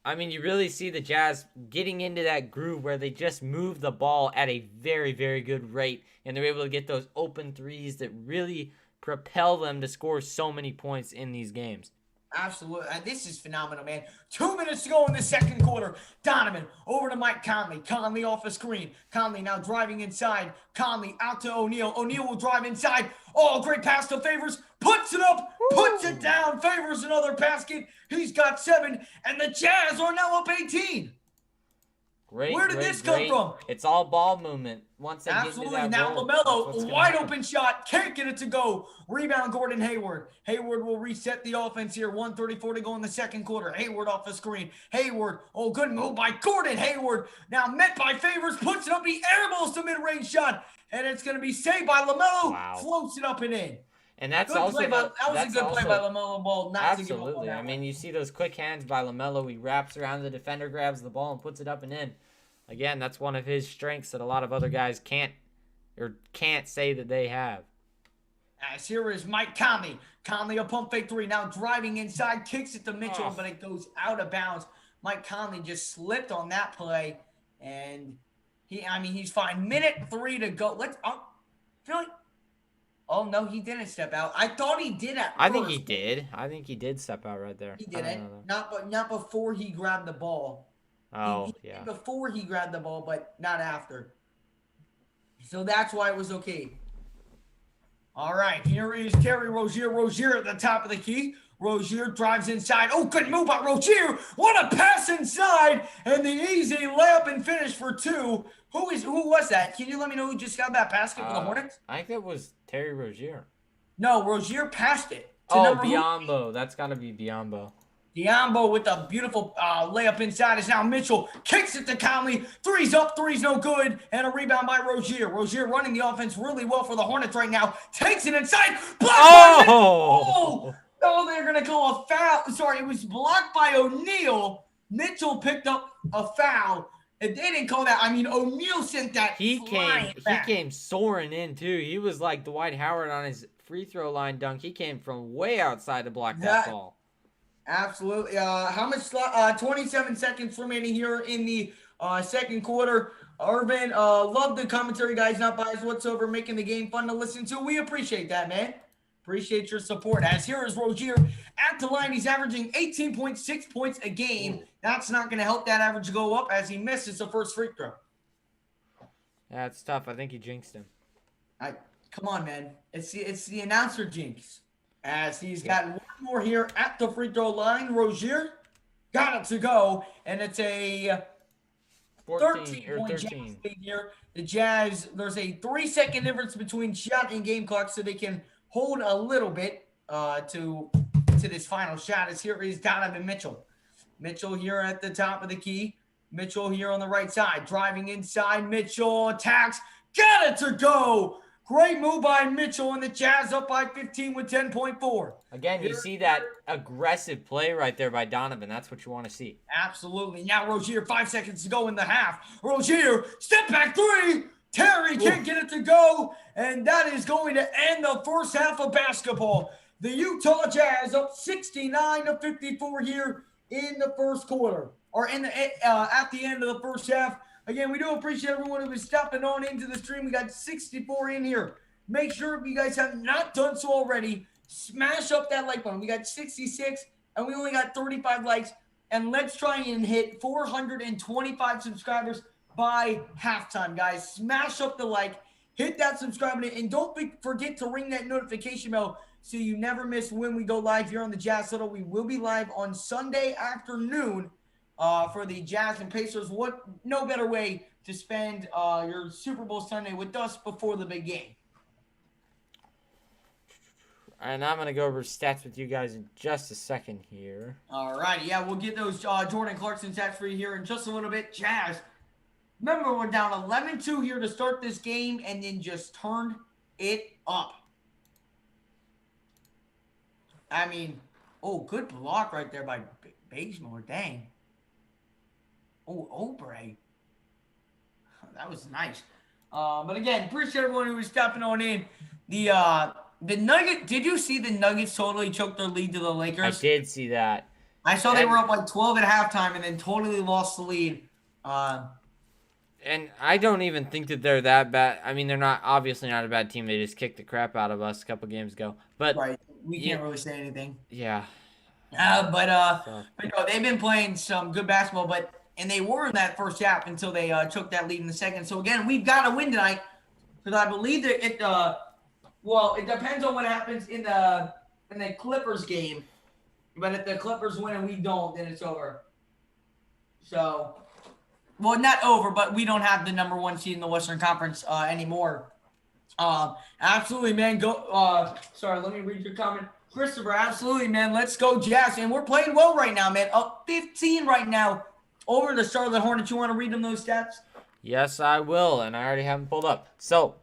I mean, you really see the Jazz getting into that groove where they just move the ball at a very, very good rate, and they're able to get those open threes that really propel them to score so many points in these games. Absolutely. This is phenomenal, man. 2 minutes to go in the second quarter. Donovan over to Mike Conley. Conley off a screen. Conley now driving inside. Conley out to O'Neal. O'Neal will drive inside. Oh, great pass to Favors. Puts it up. Puts it down. Favors another basket. He's got 7. And the Jazz are now up 18. Where did this come from? It's all ball movement. Once they Absolutely. Get into that now ball, LaMelo, wide open shot. Can't get it to go. Rebound Gordon Hayward. Hayward will reset the offense here. 1:34 to go in the second quarter. Hayward off the screen. Hayward. Oh, good move by Gordon Hayward. Now met by Favors. Puts it up. He airballs the mid-range shot. And it's going to be saved by LaMelo. Wow. Floats it up and in. And that's also that was a good play by LaMelo Ball. Not to give up on that. I mean, you see those quick hands by LaMelo. He wraps around the defender, grabs the ball, and puts it up and in. Again, that's one of his strengths that a lot of other guys can't say that they have. As here is Mike Conley. Conley a pump fake three. Now driving inside, kicks it to Mitchell, but it goes out of bounds. Mike Conley just slipped on that play, and he's fine. Minute 3 to go. Oh no, he didn't step out. I thought he did at first. I think he did. I think he did step out right there. He didn't. Not before he grabbed the ball. Oh, he yeah. did before he grabbed the ball, but not after. So that's why it was okay. All right, here is Terry Rozier. Rozier at the top of the key. Rozier drives inside. Oh, good move by Rozier. What a pass inside. And the easy layup and finish for two. Who was that? Can you let me know who just got that basket for the Hornets? I think that was Terry Rozier. No, Rozier passed it to Oh, number Biombo. That's got to be Biombo. Diambo with a beautiful layup inside is now Mitchell. Kicks it to Conley. Three's up, three's no good. And a rebound by Rozier. Rozier running the offense really well for the Hornets right now. Takes it inside. Blocked by Mitchell. Oh, they're going to call a foul. Sorry, it was blocked by O'Neal. Mitchell picked up a foul. If they didn't call that, I mean, O'Neal sent that He back. came soaring in, too. He was like Dwight Howard on his free throw line dunk. He came from way outside to block that ball. Absolutely. How much? 27 seconds remaining here in the second quarter. Urban, love the commentary, guys. Not biased whatsoever, making the game fun to listen to. We appreciate that, man. Appreciate your support. As here is Rozier at the line. He's averaging 18.6 points a game. Ooh. That's not going to help that average go up as he misses the first free throw. Yeah, it's tough. I think he jinxed him. Come on, man. It's the announcer jinx. As he's got one more here at the free throw line. Rozier got it to go. And it's a 13-point Jazz lead here. The Jazz, there's a 3-second difference between shot and game clock, so they can hold a little bit to this final shot. As here is Donovan Mitchell. Mitchell here at the top of the key. Mitchell here on the right side. Driving inside. Mitchell attacks. Got it to go. Great move by Mitchell, and the Jazz up by 15 with 10.4. Again, you see that aggressive play right there by Donovan. That's what you want to see. Absolutely. Now Rozier, 5 seconds to go in the half. Rozier, step back three. Terry can't get it to go, and that is going to end the first half of basketball. The Utah Jazz up 69-54 here in the first quarter, or in the at the end of the first half. Again, we do appreciate everyone who is stopping on into the stream. We got 64 in here. Make sure if you guys have not done so already, smash up that like button. We got 66, and we only got 35 likes. And let's try and hit 425 subscribers by halftime, guys. Smash up the like, hit that subscribe button, and don't forget to ring that notification bell so you never miss when we go live here on the Jazz Huddle. We will be live on Sunday afternoon for the Jazz and Pacers. No better way to spend your Super Bowl Sunday with us before the big game. And I'm going to go over stats with you guys in just a second here. All right. Yeah, we'll get those Jordan Clarkson stats for you here in just a little bit. Jazz, remember, we're down 11-2 here to start this game and then just turned it up. I mean, oh, good block right there by Bazemore. Dang. Oh, Oubre. That was nice. But again, appreciate everyone who was stepping on in. The Nuggets, did you see the Nuggets totally choked their lead to the Lakers? I did see that. I saw they were up like 12 at halftime and then totally lost the lead. And I don't even think that they're that bad. I mean, they're obviously not a bad team. They just kicked the crap out of us a couple games ago. But right. We can't really say anything. Yeah. But no, they've been playing some good basketball, and they were in that first half until they took that lead in the second. So again, we've got to win tonight because I believe that it depends on what happens in the Clippers game. But if the Clippers win and we don't, then it's over. So, well, not over, but we don't have the number one seed in the Western Conference anymore. Absolutely, man. Go. Sorry, let me read your comment. Christopher, absolutely, man. Let's go, Jazz. And we're playing well right now, man. Up 15 right now over the Charlotte Hornets. You want to read them those stats? Yes, I will, and I already have them pulled up. So,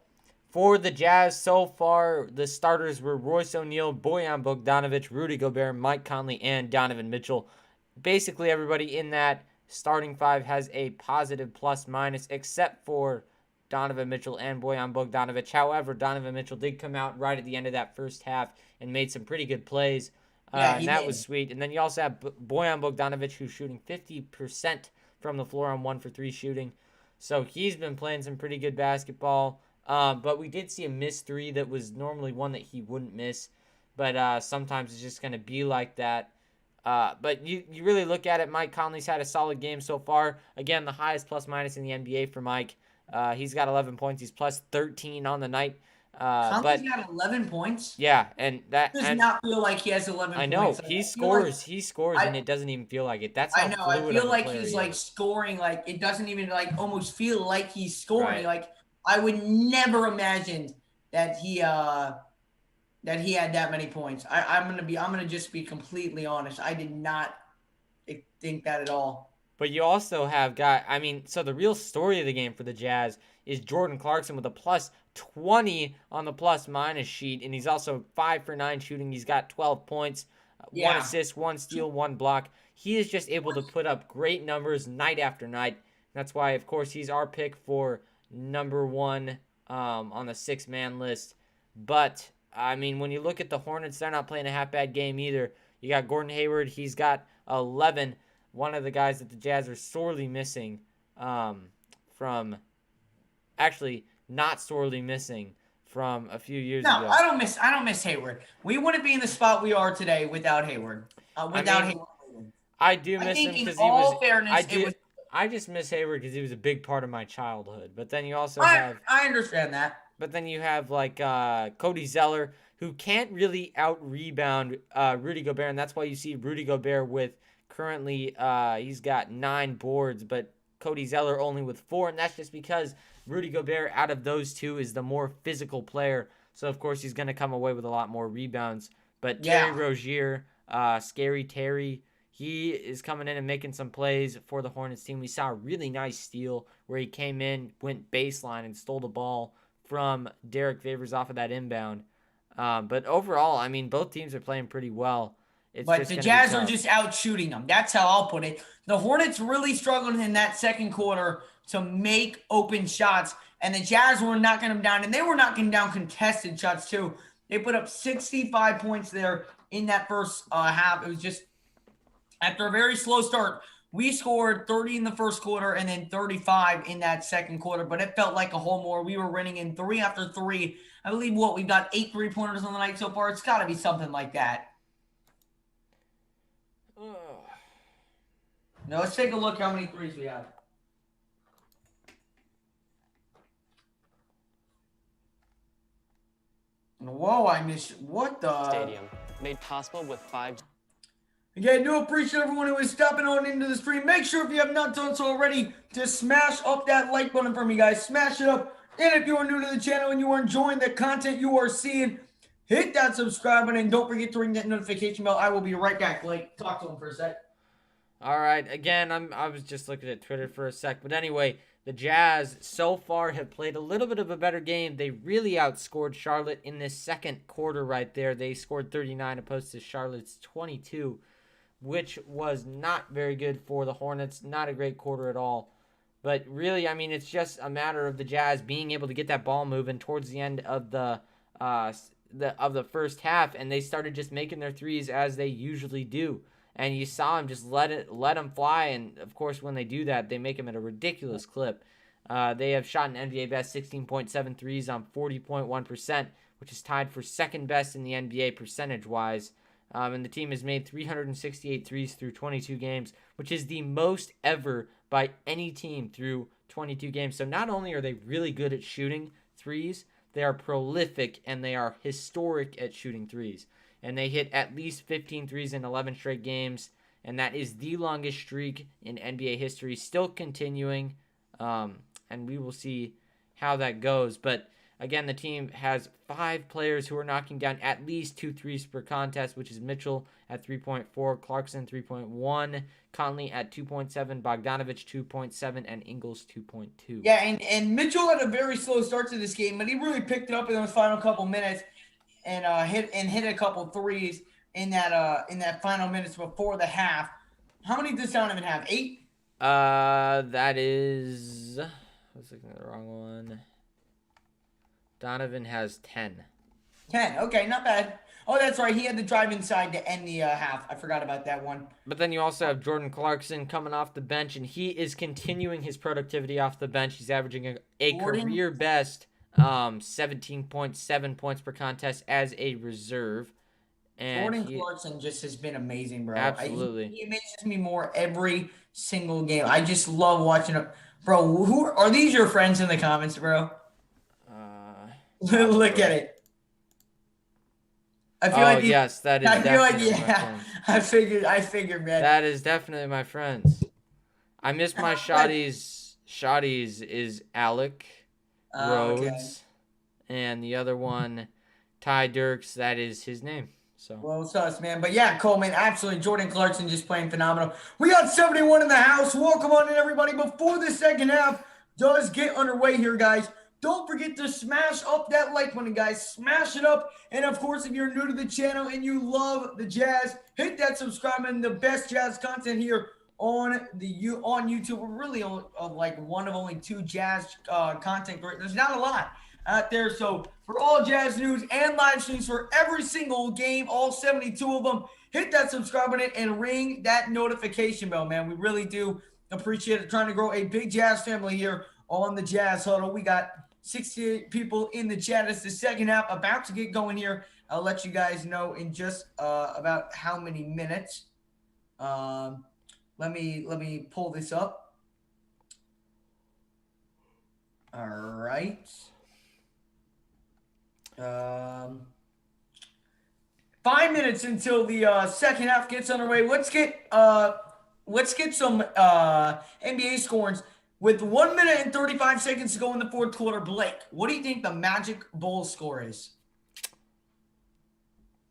for the Jazz so far, the starters were Royce O'Neal, Bojan Bogdanovic, Rudy Gobert, Mike Conley, and Donovan Mitchell. Basically, everybody in that starting five has a positive plus-minus, except for Donovan Mitchell and Bojan Bogdanovic. However, Donovan Mitchell did come out right at the end of that first half and made some pretty good plays. And that was sweet. And then you also have Bojan Bogdanovic, who's shooting 50% from the floor on 1-for-3 shooting. So he's been playing some pretty good basketball. But we did see a missed three that was normally one that he wouldn't miss. But sometimes it's just going to be like that. But you really look at it, Mike Conley's had a solid game so far. Again, the highest plus-minus in the NBA for Mike. He's got 11 points. He's plus 13 on the night. Conley's But got 11 points. yeah, and that Does and not feel like he has 11 I know points. Like, he I feel like scores, and I it doesn't even feel like it. That's I how know. I fluid feel of a like player he's he like is. scoring. Like it doesn't even like almost feel like he's scoring. Right. Like I would never imagine that he had that many points. I'm gonna just be completely honest. I did not think that at all. But you also have got, I mean, so the real story of the game for the Jazz is Jordan Clarkson with a plus 20 on the plus minus sheet, and he's also 5 for 9 shooting. He's got 12 points, one Yeah. assist, one steal, one block. He is just able to put up great numbers night after night. That's why, of course, he's our pick for number one on the 6-man list. But, I mean, when you look at the Hornets, they're not playing a half bad game either. You got Gordon Hayward, he's got 11, one of the guys that the Jazz are sorely missing from actually not sorely missing from a few years No, ago. I don't miss Hayward. We wouldn't be in the spot we are today without Hayward. Hayward. I do I miss him think in because all fairness, it was. I just miss Hayward because he was a big part of my childhood. But then you also I understand that. But then you have like Cody Zeller, who can't really out rebound Rudy Gobert, and that's why you see Rudy Gobert with currently he's got 9 boards, but Cody Zeller only with 4, and that's just because Rudy Gobert out of those two is the more physical player. So of course he's going to come away with a lot more rebounds. But Terry Rozier, Scary Terry, he is coming in and making some plays for the Hornets team. We saw a really nice steal where he came in, went baseline, and stole the ball from Derek Favors off of that inbound. But overall, I mean, both teams are playing pretty well. But the Jazz are just out shooting them. That's how I'll put it. The Hornets really struggled in that second quarter to make open shots, and the Jazz were knocking them down, and they were knocking down contested shots too. They put up 65 points there in that first half. It was just after a very slow start. We scored 30 in the first quarter and then 35 in that second quarter, but it felt like a whole more. We were winning in 3 after 3. I believe we've got 8 3-pointers on the night so far. It's got to be something like that. Now let's take a look how many threes we have. Whoa, I missed. What the? Stadium, made possible with 5. Again, I do appreciate everyone who is stopping on into the stream. Make sure if you have not done so already to smash up that like button for me, guys. Smash it up. And if you are new to the channel and you are enjoying the content you are seeing, hit that subscribe button and don't forget to ring that notification bell. I will be right back. Like, talk to him for a sec. All right. Again, I was just looking at Twitter for a sec. But anyway, the Jazz so far have played a little bit of a better game. They really outscored Charlotte in this second quarter right there. They scored 39 opposed to Charlotte's 22, which was not very good for the Hornets. Not a great quarter at all. But really, I mean, it's just a matter of the Jazz being able to get that ball moving towards the end of the first half, and they started just making their threes as they usually do. And you saw them just let them fly, and of course, when they do that, they make them at a ridiculous clip. They have shot an NBA best 16.7 threes on 40.1%, which is tied for second best in the NBA percentage-wise. And the team has made 368 threes through 22 games, which is the most ever by any team through 22 games. So not only are they really good at shooting threes, they are prolific and they are historic at shooting threes. And they hit at least 15 threes in 11 straight games, and that is the longest streak in NBA history, still continuing, and we will see how that goes. But again, the team has 5 players who are knocking down at least 2 threes per contest, which is Mitchell at 3.4, Clarkson 3.1, Conley at 2.7, Bogdanovich 2.7, and Ingles 2.2. Yeah, and Mitchell had a very slow start to this game, but he really picked it up in those final couple minutes and hit a couple threes in that final minutes before the half. How many does Donovan have? 8? That is. I was looking at the wrong one. Donovan has 10. 10. Okay, not bad. Oh, that's right. He had the drive inside to end the half. I forgot about that one. But then you also have Jordan Clarkson coming off the bench, and he is continuing his productivity off the bench. He's averaging a career best 17.7 points per contest as a reserve. And Jordan Clarkson just has been amazing, bro. Absolutely. He amazes me more every single game. I just love watching him. Bro, who are these your friends in the comments, bro? Look at it. I feel Oh, like yes, that is I feel like definitely my friends. I figured, man. That is definitely my friends. I miss my shotties. Shotties is Alec Okay. Rhodes, and the other one, Ty Dirks. That is his name. So. Well, sus, man. But yeah, Coleman, absolutely. Jordan Clarkson just playing phenomenal. We got 71 in the house. Welcome on in, everybody. Before the second half does get underway here, guys, don't forget to smash up that like button, guys. Smash it up. And, of course, if you're new to the channel and you love the Jazz, hit that subscribe button. The best Jazz content here on YouTube. We're really like one of only 2 Jazz content creators. There's not a lot out there. So for all Jazz news and live streams for every single game, all 72 of them, hit that subscribe button and ring that notification bell, man. We really do appreciate it. Trying to grow a big Jazz family here on the Jazz Huddle. We got 68 people in the chat. It's the second half about to get going here. I'll let you guys know in just about how many minutes. Let me pull this up. All right. 5 minutes until the second half gets underway. Let's get some NBA scores with 1 minute and 35 seconds to go in the fourth quarter. Blake, what do you think the Magic Bulls score is?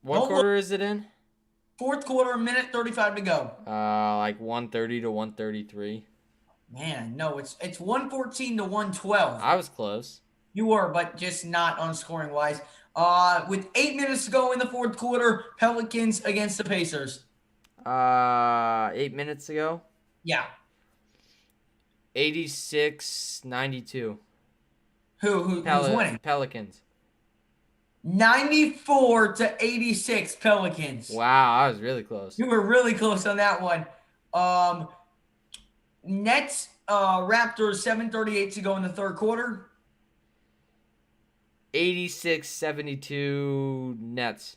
What quarter is it in? Fourth quarter, 1:35 to go. Like 130 to 133. Man, no, it's 114 to 112. I was close. You were, but just not on scoring wise. With 8 minutes to go in the fourth quarter, Pelicans against the Pacers. 8 minutes ago. Yeah. 86-92. Who's winning? Pelicans. 94 to 86 Pelicans. Wow, I was really close. You were really close on that one. Nets, Raptors, 7:38 to go in the third quarter. 86-72 Nets.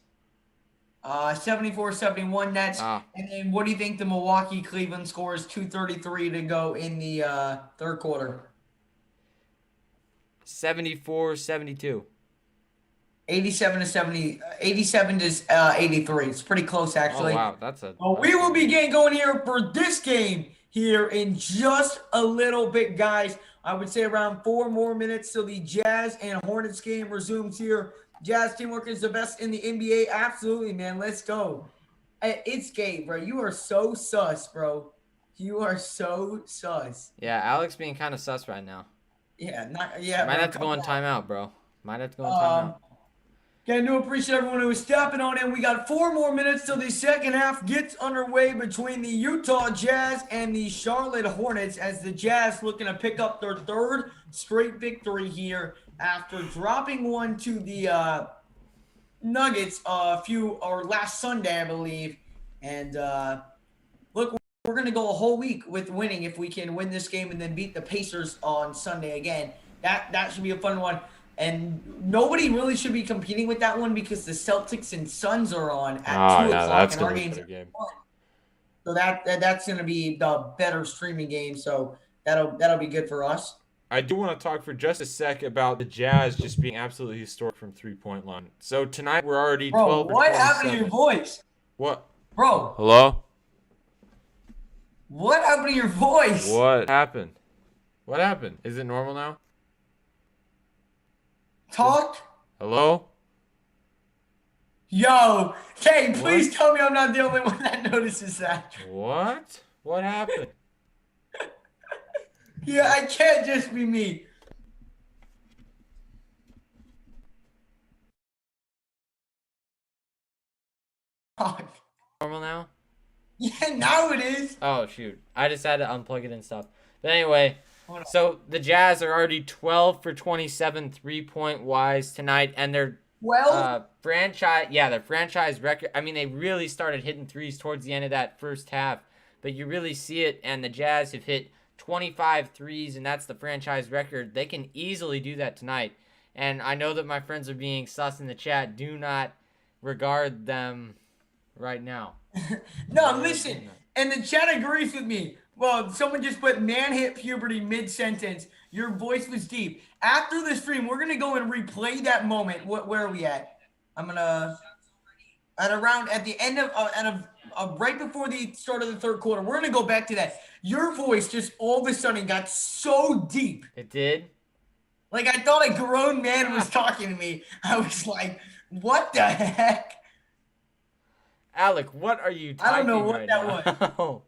74-71 Nets. And then what do you think the Milwaukee-Cleveland score is? 2:33 to go in the third quarter. 74-72. 87 to 83. It's pretty close, actually. Oh, wow. We will be getting going here for this game here in just a little bit, guys. I would say around 4 more minutes till the Jazz and Hornets game resumes here. Jazz teamwork is the best in the NBA. Absolutely, man. Let's go. It's Gabe, bro. You are so sus, bro. You are so sus. Yeah, Alex being kind of sus right now. Yeah, Might have to go on timeout, bro. Might have to go on timeout. Again, do appreciate everyone who is stepping on in. We got 4 more minutes till the second half gets underway between the Utah Jazz and the Charlotte Hornets, as the Jazz looking to pick up their 3rd straight victory here after dropping one to the Nuggets last Sunday, I believe. And look, we're going to go a whole week with winning if we can win this game and then beat the Pacers on Sunday again. That should be a fun one. And nobody really should be competing with that one because the Celtics and Suns are on at 2 o'clock, and our game's at 1. So that's going to be the better streaming game. So that'll be good for us. I do want to talk for just a sec about the Jazz just being absolutely historic from 3-point line. So tonight we're already 12 Bro, what happened to your voice? What? Bro. Hello? What happened to your voice? What happened? What happened? Is it normal now? Talk. Hello? Yo, hey, please tell me I'm not the only one that notices that. What? What happened? Yeah, I can't just be me. Normal now? Yeah, now it is. Oh, shoot. I just had to unplug it and stuff. But anyway, so the Jazz are already 12 for 27 3-point wise tonight, and their franchise record. I mean, they really started hitting threes towards the end of that first half, but you really see it, and the Jazz have hit 25 threes, and that's the franchise record. They can easily do that tonight. And I know that my friends are being sus in the chat. Do not regard them right now. No, listen, and the chat agrees with me. Well, someone just put man hit puberty mid-sentence. Your voice was deep. After the stream, we're gonna go and replay that moment. Where are we at? I'm gonna at the end of right before the start of the third quarter. We're gonna go back to that. Your voice just all of a sudden got so deep. It did. Like I thought a grown man was talking to me. I was like, "What the heck?" Alec, what are you typing I don't know what right that now? was.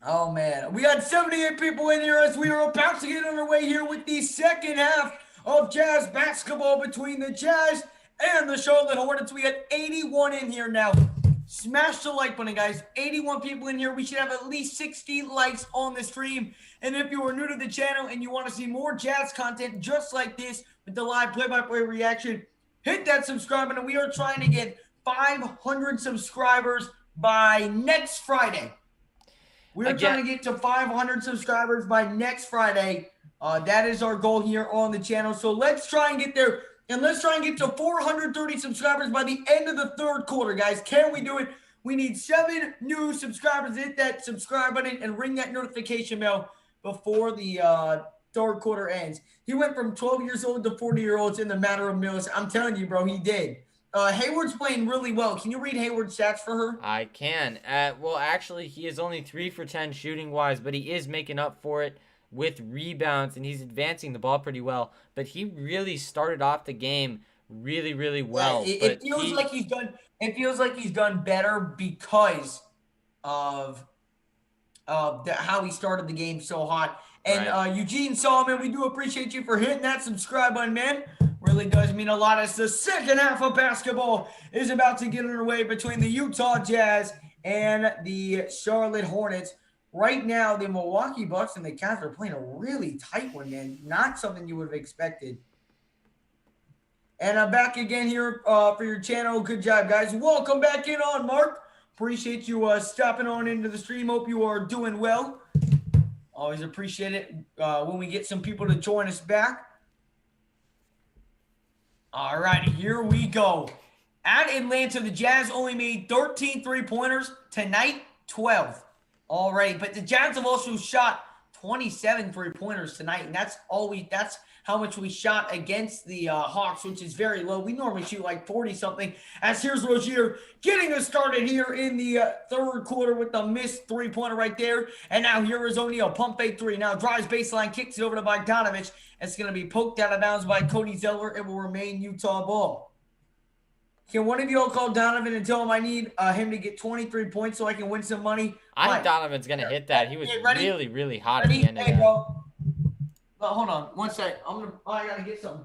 Oh man, we got 78 people in here as we are about to get underway here with the second half of Jazz basketball between the Jazz and the Charlotte Hornets. We got 81 in here now. Smash the like button, guys. 81 people in here. We should have at least 60 likes on the stream. And if you are new to the channel and you want to see more Jazz content just like this with the live play-by-play reaction, hit that subscribe button. We are trying to get 500 subscribers by next Friday. We're trying to get to 500 subscribers by next Friday. That is our goal here on the channel. So let's try and get there. And let's try and get to 430 subscribers by the end of the third quarter, guys. Can we do it? We need 7 new subscribers. Hit that subscribe button and ring that notification bell before the third quarter ends. He went from 12 years old to 40-year-olds in the matter of minutes. I'm telling you, bro, he did. Hayward's playing really well. Can you read Hayward's stats for her? I can. Well, actually, he is only 3 for 10 shooting-wise, but he is making up for it with rebounds, and he's advancing the ball pretty well. But he really started off the game really, really well. Yeah, it feels like he's done. It feels like he's done better because of how he started the game so hot. And right. Eugene Solomon, we do appreciate you for hitting that subscribe button, man. Really does mean a lot as the second half of basketball is about to get underway between the Utah Jazz and the Charlotte Hornets. Right now, the Milwaukee Bucks and the Cavs are playing a really tight one, man. Not something you would have expected. And I'm back again here for your channel. Good job, guys. Welcome back in on, Mark. Appreciate you stopping on into the stream. Hope you are doing well. Always appreciate it when we get some people to join us back. All right, here we go. At Atlanta, the Jazz only made 13 three-pointers. Tonight, 12 already. But the Jazz have also shot 27 three-pointers tonight, and that's how much we shot against the Hawks, which is very low. We normally shoot like 40-something. As here's Rozier getting us started here in the third quarter with the missed three-pointer right there. And now here is O'Neal, pump fake three. Now drives baseline, kicks it over to Bogdanovich. It's going to be poked out of bounds by Cody Zeller. It will remain Utah ball. Can one of you all call Donovan and tell him I need him to get 23 points so I can win some money? I think Donovan's going to hit that. He was really, really hot at the end of that. Bro. Hold on, one sec. I gotta get something.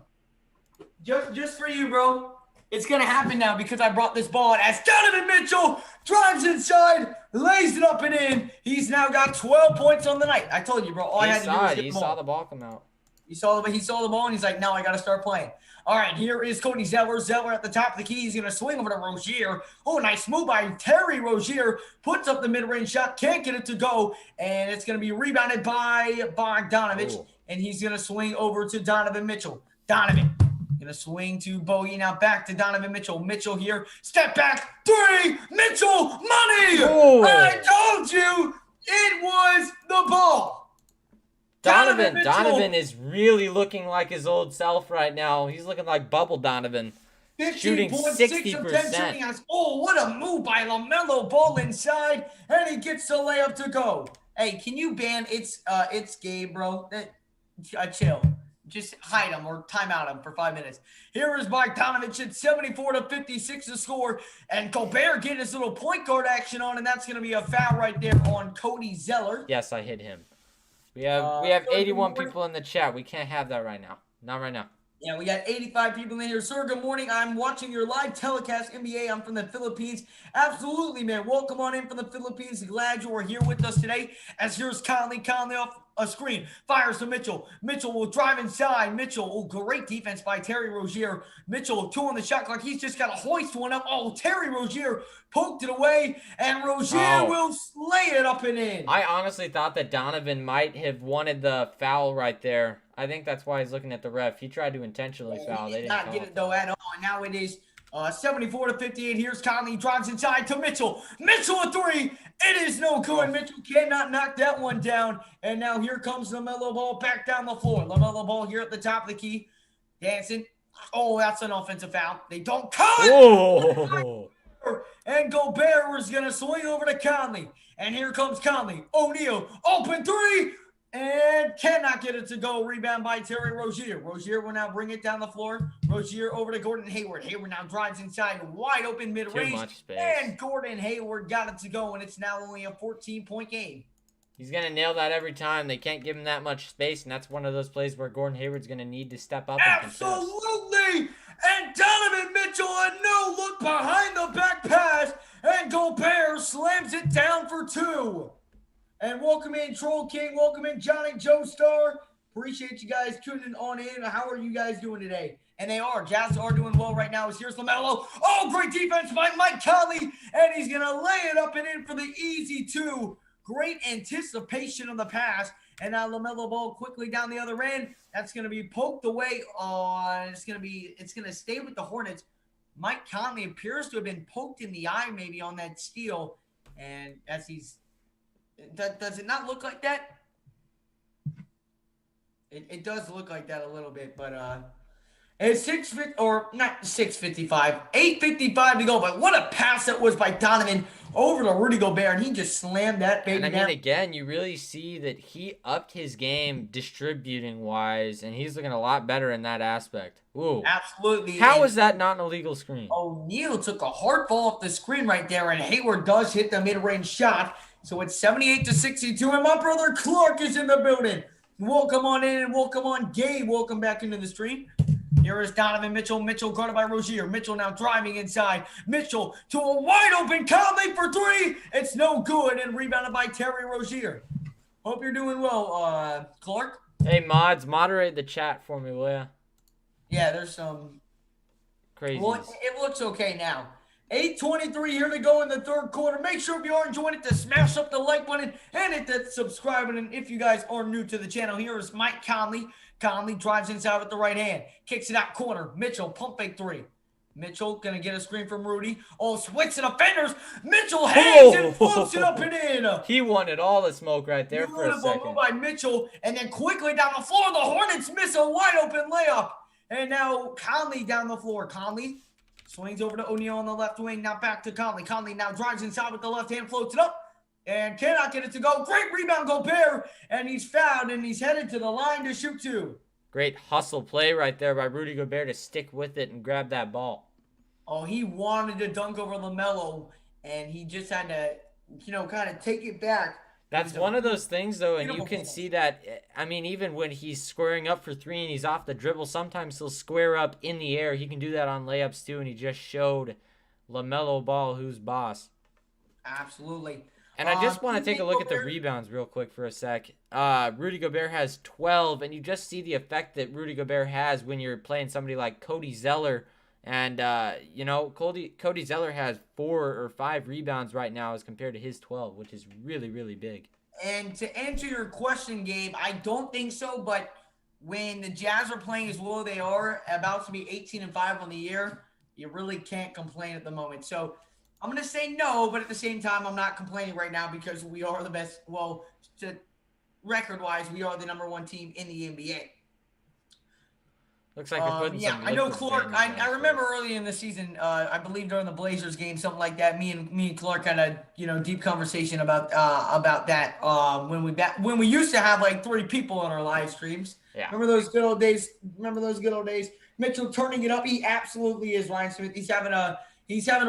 Just for you, bro. It's gonna happen now because I brought this ball. And as Donovan Mitchell drives inside, lays it up and in. He's now got 12 points on the night. I told you, bro. All I had to do was get the ball. He saw the ball come out. He saw the ball, and he's like, now I gotta start playing. All right, here is Cody Zeller. Zeller at the top of the key. He's going to swing over to Rozier. Oh, nice move by Terry Rozier. Puts up the mid-range shot. Can't get it to go. And it's going to be rebounded by Bogdanovich. Ooh. And he's going to swing over to Donovan Mitchell. Donovan going to swing to Bogey. Now back to Donovan Mitchell. Mitchell here. Step back. Three. Mitchell. Money. Ooh. I told you it was the ball. Donovan is really looking like his old self right now. He's looking like Bubble Donovan. Shooting 60%. Oh, what a move by LaMelo Ball inside. And he gets the layup to go. Hey, can you ban it's Gabe, bro? Chill. Just hide him or timeout him for 5 minutes. Here is Bogdanovich at 74-56 to score. And Gobert getting his little point guard action on, and that's going to be a foul right there on Cody Zeller. Yes, I hit him. We have 81 people in the chat. We can't have that right now. Not right now. Yeah, we got 85 people in here. Sir, good morning. I'm watching your live telecast NBA. I'm from the Philippines. Absolutely, man. Welcome on in from the Philippines. Glad you are here with us today. As here's Conley off a screen. Fires to Mitchell. Mitchell will drive inside. Mitchell, great defense by Terry Rozier. Mitchell, 2 on the shot clock. He's just got to hoist one up. Oh, Terry Rozier poked it away, and Rozier will lay it up and in. I honestly thought that Donovan might have wanted the foul right there. I think that's why he's looking at the ref. He tried to intentionally foul. He did not get it, though, at all. And now it is 74-58. Here's Conley. Drives inside to Mitchell. Mitchell a three. It is no good. Mitchell cannot knock that one down. And now here comes LaMelo Ball back down the floor. LaMelo Ball here at the top of the key. Dancing. Oh, that's an offensive foul. They don't call it. Oh. And Gobert was going to swing over to Conley. And here comes Conley. O'Neal. Open three. And cannot get it to go. Rebound by Terry Rozier. Rozier will now bring it down the floor. Rozier over to Gordon Hayward. Hayward now drives inside. Wide open mid-range. Too much space. And Gordon Hayward got it to go. And it's now only a 14-point game. He's going to nail that every time. They can't give him that much space. And that's one of those plays where Gordon Hayward's going to need to step up and contest. Absolutely. And Donovan Mitchell, a no-look behind the back pass. And Gobert slams it down for two. And welcome in Troll King. Welcome in Johnny Joe Star. Appreciate you guys tuning on in. How are you guys doing today? And they are. Jazz are doing well right now. Here's LaMelo. Oh, great defense by Mike Conley. And he's going to lay it up and in for the easy two. Great anticipation on the pass. And now LaMelo Ball quickly down the other end. That's going to be poked away. It's going to stay with the Hornets. Mike Conley appears to have been poked in the eye maybe on that steal. And as he's does it not look like that? It does look like that a little bit, but it's 8:55 to go. But what a pass that was by Donovan over to Rudy Gobert, and he just slammed that baby down. And again, you really see that he upped his game distributing wise, and he's looking a lot better in that aspect. Ooh, absolutely. How is that not an illegal screen? O'Neal took a hard fall off the screen right there, and Hayward does hit the mid-range shot. So it's 78-62, and my brother Clark is in the building. Welcome on in, and welcome on, Gabe. Welcome back into the stream. Here is Donovan Mitchell. Mitchell guarded by Rozier. Mitchell now driving inside. Mitchell to a wide open Conley for three. It's no good, and rebounded by Terry Rozier. Hope you're doing well, Clark. Hey, mods, moderate the chat for me, will ya? Yeah, there's some crazy. Well, it looks okay now. 8:23 here to go in the third quarter. Make sure if you are enjoying it to smash up the like button and hit that subscribe button. If you guys are new to the channel, here is Mike Conley. Conley drives inside with the right hand. Kicks it out corner. Mitchell, pump fake three. Mitchell going to get a screen from Rudy. Oh, switch to defenders. Mitchell hangs and floats it up and in. He wanted all the smoke right there for a second. Move by Mitchell, and then quickly down the floor, the Hornets miss a wide open layup. And now Conley down the floor. Conley swings over to O'Neal on the left wing. Now back to Conley. Conley now drives inside with the left hand, floats it up, and cannot get it to go. Great rebound, Gobert, and he's fouled, and he's headed to the line to shoot two. Great hustle play right there by Rudy Gobert to stick with it and grab that ball. Oh, he wanted to dunk over LaMelo, and he just had to, kind of take it back. That's one of those things, though, and you can see that, I mean, even when he's squaring up for three and he's off the dribble, sometimes he'll square up in the air. He can do that on layups, too, and he just showed LaMelo Ball who's boss. Absolutely. And I just want to take a look at the rebounds real quick for a sec. Rudy Gobert has 12, and you just see the effect that Rudy Gobert has when you're playing somebody like Cody Zeller. And, Cody Zeller has 4 or 5 rebounds right now as compared to his 12, which is really, really big. And to answer your question, Gabe, I don't think so, but when the Jazz are playing as well as they are, about to be 18-5 on the year, you really can't complain at the moment. So I'm going to say no, but at the same time, I'm not complaining right now because we are the best. Well, record-wise, we are the number 1 team in the NBA. Looks like you're putting some I know Clark. I remember early in the season, I believe during the Blazers game, something like that. Me and Clark had a deep conversation about that when we used to have like 3 people on our live streams. Yeah. Remember those good old days? Mitchell turning it up. He absolutely is, Ryan Smith. He's having a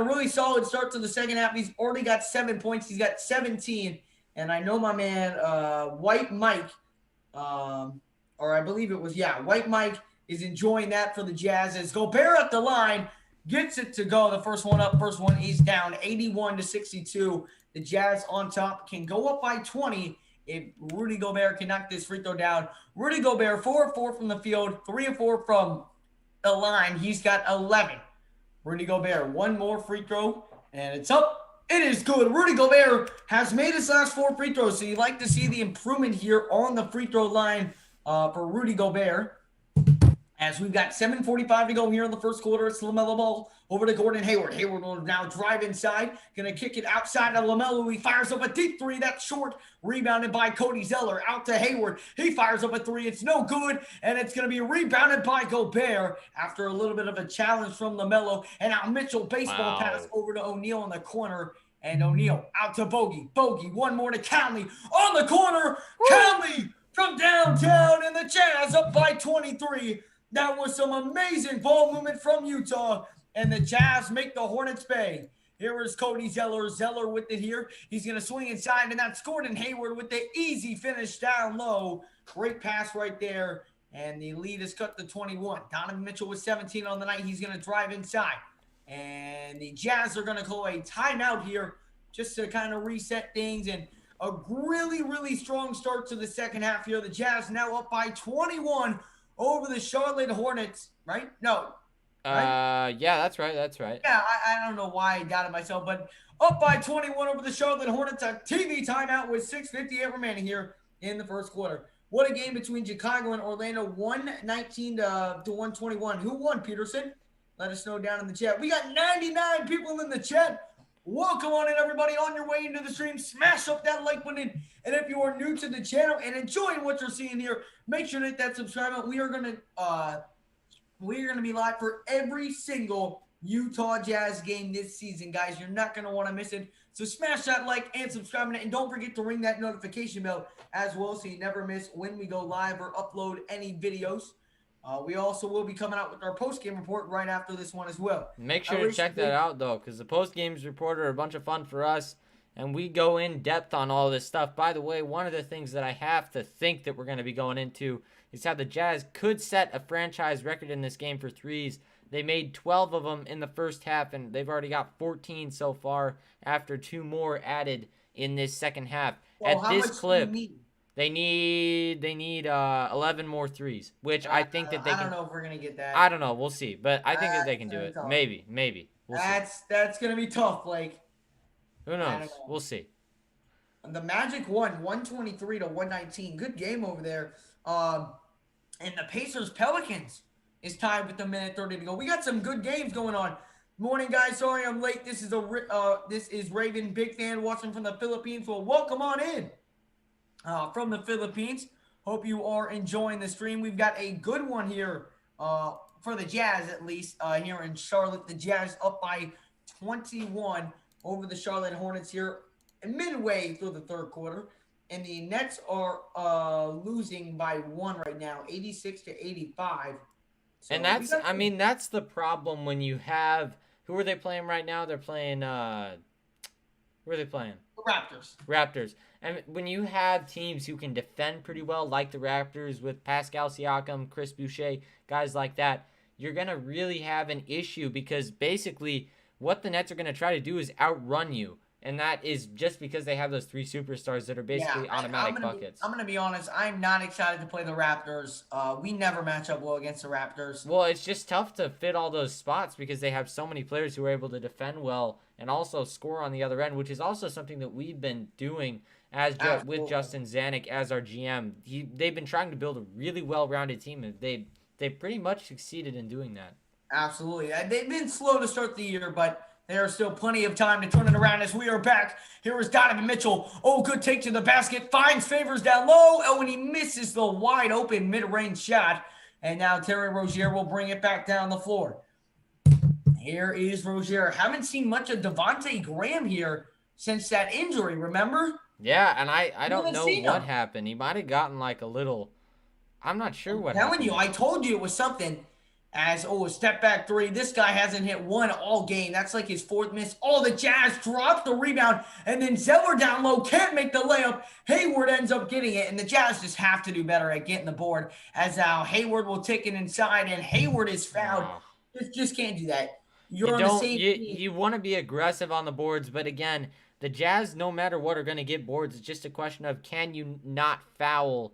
really solid start to the second half. He's already got 7 points. He's got 17. And I know my man, White Mike, or I believe it was, White Mike is enjoying that for the Jazz. As Gobert at the line gets it to go. The first one up, first one is down, 81-62. The Jazz on top can go up by 20 if Rudy Gobert can knock this free throw down. Rudy Gobert, 4 of 4 from the field, 3 of 4 from the line. He's got 11. Rudy Gobert, 1 more free throw, and it's up. It is good. Rudy Gobert has made his last 4 free throws, so you like to see the improvement here on the free throw line for Rudy Gobert. As we've got 7:45 to go here in the first quarter, it's LaMelo Ball over to Gordon Hayward. Hayward will now drive inside, going to kick it outside of LaMelo. He fires up a deep three. That's short, rebounded by Cody Zeller. Out to Hayward. He fires up a three. It's no good, and it's going to be rebounded by Gobert after a little bit of a challenge from LaMelo. And now Mitchell, baseball pass over to O'Neal in the corner. And O'Neal out to Bogey. Bogey, one more to Conley on the corner. Conley from downtown, and the Jazz up by 23. That was some amazing ball movement from Utah, and the Jazz make the Hornets pay. Here is Cody Zeller. Zeller with it here. He's going to swing inside, and that's Gordon Hayward with the easy finish down low. Great pass right there, and the lead is cut to 21. Donovan Mitchell with 17 on the night. He's going to drive inside, and the Jazz are going to call a timeout here just to kind of reset things, and a really, really strong start to the second half here. The Jazz now up by 21 over the Charlotte Hornets, right? No. Right? Yeah, that's right. That's right. Yeah, I don't know why I doubted myself, but up by 21 over the Charlotte Hornets. A TV timeout with 6:58 remaining here in the first quarter. What a game between Chicago and Orlando, 119 to 121. Who won, Peterson? Let us know down in the chat. We got 99 people in the chat. Welcome on in, everybody, on your way into the stream. Smash up that like button. And if you are new to the channel and enjoying what you're seeing here, make sure to hit that subscribe button. We are gonna be live for every single Utah Jazz game this season, guys. You're not gonna want to miss it. So smash that like and subscribe button, and don't forget to ring that notification bell as well, so you never miss when we go live or upload any videos. We also will be coming out with our post-game report right after this one as well. Make sure to check that out, though, because the post-games report are a bunch of fun for us, and we go in depth on all this stuff. By the way, one of the things that I have to think that we're going to be going into is how the Jazz could set a franchise record in this game for threes. They made 12 of them in the first half, and they've already got 14 so far after 2 more added in this second half. Well, at this clip, they need 11 more threes, which I think that they can. I don't know if we're gonna get that. I don't know. We'll see, but I think that they can do it. Tough. Maybe. We'll see. That's gonna be tough, Blake. Who knows? We'll see. The Magic won 123 to 119. Good game over there. And the Pacers Pelicans is tied with a minute 30 to go. We got some good games going on. Morning, guys. Sorry I'm late. This is Raven, big fan watching from the Philippines. Well, welcome on in. From the Philippines. Hope you are enjoying the stream. We've got a good one here for the Jazz, at least, here in Charlotte. The Jazz up by 21 over the Charlotte Hornets here midway through the third quarter. And the Nets are losing by 1 right now, 86 to 85. So and that's the problem when you have – who are they playing right now? They're playing who are they playing? The Raptors. And when you have teams who can defend pretty well, like the Raptors with Pascal Siakam, Chris Boucher, guys like that, you're going to really have an issue because basically what the Nets are going to try to do is outrun you. And that is just because they have those 3 superstars that are basically automatic buckets. I'm going to be honest. I'm not excited to play the Raptors. We never match up well against the Raptors. Well, it's just tough to fit all those spots because they have so many players who are able to defend well and also score on the other end, which is also something that we've been doing with Justin Zanuck as our GM. They've been trying to build a really well-rounded team, and they've pretty much succeeded in doing that. Absolutely. They've been slow to start the year, but there is still plenty of time to turn it around as we are back. Here is Donovan Mitchell. Oh, good take to the basket. Finds Favors down low. Oh, and he misses the wide open mid-range shot. And now Terry Rozier will bring it back down the floor. Here is Rozier. Haven't seen much of Devontae Graham here since that injury, remember? Yeah, and I don't know what happened. He might have gotten like a little – I'm not sure what happened. I'm telling you, I told you it was something. A step back 3. This guy hasn't hit 1 all game. That's like his 4th miss. Oh, the Jazz drops the rebound, and then Zeller down low can't make the layup. Hayward ends up getting it, and the Jazz just have to do better at getting the board. As now Hayward will take it inside, and Hayward is fouled. Just can't do that. You're on the same team. You want to be aggressive on the boards, but again, the Jazz, no matter what, are going to get boards. It's just a question of can you not foul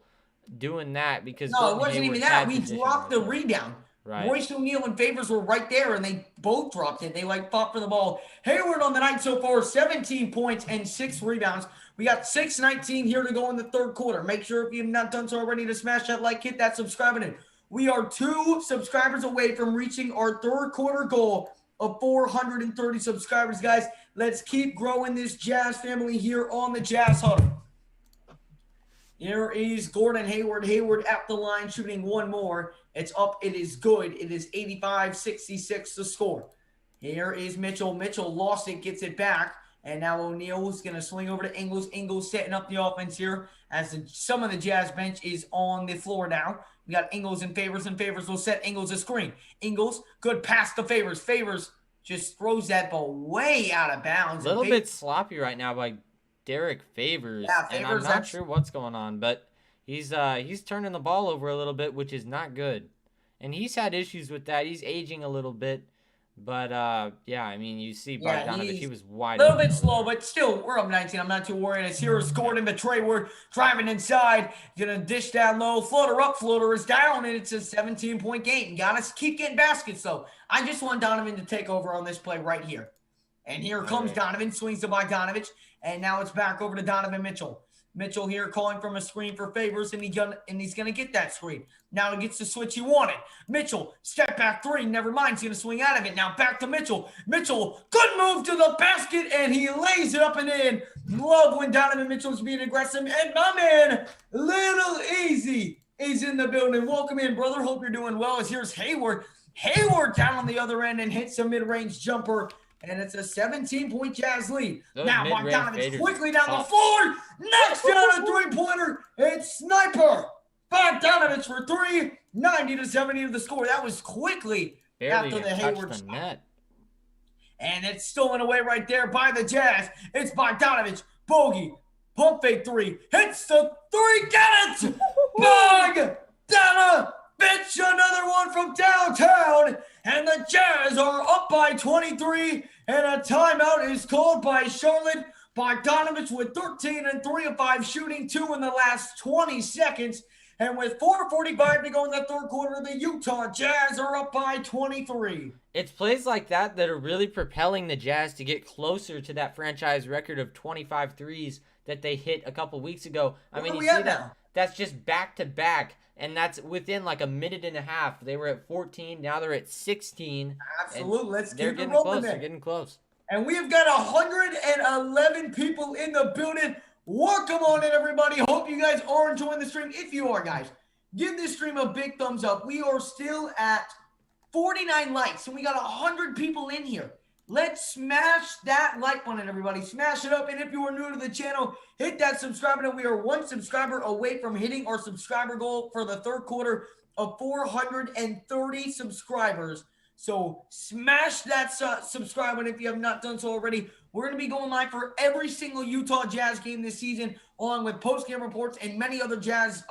doing that? Because no, it wasn't even that. We dropped the rebound. Right. Royce O'Neal and Favors were right there, and they both dropped it. They, fought for the ball. Hayward on the night so far, 17 points and 6 rebounds. We got 6:19 here to go in the third quarter. Make sure if you have not done so already to smash that like, hit that subscribe button. We are 2 subscribers away from reaching our third quarter goal of 430 subscribers, guys. Let's keep growing this Jazz family here on the Jazz Huddle. Here is Gordon Hayward. Hayward at the line shooting one more. It's up. It is good. It is 85-66 the score. Here is Mitchell. Mitchell lost it, gets it back. And now O'Neal's going to swing over to Ingles. Ingles setting up the offense here as some of the Jazz bench is on the floor now. We got Ingles and Favors will set Ingles a screen. Ingles, good pass to Favors. Favors just throws that ball way out of bounds. A little bit sloppy right now by Derek Favors. Yeah, and I'm not sure what's going on, but he's turning the ball over a little bit, which is not good. And he's had issues with that. He's aging a little bit. But, yeah, I mean, you see Bogdanovich, he was wide. A little bit slow, but still, we're up 19. I'm not too worried. It's here is Gordon, but Trey, we're driving inside. Going to dish down low. Floater up, floater is down, and it's a 17-point game. Got to keep getting baskets, though. I just want Donovan to take over on this play right here. And here comes Donovan, swings to Bogdanovich, and now it's back over to Donovan Mitchell. Mitchell here calling from a screen for Favors, and he's going to get that screen. Now he gets the switch he wanted. Mitchell, step back three. Never mind. He's going to swing out of it. Now back to Mitchell. Mitchell, good move to the basket, and he lays it up and in. Love when Donovan Mitchell's being aggressive. And my man, Little Easy, is in the building. Welcome in, brother. Hope you're doing well. As here's Hayward. Hayward down on the other end and hits a mid-range jumper. And it's a 17-point Jazz lead. Now Bogdanovich quickly down the floor. Knocks down a three-pointer. It's Sniper. Bogdanovich for three. 90-70 to the score. That was quickly after the Hayward shot. Net. And it's stolen away right there by the Jazz. It's Bogdanovich. Bogey. Pump fake three. Hits the three. Get it! Bogdanovich. Another one from downtown. And the Jazz are up by 23. And a timeout is called by Charlotte. Bogdanovich with 13 and 3 of 5 shooting, 2 in the last 20 seconds. And with 4:45 to go in the third quarter, the Utah Jazz are up by 23. It's plays like that that are really propelling the Jazz to get closer to that franchise record of 25 threes that they hit a couple weeks ago. I mean, you see that? That's just back-to-back. And that's within like a minute and a half. They were at 14. Now they're at 16. Absolutely. Let's keep it rolling. Close. They're getting close. And we have got 111 people in the building. Welcome on in, everybody. Hope you guys are enjoying the stream. If you are, guys, give this stream a big thumbs up. We are still at 49 likes, and we got 100 people in here. Let's smash that like button, everybody. Smash it up. And if you are new to the channel, hit that subscribe button. We are 1 subscriber away from hitting our subscriber goal for the third quarter of 430 subscribers. So smash that subscribe button if you have not done so already. We're going to be going live for every single Utah Jazz game this season, along with post-game reports and many other Jazz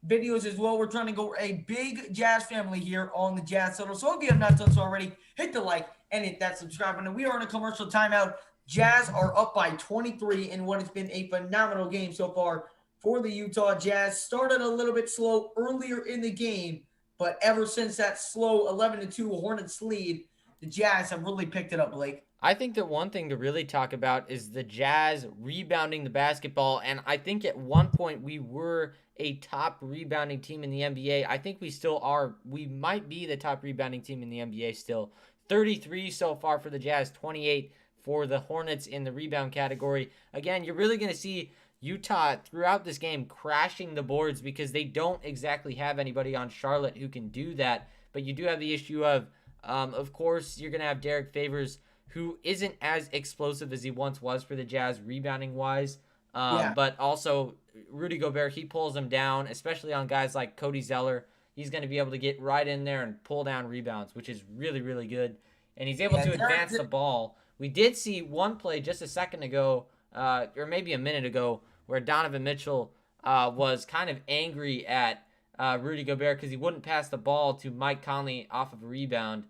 videos as well. We're trying to go a big Jazz family here on the Jazz Huddle. So if you have not done so already, hit the like and hit that subscribe button. We are in a commercial timeout. Jazz are up by 23 in what has been a phenomenal game so far for the Utah Jazz. Started a little bit slow earlier in the game, but ever since that slow 11-2 Hornets lead, the Jazz have really picked it up, Blake. I think that one thing to really talk about is the Jazz rebounding the basketball, and I think at one point we were a top rebounding team in the NBA. I think we still are. We might be the top rebounding team in the NBA still. 33 so far for the Jazz, 28 for the Hornets in the rebound category. Again, you're really going to see Utah throughout this game crashing the boards because they don't exactly have anybody on Charlotte who can do that. But you do have the issue of course, you're going to have Derek Favors, who isn't as explosive as he once was for the Jazz rebounding-wise. But also Rudy Gobert, he pulls them down, especially on guys like Cody Zeller. He's going to be able to get right in there and pull down rebounds, which is really, really good. And he's able to advance the ball. We did see one play just a second ago, or maybe a minute ago, where Donovan Mitchell was kind of angry at Rudy Gobert because he wouldn't pass the ball to Mike Conley off of a rebound,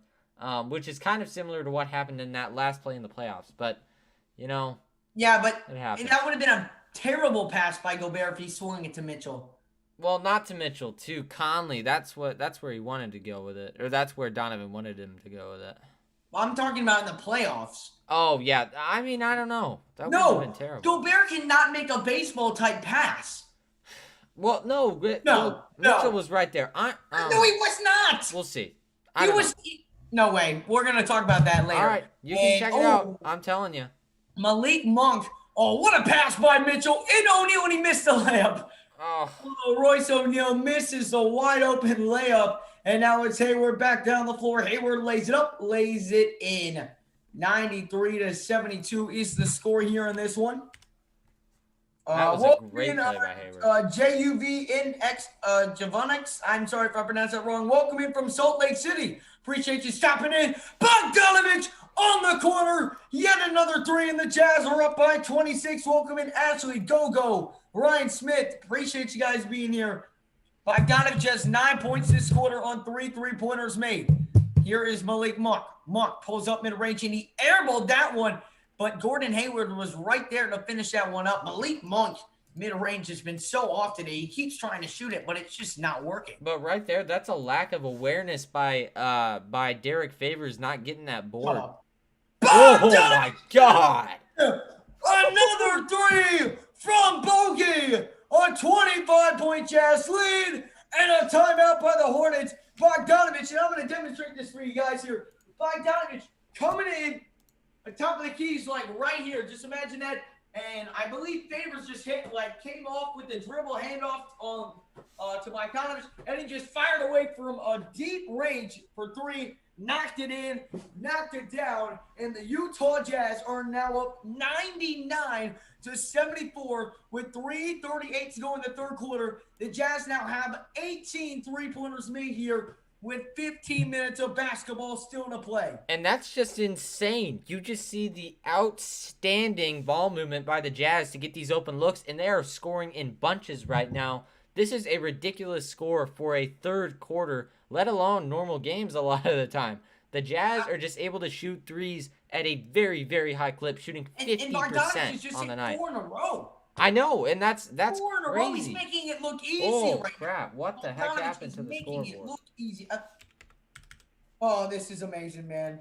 which is kind of similar to what happened in that last play in the playoffs. But, you know. Yeah, but that would have been a terrible pass by Gobert if he swung it to Mitchell. Well, not to Mitchell, to Conley. That's where he wanted to go with it, or that's where Donovan wanted him to go with it. Well, I'm talking about in the playoffs. Oh, yeah. I mean, I don't know. That would have been terrible. Gobert cannot make a baseball-type pass. Well, no, No, Mitchell no. was right there. No, he was not. We'll see. He was. No way. We're gonna talk about that later. All right, you can check it out. I'm telling you. Malik Monk. Oh, what a pass by Mitchell. In O'Neal, and he missed the layup. Oh, Royce O'Neal misses the wide open layup. And now it's Hayward back down the floor. Hayward lays it up, lays it in. 93-72 is the score here in this one. that was a great play by Hayward. JUVNX Javonix. I'm sorry if I pronounced that wrong. Welcome in from Salt Lake City. Appreciate you stopping in. Bogdanovich on the corner. Yet another three, and the Jazz are up by 26. Welcome in Ashley, Go-Go, Ryan Smith. Appreciate you guys being here. Bogdanovich has 9 points this quarter on 3 3-pointers made. Here is Malik Monk. Monk pulls up mid-range, and he airballed that one. But Gordon Hayward was right there to finish that one up. Malik Monk, mid-range, has been so off today. He keeps trying to shoot it, but it's just not working. But right there, that's a lack of awareness by Derek Favors not getting that board. Oh my God! Another three from Bogey. A 25-point Jazz lead and a timeout by the Hornets. Bogdanovich, and I'm going to demonstrate this for you guys here. Bogdanovich coming in at top of the keys, like right here. Just imagine that. And I believe Favors just came off with the dribble handoff to Bogdanovich, and he just fired away from a deep range for three. Knocked it in, knocked it down, and the Utah Jazz are now up 99-74 with 3:38 to go in the third quarter. The Jazz now have 18 three-pointers made here with 15 minutes of basketball still to play. And that's just insane. You just see the outstanding ball movement by the Jazz to get these open looks, and they are scoring in bunches right now. This is a ridiculous score for a third quarter, let alone normal games a lot of the time. The Jazz are just able to shoot threes at a very, very high clip, shooting 50% on the night. 4 in a row. I know, and that's 4 in a row. He's crazy. making it look easy Oh, right crap. now. What the heck happened to the making it scoreboard? look easy. Oh, this is amazing, man.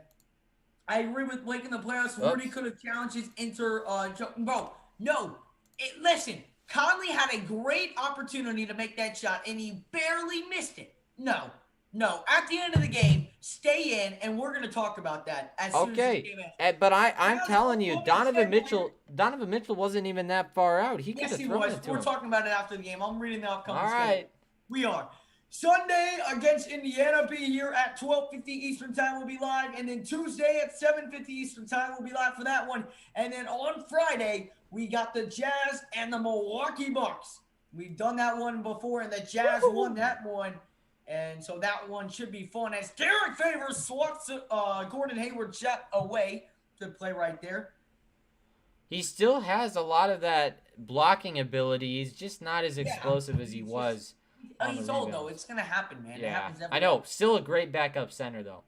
I agree with Blake in the playoffs. Rudy could have challenged his bro, no. Listen, Conley had a great opportunity to make that shot, and he barely missed it. No. At the end of the game, stay in, and we're going to talk about that as soon as the game ends. But I'm telling you, Donovan Mitchell wasn't even that far out. He could have thrown it to him. We're talking about it after the game. I'm reading the upcoming schedule. All right. We are. Sunday against Indiana be here at 12:50 Eastern Time. We'll be live. And then Tuesday at 7:50 Eastern Time, we'll be live for that one. And then on Friday, we got the Jazz and the Milwaukee Bucks. We've done that one before, and the Jazz won that one. And so that one should be fun as Derek Favors swats Gordon Hayward shot away to play right there. He still has a lot of that blocking ability. He's just not as explosive as he was. He's old, though. It's going to happen, man. Yeah, it happens every I know. Still a great backup center, though.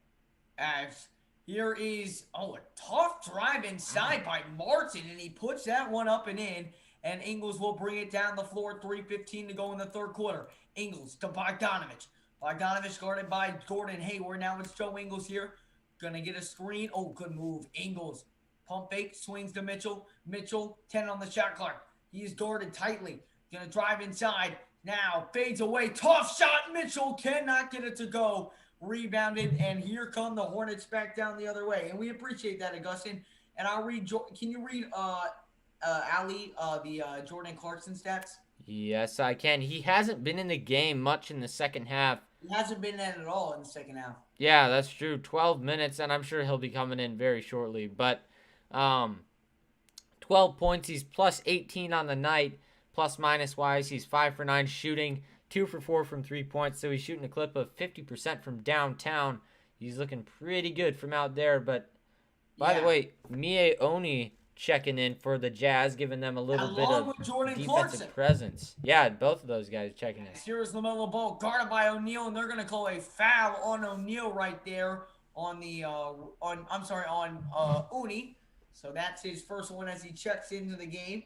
Here is, a tough drive inside by Martin, and he puts that one up and in. And Ingles will bring it down the floor. 3:15 to go in the third quarter. Ingles to Bogdanovich. Bogdanovich guarded by Gordon Hayward. Now it's Joe Ingles here. Going to get a screen. Oh, good move. Ingles. Pump fake. Swings to Mitchell. Mitchell, 10 on the shot clock. He's guarded tightly. Going to drive inside. Now fades away. Tough shot. Mitchell cannot get it to go. Rebounded. And here come the Hornets back down the other way. And we appreciate that, Augustine. And I'll read. Can you read Ali, the Jordan Clarkson stats? Yes, I can. He hasn't been in the game much in the second half. He hasn't been in it at all in the second half. Yeah, that's true. 12 minutes, and I'm sure he'll be coming in very shortly. But 12 points. He's plus 18 on the night. Plus minus wise, he's 5 for 9 shooting. 2 for 4 from 3 points. So he's shooting a clip of 50% from downtown. He's looking pretty good from out there. But by the way, Mie Oni checking in for the Jazz, giving them a little bit of defensive presence. Yeah, both of those guys checking in. Here's LaMelo Ball guarded by O'Neal, and they're going to call a foul on O'Neal right there on the Uni. So that's his first one as he checks into the game.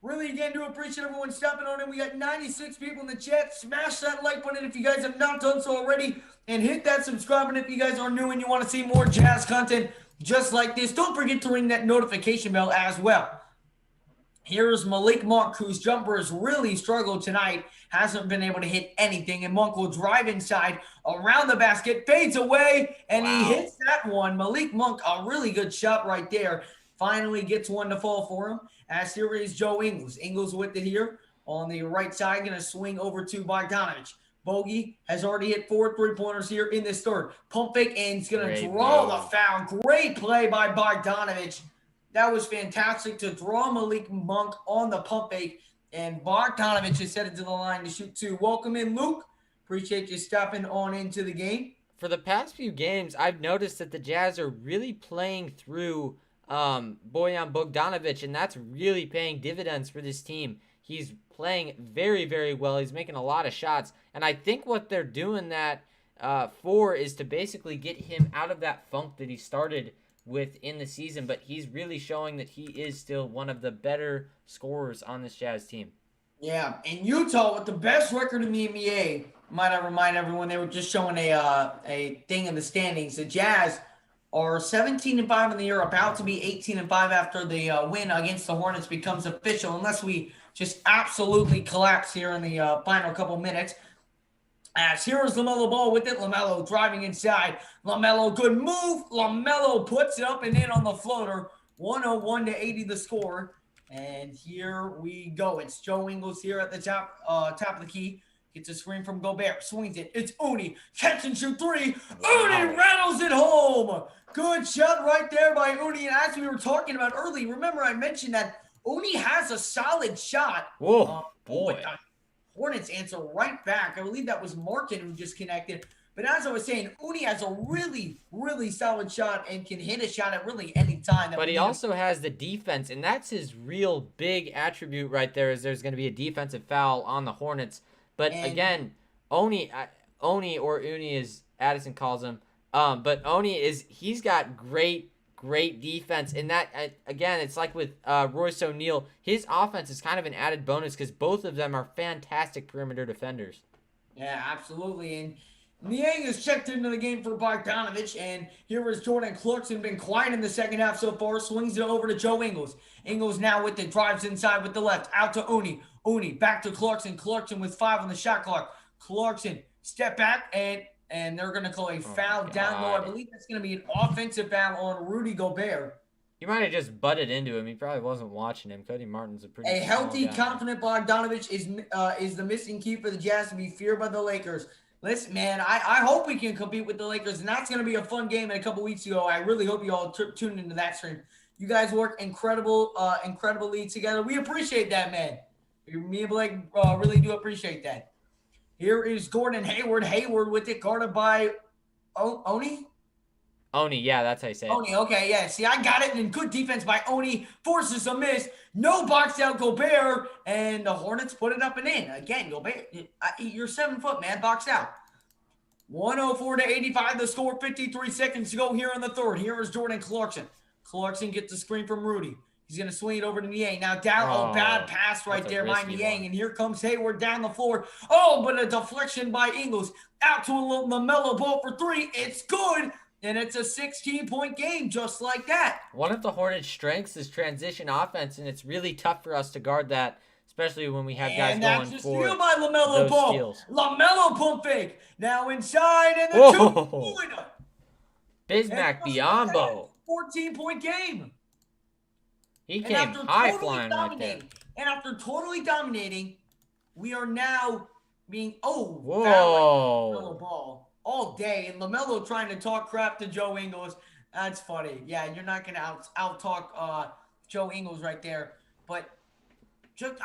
Really, again, do appreciate everyone stepping on it. We got 96 people in the chat. Smash that like button if you guys have not done so already, and hit that subscribe button if you guys are new and you want to see more Jazz content just like this. Don't forget to ring that notification bell as well. Here's Malik Monk, whose jumper has really struggled tonight. Hasn't been able to hit anything. And Monk will drive inside around the basket, fades away, and he hits that one. Malik Monk, a really good shot right there. Finally gets one to fall for him. As here is Joe Ingles. Ingles with it here on the right side. Going to swing over to Bogdanovich. Bogey has already hit 4 3-pointers here in this third. Pump fake, and he's going to draw the foul. Great play by Bogdanovich. That was fantastic to draw Malik Monk on the pump fake. And Bogdanovich is headed to the line to shoot 2. Welcome in, Luke. Appreciate you stepping on into the game. For the past few games, I've noticed that the Jazz are really playing through Bojan Bogdanovic, and that's really paying dividends for this team. He's playing very, very well. He's making a lot of shots. And I think what they're doing that for is to basically get him out of that funk that he started with in the season. But he's really showing that he is still one of the better scorers on this Jazz team. Yeah, and Utah with the best record in the NBA. Might I remind everyone, they were just showing a thing in the standings. The Jazz are 17-5 in the year, about to be 18-5 after the win against the Hornets becomes official, unless we just absolutely collapse here in the final couple minutes. As here is LaMelo Ball with it. LaMelo driving inside. LaMelo, good move. LaMelo puts it up and in on the floater. 101-80 the score. And here we go. It's Joe Ingles here at the top of the key. Gets a screen from Gobert. Swings it. It's Uni. Catch and shoot 3. Wow. Uni rattles it home. Good shot right there by Uni. And as we were talking about early, remember I mentioned that Uni has a solid shot. Whoa, boy. But Hornets answer right back. I believe that was Markin who just connected. But as I was saying, Uni has a really, really solid shot and can hit a shot at really any time. But he also has the defense, and that's his real big attribute right there, is there's going to be a defensive foul on the Hornets. But again, Oni or Uni, as Addison calls him, but he's got great defense. And that, again, it's like with Royce O'Neal, his offense is kind of an added bonus because both of them are fantastic perimeter defenders. Yeah, absolutely. And Niang has checked into the game for Bogdanovich, and here is Jordan Clarkson, been quiet in the second half so far, swings it over to Joe Ingles. Ingles now with it, drives inside with the left, out to Uni. Uni back to Clarkson. Clarkson with 5 on the shot clock. Clarkson step back, and they're going to call a foul down low. I believe that's going to be an offensive foul on Rudy Gobert. He might have just butted into him. He probably wasn't watching him. Cody Martin's a pretty healthy, guy. confident Bogdanovich is the missing key for the Jazz to be feared by the Lakers. Listen, man, I hope we can compete with the Lakers, and that's going to be a fun game. And a couple weeks ago, I really hope you all tuned into that stream. You guys work incredibly together. We appreciate that, man. Me and Blake really do appreciate that. Here is Gordon Hayward. Hayward with it, guarded by Oni? Oni, yeah, that's how you say it. Oni, okay, yeah. See, I got it. And good defense by Oni. Forces a miss. No box out Gobert. And the Hornets put it up and in. Again, Gobert, you're 7 foot, man. Box out. 104-85 the score. 53 seconds to go here in the third. Here is Jordan Clarkson. Clarkson gets the screen from Rudy. He's going to swing it over to Niang. Now down, bad pass right there by Niang. And here comes Hayward down the floor. Oh, but a deflection by Ingles. Out to a little LaMelo Ball for 3. It's good. And it's a 16-point game just like that. One of the Hornets' strengths is transition offense, and it's really tough for us to guard that, especially when we have guys going for steal by LaMelo those Ball. steals. LaMelo pump fake. Now inside, and the two-pointer. Bismack Biyombo. 14-point game. He came high-flying right there. And after totally dominating, we are now being, LaMelo Ball all day. And LaMelo trying to talk crap to Joe Ingles. That's funny. Yeah, you're not going to out-talk Joe Ingles right there. But, just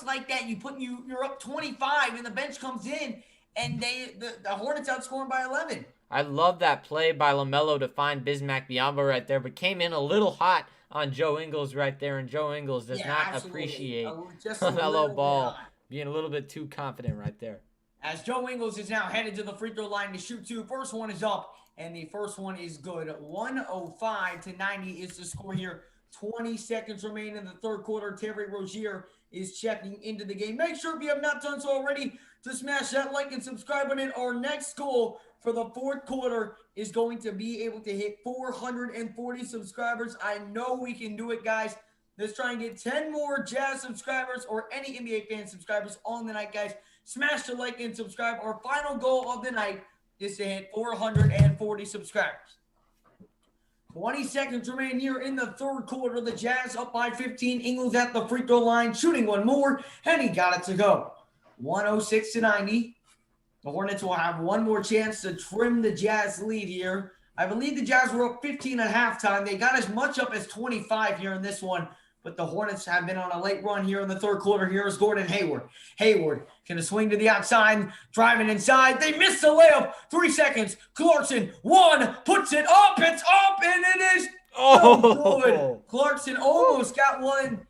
like that, you're up 25, and the bench comes in, and the Hornets outscoring by 11. I love that play by LaMelo to find Bismack Biyombo right there, but came in a little hot on Joe Ingles right there, and Joe Ingles does not appreciate LaMelo Ball being a little bit too confident right there. As Joe Ingles is now headed to the free throw line to shoot 2. First one is up, and the first one is good. 105-90 is the score here. 20 seconds remain in the third quarter. Terry Rozier is checking into the game. Make sure if you have not done so already to smash that like and subscribe button. Our next goal for the fourth quarter is going to be able to hit 440 subscribers. I know we can do it, guys. Let's try and get 10 more Jazz subscribers or any NBA fan subscribers on the night, guys. Smash the like and subscribe. Our final goal of the night is to hit 440 subscribers. 20 seconds remain here in the third quarter. The Jazz up by 15. Ingles at the free throw line, shooting one more, and he got it to go. 106-90. The Hornets will have one more chance to trim the Jazz lead here. I believe the Jazz were up 15 at halftime. They got as much up as 25 here in this one, but the Hornets have been on a late run here in the third quarter. Here is Gordon Hayward. Hayward going to swing to the outside, driving inside. They missed the layup. 3 seconds. Clarkson, one, puts it up. It's up, and it is good. Clarkson almost got one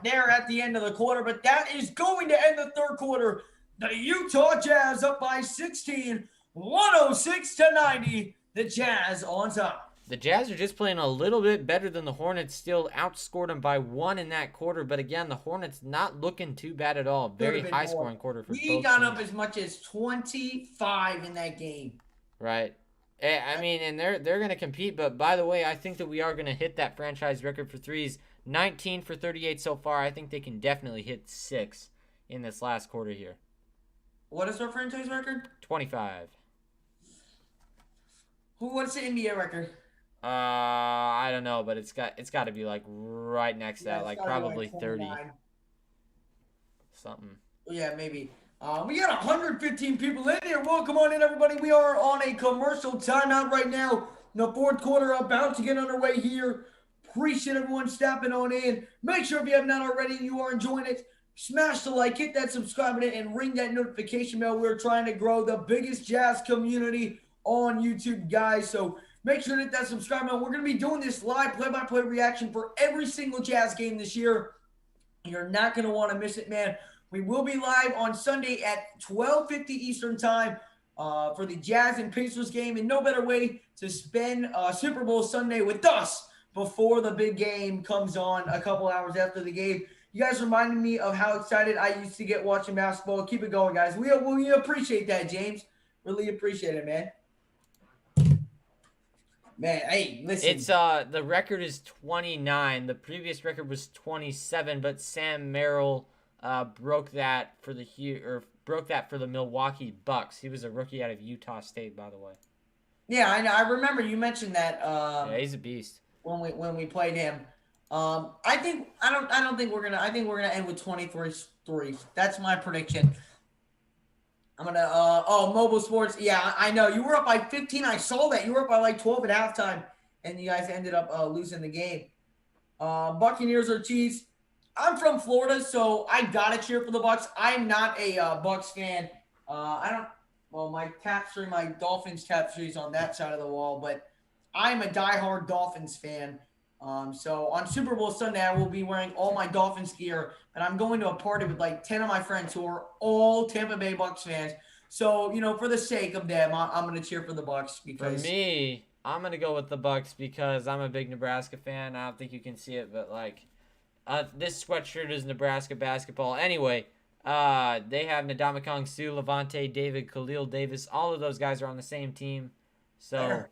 there at the end of the quarter, but that is going to end the third quarter. The Utah Jazz up by 16, 106-90. The Jazz on top. The Jazz are just playing a little bit better than the Hornets. Still outscored them by 1 in that quarter. But again, the Hornets not looking too bad at all. Very high-scoring quarter for both teams. We got up as much as 25 in that game. Right. I mean, and they're going to compete. But by the way, I think that we are going to hit that franchise record for threes. 19 for 38 so far. I think they can definitely hit 6 in this last quarter here. What is our franchise record? 25. What's the NBA record? I don't know, but it's got to be like right next to that, like probably like 30. Something. Yeah, maybe. We got 115 people in here. Welcome on in, everybody. We are on a commercial timeout right now. The fourth quarter about to get underway here. Appreciate everyone stepping on in. Make sure if you have not already, you are enjoying it. Smash the like, hit that subscribe button, and ring that notification bell. We're trying to grow the biggest Jazz community on YouTube, guys. So make sure to hit that subscribe button. We're going to be doing this live play-by-play reaction for every single Jazz game this year. You're not going to want to miss it, man. We will be live on Sunday at 12:50 Eastern time for the Jazz and Pacers game. And no better way to spend Super Bowl Sunday with us before the big game comes on a couple hours after the game. You guys reminded me of how excited I used to get watching basketball. Keep it going, guys. We appreciate that, James. Really appreciate it, man. Man, hey, listen. It's the record is 29. The previous record was 27, but Sam Merrill broke that for the Milwaukee Bucks. He was a rookie out of Utah State, by the way. Yeah, I know. I remember you mentioned that. Yeah, he's a beast. When we played him. I think we're gonna end with 23 threes. That's my prediction. I'm gonna mobile sports. Yeah, I know you were up by 15. I saw that you were up by like 12 at halftime, and you guys ended up losing the game. Buccaneers or Chiefs. I'm from Florida, so I gotta cheer for the Bucks. I'm not a Bucks fan. My tapestry, my Dolphins tapestry is on that side of the wall, but I'm a diehard Dolphins fan. So on Super Bowl Sunday, I will be wearing all my Dolphins gear, and I'm going to a party with like 10 of my friends who are all Tampa Bay Bucks fans. So, for the sake of them, I'm going to cheer for the Bucks because for me, I'm going to go with the Bucks because I'm a big Nebraska fan. I don't think you can see it, but this sweatshirt is Nebraska basketball. Anyway, they have Ndamukong Suh, Levante David, Khalil Davis. All of those guys are on the same team. So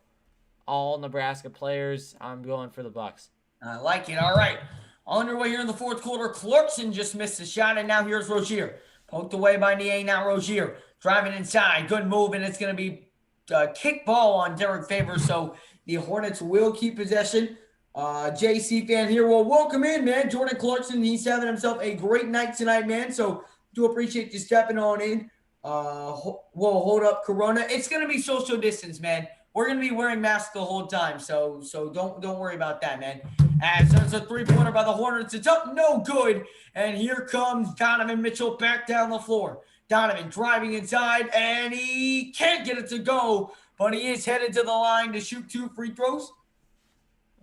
all Nebraska players. I'm going for the Bucks. I like it. All right. Underway here in the fourth quarter. Clarkson just missed a shot, and now here's Rozier. Poked away by Nie. Now Rozier driving inside. Good move, and it's going to be a kick ball on Derek Favors, so the Hornets will keep possession. JC fan here. Well, welcome in, man. Jordan Clarkson, he's having himself a great night tonight, man, so do appreciate you stepping on in. We'll hold up Corona. It's going to be social distance, man. We're going to be wearing masks the whole time, so don't worry about that, man. As there's a three-pointer by the Hornets. It's up, no good. And here comes Donovan Mitchell back down the floor. Donovan driving inside, and he can't get it to go, but he is headed to the line to shoot 2 free throws.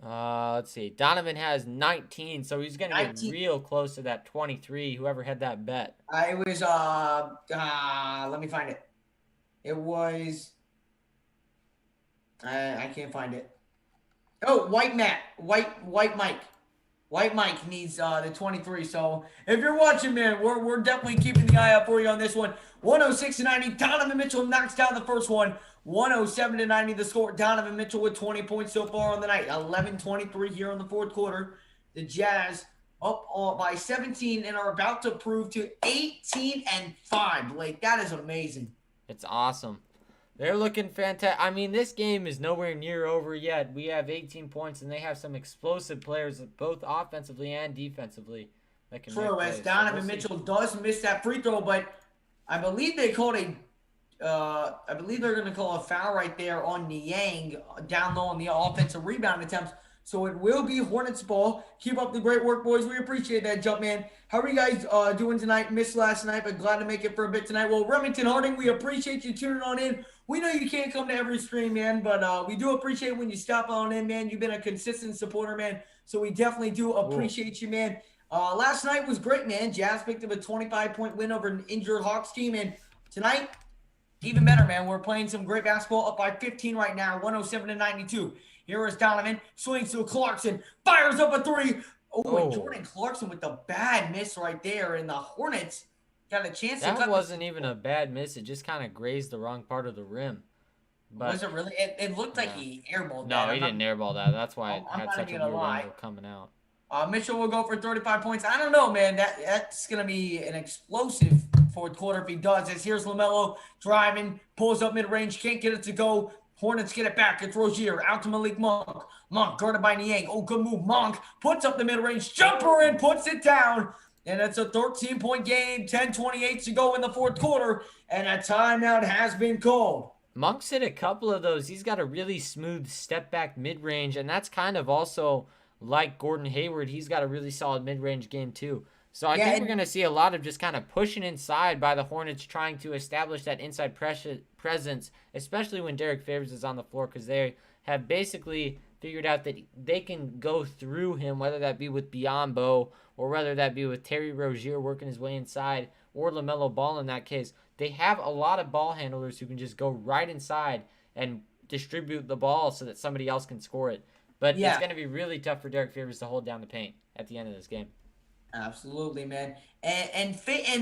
Let's see. Donovan has 19, so he's going to get real close to that 23, whoever had that bet. It was, let me find it. It was... I can't find it. Oh, White Mike. White Mike needs the 23. So if you're watching, man, we're definitely keeping the eye out for you on this one. 106-90. Donovan Mitchell knocks down the first one. 107-90 the score. Donovan Mitchell with 20 points so far on the night. 11-23 here in the fourth quarter. The Jazz up by 17 and are about to prove to 18-5. Blake, that is amazing. It's awesome. They're looking fantastic. I mean, this game is nowhere near over yet. We have 18 points, and they have some explosive players, both offensively and defensively, that can True, make as plays. Donovan Mitchell does miss that free throw, but I believe they called I believe they're going to call a foul right there on Niang down low on the offensive rebound attempts. So it will be Hornets ball. Keep up the great work, boys. We appreciate that, Jumpman. How are you guys doing tonight? Missed last night, but glad to make it for a bit tonight. Well, Remington Harding, we appreciate you tuning on in. We know you can't come to every stream, man, but we do appreciate when you stop on in, man. You've been a consistent supporter, man. So we definitely do appreciate you, man. Last night was great, man. Jazz picked up a 25-point win over an injured Hawks team, and tonight, even better, man. We're playing some great basketball up by 15 right now, 107-92. Here is Donovan, swings to Clarkson, fires up a three. And Jordan Clarkson with the bad miss right there, and the Hornets got a chance to cut. That wasn't even a bad miss. It just kind of grazed the wrong part of the rim. But was it really? It looked like he airballed that. No, he didn't airball that. That's why it had such a weird angle coming out. Mitchell will go for 35 points. I don't know, man. That's going to be an explosive fourth quarter if he does. As here's LaMelo driving, pulls up mid-range, can't get it to go. Hornets get it back. It's Rozier out to Malik Monk. Monk guarded by Niang. Oh, good move. Monk puts up the mid-range jumper and puts it down. And it's a 13-point game. 10:28 to go in the fourth quarter. And a timeout has been called. Monk's hit a couple of those. He's got a really smooth step-back mid-range. And that's kind of also like Gordon Hayward. He's got a really solid mid-range game too. So I think we're going to see a lot of just kind of pushing inside by the Hornets, trying to establish that inside presence, especially when Derek Favors is on the floor, because they have basically figured out that they can go through him, whether that be with Biyombo or whether that be with Terry Rozier working his way inside or LaMelo Ball in that case. They have a lot of ball handlers who can just go right inside and distribute the ball so that somebody else can score it. But it's going to be really tough for Derek Favors to hold down the paint at the end of this game. Absolutely, man. And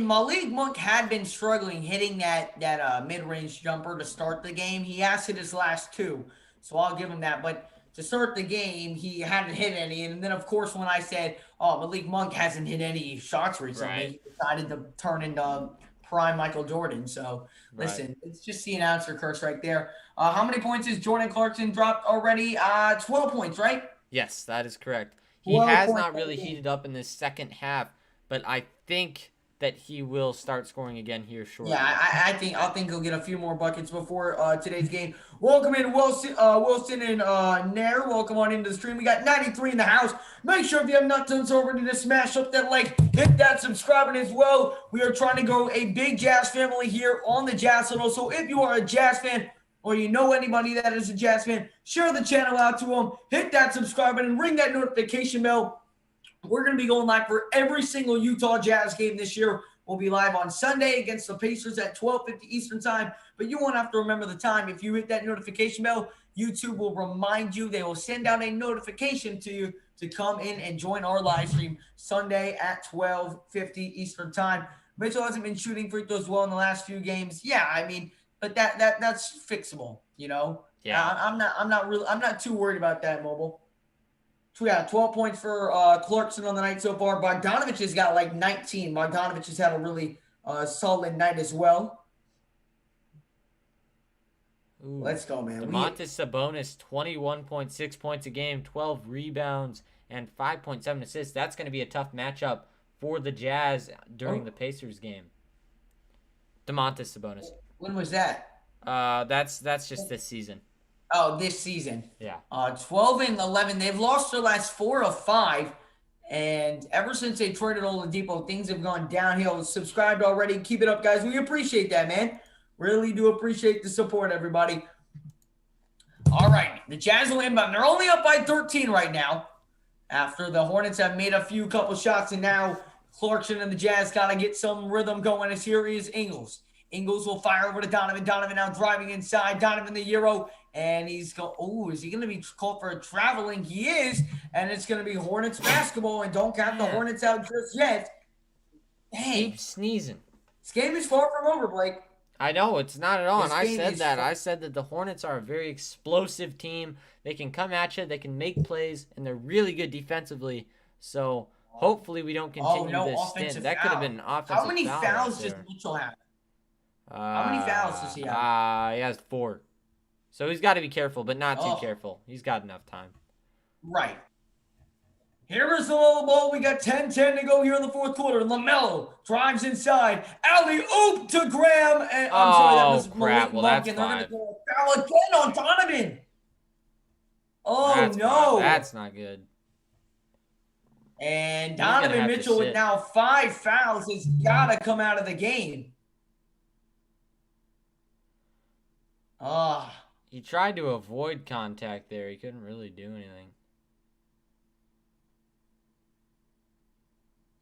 Malik Monk had been struggling hitting that mid-range jumper to start the game. He has hit his last two, so I'll give him that. But to start the game, he hadn't hit any. And then, of course, when I said, Malik Monk hasn't hit any shots recently, he decided to turn into prime Michael Jordan. So, listen, it's just the announcer curse right there. How many points has Jordan Clarkson dropped already? 12 points, right? Yes, that is correct. He has not really heated up in this second half, but I think that he will start scoring again here shortly. Yeah, I think he'll get a few more buckets before today's game. Welcome in Wilson and Nair. Welcome on into the stream. We got 93 in the house. Make sure if you have not done so already to smash up that like, hit that subscribing as well. We are trying to grow a big Jazz family here on the Jazz Huddle. So if you are a Jazz fan, or you know anybody that is a Jazz fan, share the channel out to them, hit that subscribe button, and ring that notification bell. We're going to be going live for every single Utah Jazz game this year. We'll be live on Sunday against the Pacers at 12:50 Eastern time, but you won't have to remember the time. If you hit that notification bell, YouTube will remind you. They will send out a notification to you to come in and join our live stream Sunday at 12:50 Eastern time. Mitchell hasn't been shooting free throws well in the last few games. Yeah, I mean, but that's fixable, you know. Yeah. I'm not too worried about that, Mobile. So we got 12 points for Clarkson on the night so far. Bogdanovich has got like 19. Bogdanovich has had a really solid night as well. Ooh. Let's go, man. Domantas Sabonis, 21.6 points a game, 12 rebounds, and 5.7 assists. That's going to be a tough matchup for the Jazz during the Pacers game. Domantas Sabonis. When was that? That's just this season. Oh, this season. Yeah. 12 and 11. They've lost their last 4 of 5. And ever since they traded Oladipo, things have gone downhill. Subscribed already. Keep it up, guys. We appreciate that, man. Really do appreciate the support, everybody. All right. The Jazz will inbound. They're only up by 13 right now. After the Hornets have made a couple shots, and now Clarkson and the Jazz got to get some rhythm going. As here is Ingles. Ingles will fire over to Donovan. Donovan now driving inside. Donovan the Euro. And he's going, is he going to be called for a traveling? He is. And it's going to be Hornets basketball. And don't count the Hornets out just yet. Hey. Keep sneezing. This game is far from over, Blake. I know, it's not at all. And I said that. I said that the Hornets are a very explosive team. They can come at you. They can make plays. And they're really good defensively. So Hopefully we don't continue no this stint. offensive That could have foul. been an offensive How many foul fouls right does there. Mitchell have? How many fouls does he have? He has 4. So he's got to be careful, but not too Oh. careful. He's got enough time. Right. Here is the low ball. We got 10-10 to go here in the fourth quarter. LaMelo drives inside. Alley-oop to Graham. And, I'm sorry, that was crap. Malik Well, Monk, that's and they're going to 5. go foul again on Donovan. Oh, That's no. 5. That's not good. And He's gonna Donovan have to Mitchell with sit. now 5 fouls has got to come out of the game. He tried to avoid contact there. He couldn't really do anything.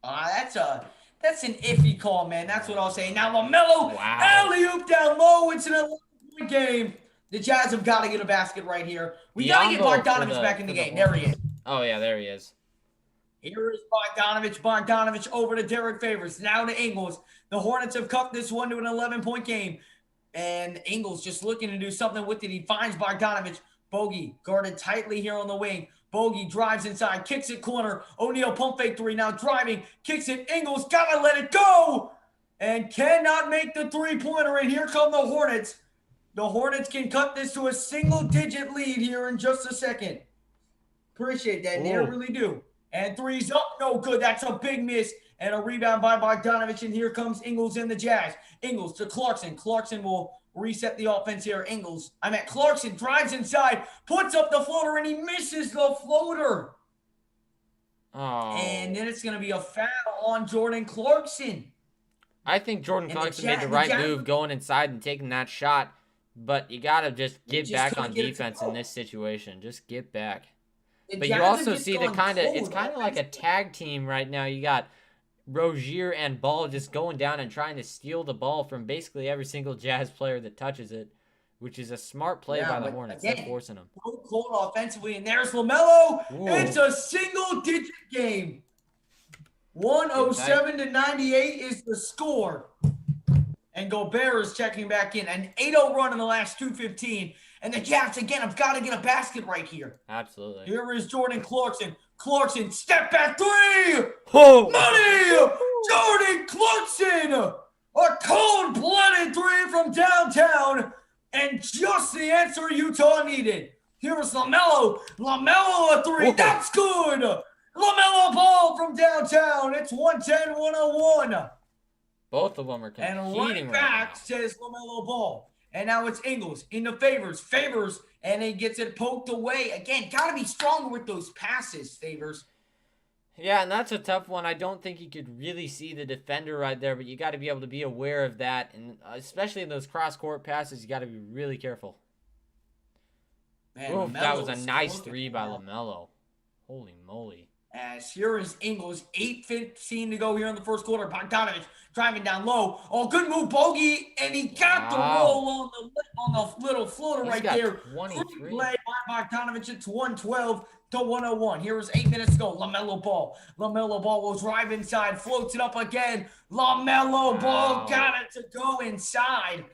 That's an iffy call, man. That's what I'll say. Now LaMelo, Wow. alley-oop down low. It's an 11-point game. The Jazz have got to get a basket right here. We got to get Diambo Bogdanovich for back in the for game. There he is. Oh, yeah, there he is. Here is Bogdanovich. Bogdanovich over to Derek Favors. Now to Ingles. The Hornets have cut this one to an 11-point game. And Ingles just looking to do something with it. He finds Bogdanovich. Bogey guarded tightly here on the wing. Bogey drives inside, kicks it corner. O'Neal pump fake 3, now driving, kicks it. Ingles gotta let it go and cannot make the three-pointer. And here come the Hornets. The Hornets can cut this to a single-digit lead here in just a second. Appreciate that, Nate. I really do. And 3's up, no good. That's a big miss. And a rebound by Bogdanovich. And here comes Ingles in the Jazz. Ingles to Clarkson. Clarkson will reset the offense here. Clarkson drives inside, puts up the floater, and he misses the floater. Oh. And then it's going to be a foul on Jordan Clarkson. I think Jordan And Clarkson made the right move going inside and taking that shot. But you got to just get back on defense in this situation. Just get back. But you also see it's kind of like a tag team right now. You got Rozier and Ball just going down and trying to steal the ball from basically every single Jazz player that touches it, which is a smart play by the Hornets. They're forcing them. Cold offensively, and there's LaMelo. Ooh. It's a single-digit game. 107-98 is the score. And Gobert is checking back in. An 8-0 run in the last 2:15. And the Jazz, again, have got to get a basket right here. Absolutely. Here is Jordan Clarkson. Clarkson, step back 3! Oh. Money! Jordan Clarkson! A cold-blooded 3 from downtown. And just the answer Utah needed. Here's LaMelo. LaMelo a 3. That's good! LaMelo Ball from downtown. It's 110-101. Both of them are competing And right back says LaMelo Ball. And now it's Ingles into Favors. Favors, and he gets it poked away. Again, got to be stronger with those passes, Favors. Yeah, and that's a tough one. I don't think you could really see the defender right there, but you got to be able to be aware of that. And especially in those cross-court passes, you got to be really careful. Man, that was a nice 3 by LaMelo. Holy moly. As here is Ingles, 8:15 to go here in the first quarter. Bogdanovich driving down low. Oh, good move, Bogey, and he got the roll on the little floater right there. 23. Play by Bogdanovich. It's 112-101. Here is 8 minutes to go. LaMelo Ball. LaMelo Ball will drive inside, floats it up again. LaMelo Ball got it to go inside.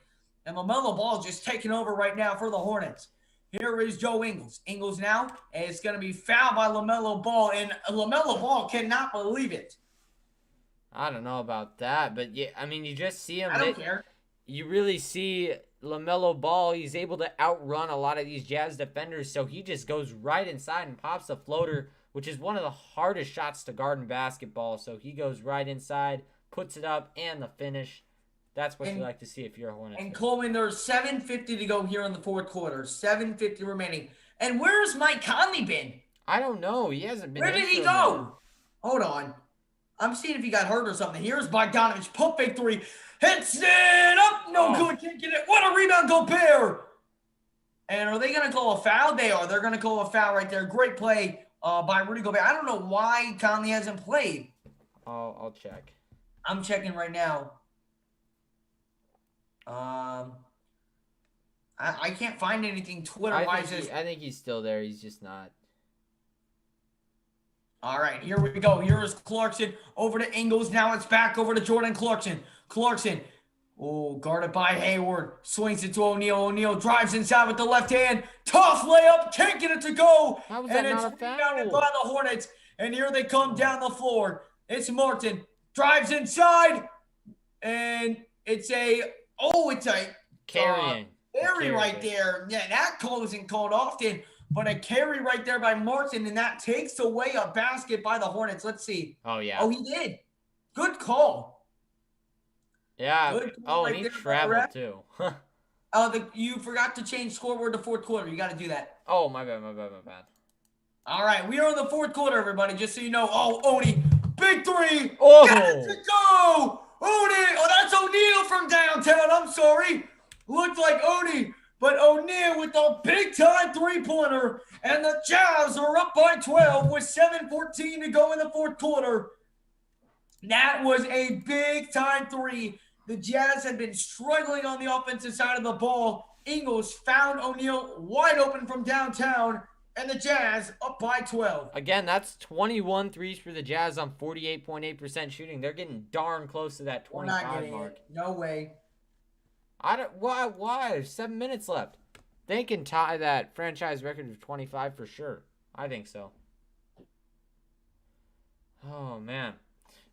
And LaMelo Ball just taking over right now for the Hornets. Here is Joe Ingles. Ingles now, and it's going to be fouled by LaMelo Ball, and LaMelo Ball cannot believe it. I don't know about that, but yeah, I mean, you just see him. I don't care. You really see LaMelo Ball. He's able to outrun a lot of these Jazz defenders, so he just goes right inside and pops a floater, which is one of the hardest shots to guard in basketball. So he goes right inside, puts it up, and the finish. That's what you like to see if you're a Hornets fan. And Coleman, there's 7:50 to go here in the fourth quarter. 7:50 remaining. And where's Mike Conley been? I don't know. He hasn't been. Where did he go? Hold on. I'm seeing if he got hurt or something. Here's Bogdanovich. Pump fake 3. Hits it up. No good. Can't get it. What a rebound, Gobert. And are they going to call a foul? They are. They're going to call a foul right there. Great play by Rudy Gobert. I don't know why Conley hasn't played. I'll check. I'm checking right now. I can't find anything Twitter-wise. I think he's still there. He's just not. All right, here we go. Here is Clarkson over to Ingles. Now it's back over to Jordan Clarkson. Clarkson, guarded by Hayward. Swings it to O'Neal. O'Neal drives inside with the left hand. Tough layup. Can't get it to go. How was that not a foul? Rebounded by the Hornets. And here they come down the floor. It's Martin. Drives inside. And it's a carrying. Carry right there. Yeah, that call isn't called often, but a carry right there by Martin, and that takes away a basket by the Hornets. Let's see. Oh, yeah. Oh, he did. Good call. Yeah. Good call and he traveled too. You forgot to change scoreboard to fourth quarter. You got to do that. Oh, my bad. All right, we are in the fourth quarter, everybody, just so you know. Oh, Oni, big three. Oh. Got it to go. Oni. Oh, that's O'Neal from downtown. I'm sorry. Looked like Oni, but O'Neal with a big-time three-pointer, and the Jazz are up by 12 with 7:14 to go in the fourth quarter. That was a big-time three. The Jazz had been struggling on the offensive side of the ball. Ingles found O'Neal wide open from downtown, and the Jazz up by 12. Again, that's 21 threes for the Jazz on 48.8% shooting. They're getting darn close to that 25 mark. No way. Why? There's 7 minutes left. They can tie that franchise record of 25 for sure. I think so. Oh, man.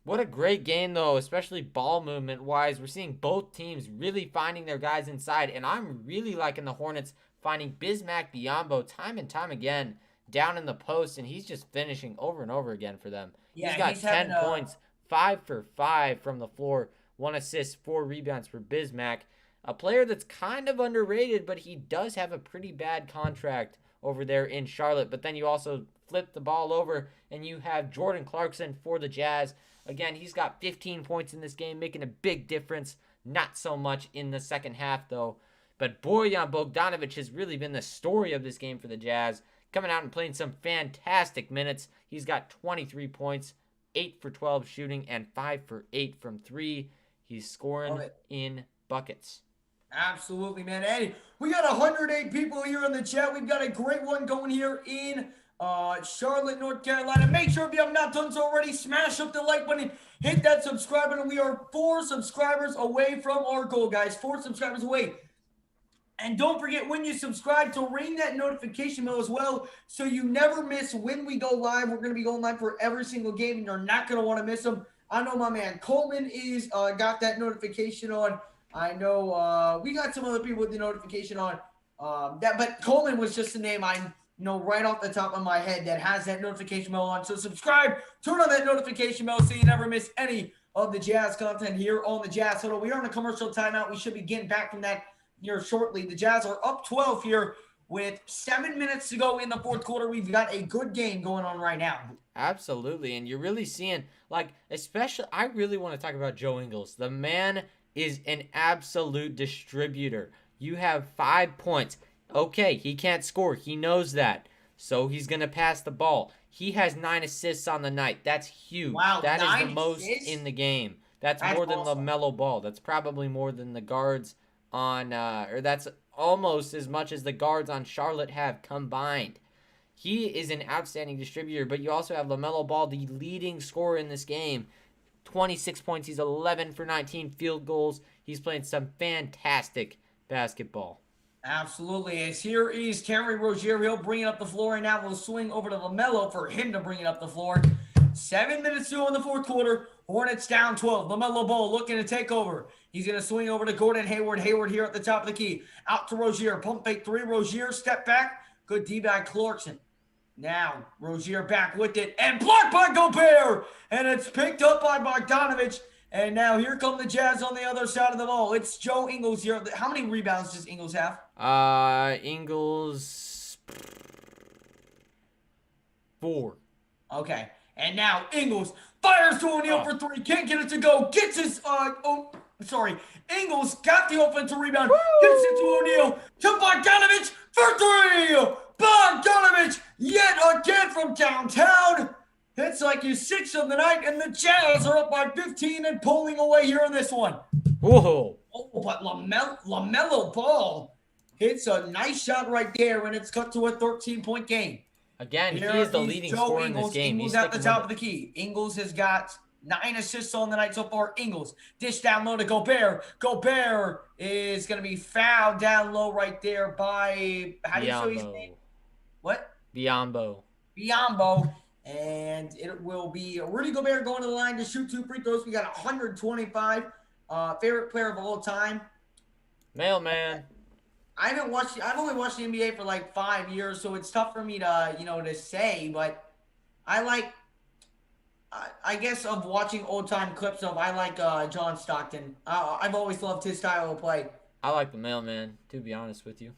What a great game, though, especially ball movement-wise. We're seeing both teams really finding their guys inside, and I'm really liking the Hornets finding Bismack Biyombo time and time again down in the post, and he's just finishing over and over again for them. Yeah, he's got 10 points, 5 for 5 from the floor, 1 assist, 4 rebounds for Bismack. A player that's kind of underrated, but he does have a pretty bad contract over there in Charlotte. But then you also flip the ball over, and you have Jordan Clarkson for the Jazz. Again, he's got 15 points in this game, making a big difference. Not so much in the second half, though. But Bojan Bogdanovic has really been the story of this game for the Jazz, coming out and playing some fantastic minutes. He's got 23 points, 8 for 12 shooting, and 5 for 8 from 3. He's scoring in buckets. Absolutely, man. Hey, we got 108 people here in the chat. We've got a great one going here in Charlotte, North Carolina. Make sure if you have not done so already, smash up the like button, hit that subscribe button. We are 4 subscribers away from our goal, guys. 4 subscribers away. And don't forget, when you subscribe, to ring that notification bell as well, so you never miss when we go live. We're going to be going live for every single game, and you're not going to want to miss them. I know my man Coleman is got that notification on. I know we got some other people with the notification on. But Coleman was just the name I know right off the top of my head that has that notification bell on. So subscribe, turn on that notification bell so you never miss any of the Jazz content here on the Jazz Huddle. We are in a commercial timeout. We should be getting back from that here shortly. The Jazz are up 12 here with 7 minutes to go in the fourth quarter. We've got a good game going on right now. Absolutely, and you're really seeing, especially, I really want to talk about Joe Ingles. The man is an absolute distributor. You have 5 points. Okay, he can't score. He knows that. So he's going to pass the ball. He has 9 assists on the night. That's huge. Wow, that is the assists? most in the game. That's more than awesome. LaMelo Ball. That's probably more than the guards on, or that's almost as much as the guards on Charlotte have combined. He is an outstanding distributor, but you also have LaMelo Ball, the leading scorer in this game. 26 points. He's 11 for 19 field goals. He's playing some fantastic basketball. Absolutely. As here is Terry Rozier. He'll bring it up the floor, and now we'll swing over to LaMelo for him to bring it up the floor. 7 minutes to go in the fourth quarter. Hornets down 12. LaMelo Ball looking to take over. He's going to swing over to Gordon Hayward. Hayward here at the top of the key. Out to Rozier. Pump fake 3. Rozier, step back. Good D by Clarkson. Now, Rozier back with it. And blocked by Gobert. And it's picked up by Bogdanovic. And now here come the Jazz on the other side of the ball. It's Joe Ingles here. How many rebounds does Ingles have? Ingles 4. Okay. And now Ingles fires to O'Neal for 3. Can't get it to go. Gets his Ingles got the offensive rebound. Gets it to O'Neal. To Bogdanovic for 3. Bogdanovic yet again from downtown. It's like his 6th of the night, and the Jazz are up by 15 and pulling away here in this one. Whoa. Oh, but LaMelo Ball hits a nice shot right there, and it's cut to a 13-point game. Again, he is the leading scorer in this game. Ingles at the top of the key. Ingles has got 9 assists on the night so far. Ingles, dish down low to Gobert. Gobert is going to be fouled down low right there by, how do you say his name? What? Biyombo. And it will be Rudy Gobert going to the line to shoot 2 free throws. We got 125. Favorite player of all time. Mailman. I've only watched the NBA for like 5 years, so it's tough for me to, to say, but I guess of watching old-time clips of, I like John Stockton. I've always loved his style of play. I like the mailman, to be honest with you.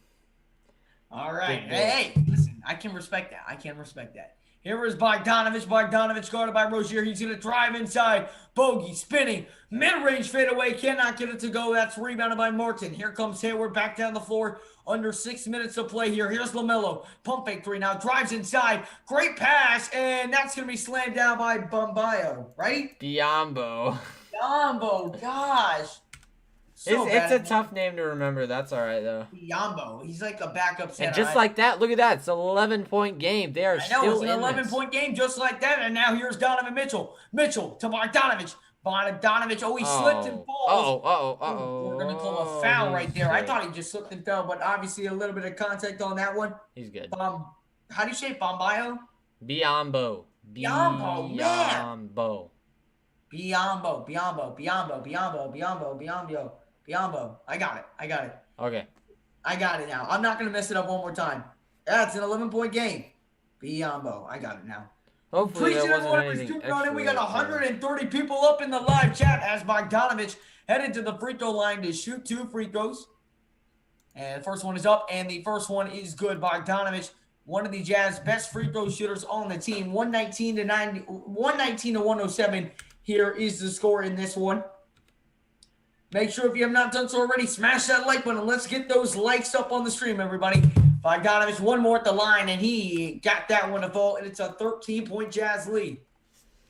All right. Hey, listen, I can respect that. Here is Bogdanovich. Bogdanovich guarded by Rozier. He's going to drive inside. Bogey spinning. Mid-range fadeaway. Cannot get it to go. That's rebounded by Martin. Here comes Hayward back down the floor. Under 6 minutes to play here. Here's LaMelo. Pump fake 3 now. Drives inside. Great pass. And that's going to be slammed down by Bambayo, right? Biombo. Gosh. It's a tough name to remember. That's all right, though. Biombo. He's like a backup center. And just like that, look at that. It's an 11-point game. They are still in it's an 11-point game just like that. And now here's Donovan Mitchell. Mitchell to Bogdanovich. Bogdanovich. Oh, he slipped and falls. We're going to call a foul right there. I thought he just slipped and fell, but obviously a little bit of contact on that one. He's good. How do you say it? Bambayo? Biombo. Biombo, man. Biombo. Biombo. I got it. Okay. I got it now. I'm not going to mess it up one more time. That's an 11-point game. Biombo. I got it now. Hopefully there wasn't anything extra. We got 130 people up in the live chat as Bogdanovich headed to the free throw line to shoot 2 free throws. And the first one is up, and the first one is good. Bogdanovich, one of the Jazz best free throw shooters on the team. 119 to 107. Here is the score in this one. Make sure if you have not done so already, smash that like button. Let's get those likes up on the stream, everybody. Bogdanovich, one more at the line, and he got that one to fall, and it's a 13-point Jazz lead.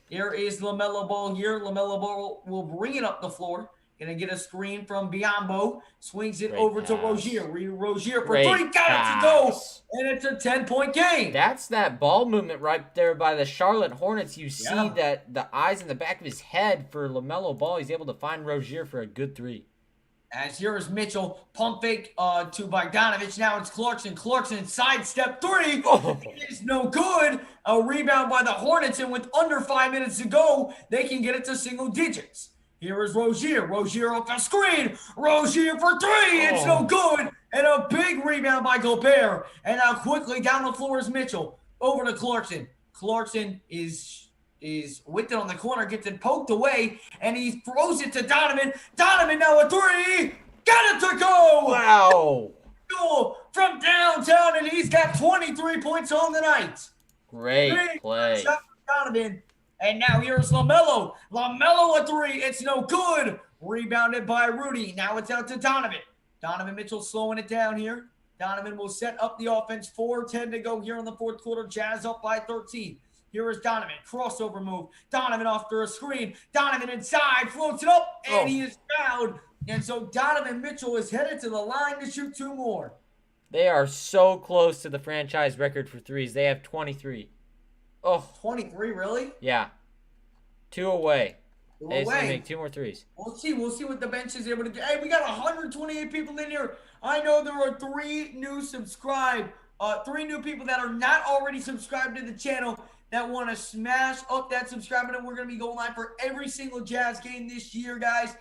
Here is LaMelo Ball here. LaMelo Ball will bring it up the floor. Going to get a screen from Biombo. Swings it over to Rozier. Rozier for 3. Got it to go, and it's a 10-point game. That's that ball movement right there by the Charlotte Hornets. You see that the eyes in the back of his head for LaMelo Ball. He's able to find Rozier for a good 3. As here is Mitchell, pump fake to Bogdanovich. Now it's Clarkson. Clarkson sidestep 3. Oh. It is no good. A rebound by the Hornets, and with under 5 minutes to go, they can get it to single digits. Here is Rozier. Rozier off the screen. Rozier for 3. It's no good. And a big rebound by Gobert. And now quickly down the floor is Mitchell. Over to Clarkson. Clarkson is with it on the corner, gets it poked away, and he throws it to Donovan. Donovan now a 3. Got it to go. Wow. Goal from downtown, and he's got 23 points on the night. Great play. Donovan. And now here's LaMelo. LaMelo a 3. It's no good. Rebounded by Rudy. Now it's out to Donovan. Donovan Mitchell slowing it down here. Donovan will set up the offense. 4:10 to go here in the fourth quarter. Jazz up by 13. Here is Donovan. Crossover move. Donovan off through a screen. Donovan inside. Floats it up. And he is fouled. And so Donovan Mitchell is headed to the line to shoot 2 more. They are so close to the franchise record for threes. They have 23. Oh. 23, really? Yeah. 2 away. They just away. need to make 2 more threes. We'll see what the bench is able to do. Hey, we got 128 people in here. I know there are 3 new people that are not already subscribed to the channel that want to smash up that subscribe button. We're going to be going live for every single Jazz game this year, guys.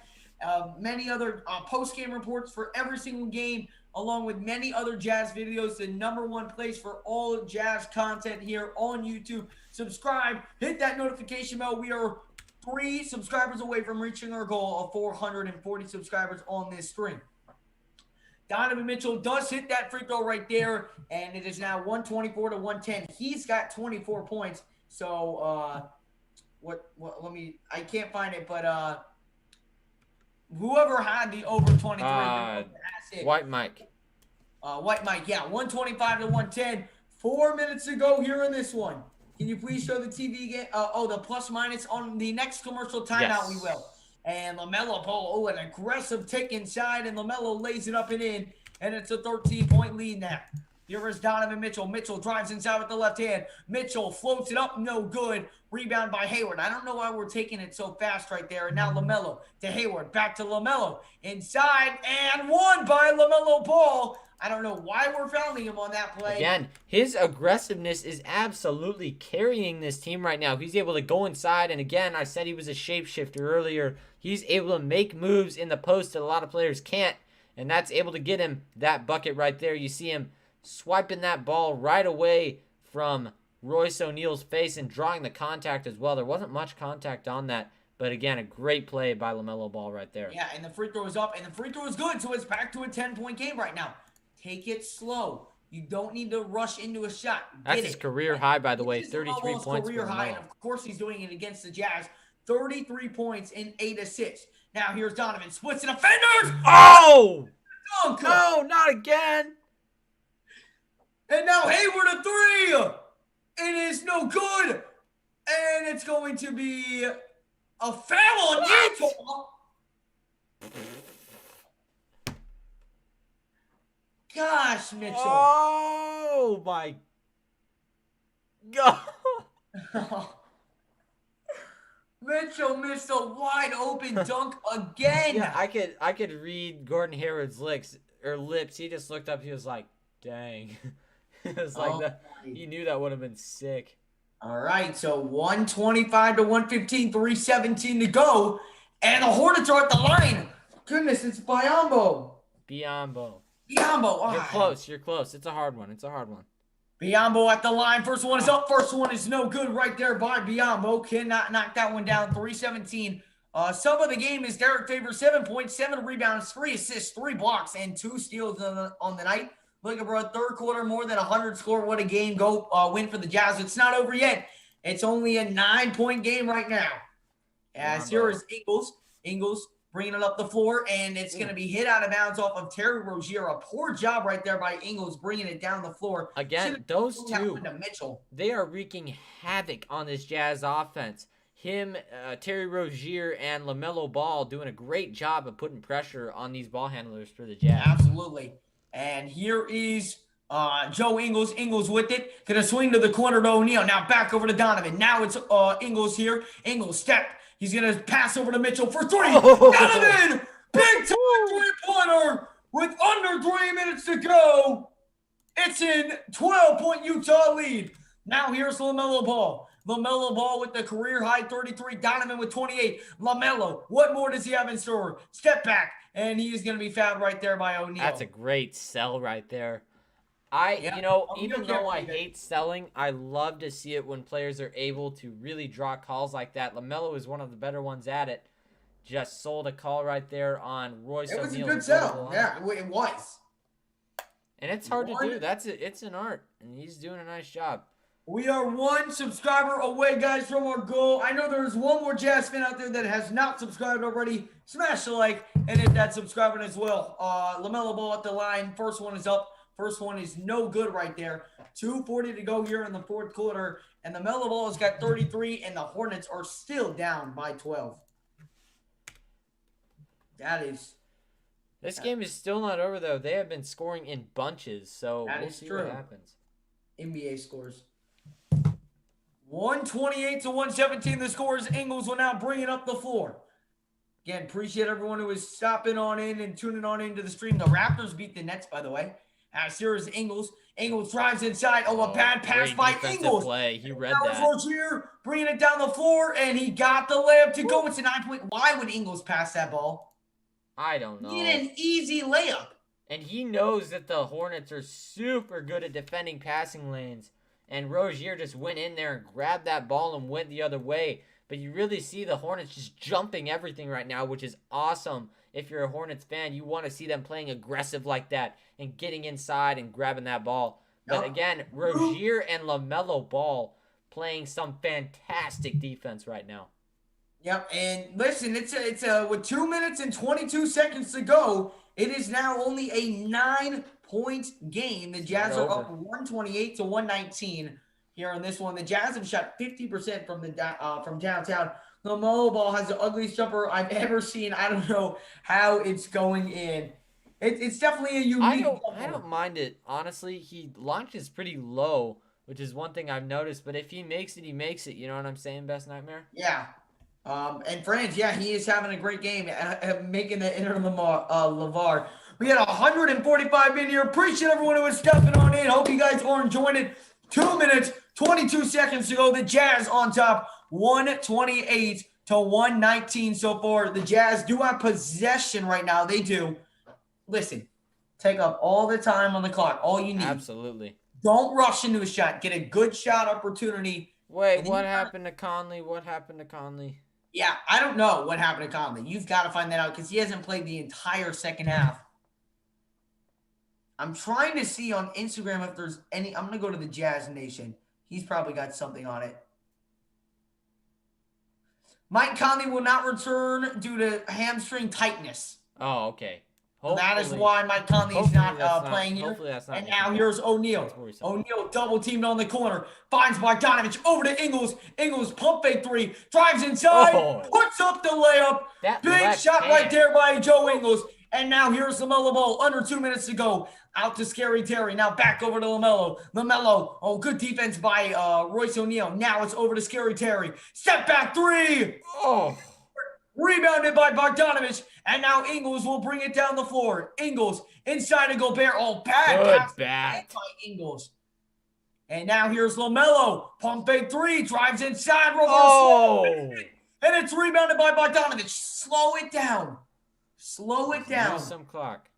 Many other post-game reports for every single game, along with many other Jazz videos. The #1 place for all Jazz content here on YouTube. Subscribe, hit that notification bell. We are 3 subscribers away from reaching our goal of 440 subscribers on this stream. Donovan Mitchell does hit that free throw right there, and it is now 124 to 110. He's got 24 points. So, I can't find it, but whoever had the over 23. White Mike. White Mike, yeah, 125 to 110. 4 minutes to go here in this one. Can you please show the TV game? The plus minus on the next commercial timeout? Yes. We will. And LaMelo Ball, an aggressive take inside, and LaMelo lays it up and in, and it's a 13-point lead now. Here is Donovan Mitchell. Mitchell drives inside with the left hand. Mitchell floats it up, no good. Rebound by Hayward. I don't know why we're taking it so fast right there. And now LaMelo to Hayward, back to LaMelo. Inside, and 1 by LaMelo Ball. I don't know why we're fouling him on that play. Again, his aggressiveness is absolutely carrying this team right now. He's able to go inside, and again, I said he was a shapeshifter earlier. He's able to make moves in the post that a lot of players can't, and that's able to get him that bucket right there. You see him swiping that ball right away from Royce O'Neal's face and drawing the contact as well. There wasn't much contact on that, but again, a great play by LaMelo Ball right there. Yeah, and the free throw is up, and the free throw is good, so it's back to a 10-point game right now. Take it slow. You don't need to rush into a shot. That's his career high, by the way, 33 points. Career high, and of course he's doing it against the Jazz. 33 points and 8 assists. Now here's Donovan, splits and defenders. Oh! Dunk. No, not again. And now Hayward a three. It is no good, and it's going to be a foul on Utah. Gosh, Mitchell. Oh, my God. Mitchell missed a wide open dunk again. Yeah, I could read Gordon Hayward's lips. He just looked up. He was like, "Dang." It was like that. He knew that would have been sick. All right, so 125 to 115, 3:17 to go, and the Hornets are at the line. Goodness, it's Biyombo. Biyombo. Biyombo. You're close. You're close. It's a hard one. Biyombo at the line. First one is up. First one is no good right there by Biyombo. Cannot knock that one down. 3:17. Some of the game is Derek Favors, 7 points, 7 rebounds, 3 assists, 3 blocks, and 2 steals on the night. Looking for a third quarter more than 100 score. What a game win for the Jazz. It's not over yet. It's only a 9-point game right now. As here is Ingles. Ingles bringing it up the floor, and it's going to be hit out of bounds off of Terry Rozier. A poor job right there by Ingles bringing it down the floor. Again, those two, they are wreaking havoc on this Jazz offense. Him, Terry Rozier, and LaMelo Ball doing a great job of putting pressure on these ball handlers for the Jazz. Absolutely. And here is Joe Ingles. Ingles with it. Going to swing to the corner to O'Neal. Now back over to Donovan. Now it's Ingles here. Ingles step. He's going to pass over to Mitchell for 3. Oh. Donovan! Big time three-pointer with under 3 minutes to go. It's in 12-point Utah lead. Now here's LaMelo Ball. LaMelo Ball with the career-high 33. Donovan with 28. LaMelo, what more does he have in store? Step back. And he is going to be fouled right there by O'Neal. That's a great sell right there. Even though I hate selling, I love to see it when players are able to really draw calls like that. LaMelo is one of the better ones at it. Just sold a call right there on Royce O'Neal. It was a good sell. Yeah, it was. And it's hard to do. It's an art, and he's doing a nice job. We are 1 subscriber away, guys, from our goal. I know there's one more Jazz fan out there that has not subscribed already. Smash the like and hit that subscribing as well. LaMelo Ball at the line. First one is up. First one is no good right there. 2:40 to go here in the fourth quarter. And the LaMelo Ball has got 33, and the Hornets are still down by 12. This game is still not over, though. They have been scoring in bunches, so we'll see what happens. NBA scores. 128 to 117. The score is Ingles will now bring it up the floor. Again, appreciate everyone who is stopping on in and tuning on into the stream. The Raptors beat the Nets, by the way. As here is Ingles. Ingles drives inside. Oh, a bad pass by Ingles. Play. He read that. Rozier bringing it down the floor, and he got the layup to go. It's a 9-point. Why would Ingles pass that ball? I don't know. He had an easy layup. And he knows that the Hornets are super good at defending passing lanes. And Rozier just went in there and grabbed that ball and went the other way. But you really see the Hornets just jumping everything right now, which is awesome. If you're a Hornets fan, you want to see them playing aggressive like that and getting inside and grabbing that ball. But again, Rozier and LaMelo Ball playing some fantastic defense right now. Yep, and listen, it's with 2 minutes and 22 seconds to go, it is now only a 9-point game. The Jazz are up 128 to 119 here on this one. The Jazz have shot 50% from downtown. LaMelo Ball has the ugliest jumper I've ever seen. I don't know how it's going in. It's definitely a unique. I don't mind it, honestly. He launches pretty low, which is one thing I've noticed. But if he makes it, he makes it. You know what I'm saying, Best Nightmare? Yeah. And Franz, yeah, he is having a great game, making the enter LeVar. We had 145 in here. Appreciate everyone who was stepping on in. Hope you guys are enjoying it. 2 minutes, 22 seconds to go. The Jazz on top, 128 to 119 so far. The Jazz do have possession right now. They do. Listen, take up all the time on the clock. All you need. Absolutely. Don't rush into a shot. Get a good shot opportunity. Wait, what happened to Conley? What happened to Conley? Yeah, I don't know what happened to Conley. You've got to find that out because he hasn't played the entire second half. I'm trying to see on Instagram if there's any. I'm going to go to the Jazz Nation. He's probably got something on it. Mike Conley will not return due to hamstring tightness. Oh, okay. So that is why Mike Conley is not playing here. Hopefully that's not. And now here's O'Neal. O'Neal double teamed on the corner. Finds Bogdanovich over to Ingles. Ingles pump fake three. Drives inside. Puts up the layup. Big shot right there by Joe Ingles. And now here's LaMelo Ball. Under 2 minutes to go. Out to Scary Terry. Now back over to LaMelo. LaMelo. Good defense by Royce O'Neal. Now it's over to Scary Terry. Step back three. Rebounded by Bogdanovich. And now Ingles will bring it down the floor. Ingles inside to Gobert. Bad pass by Ingles. And now here's LaMelo. Pump fake three. Drives inside. And it's rebounded by Bogdanovich. Slow it down. Slow it down. Some clock.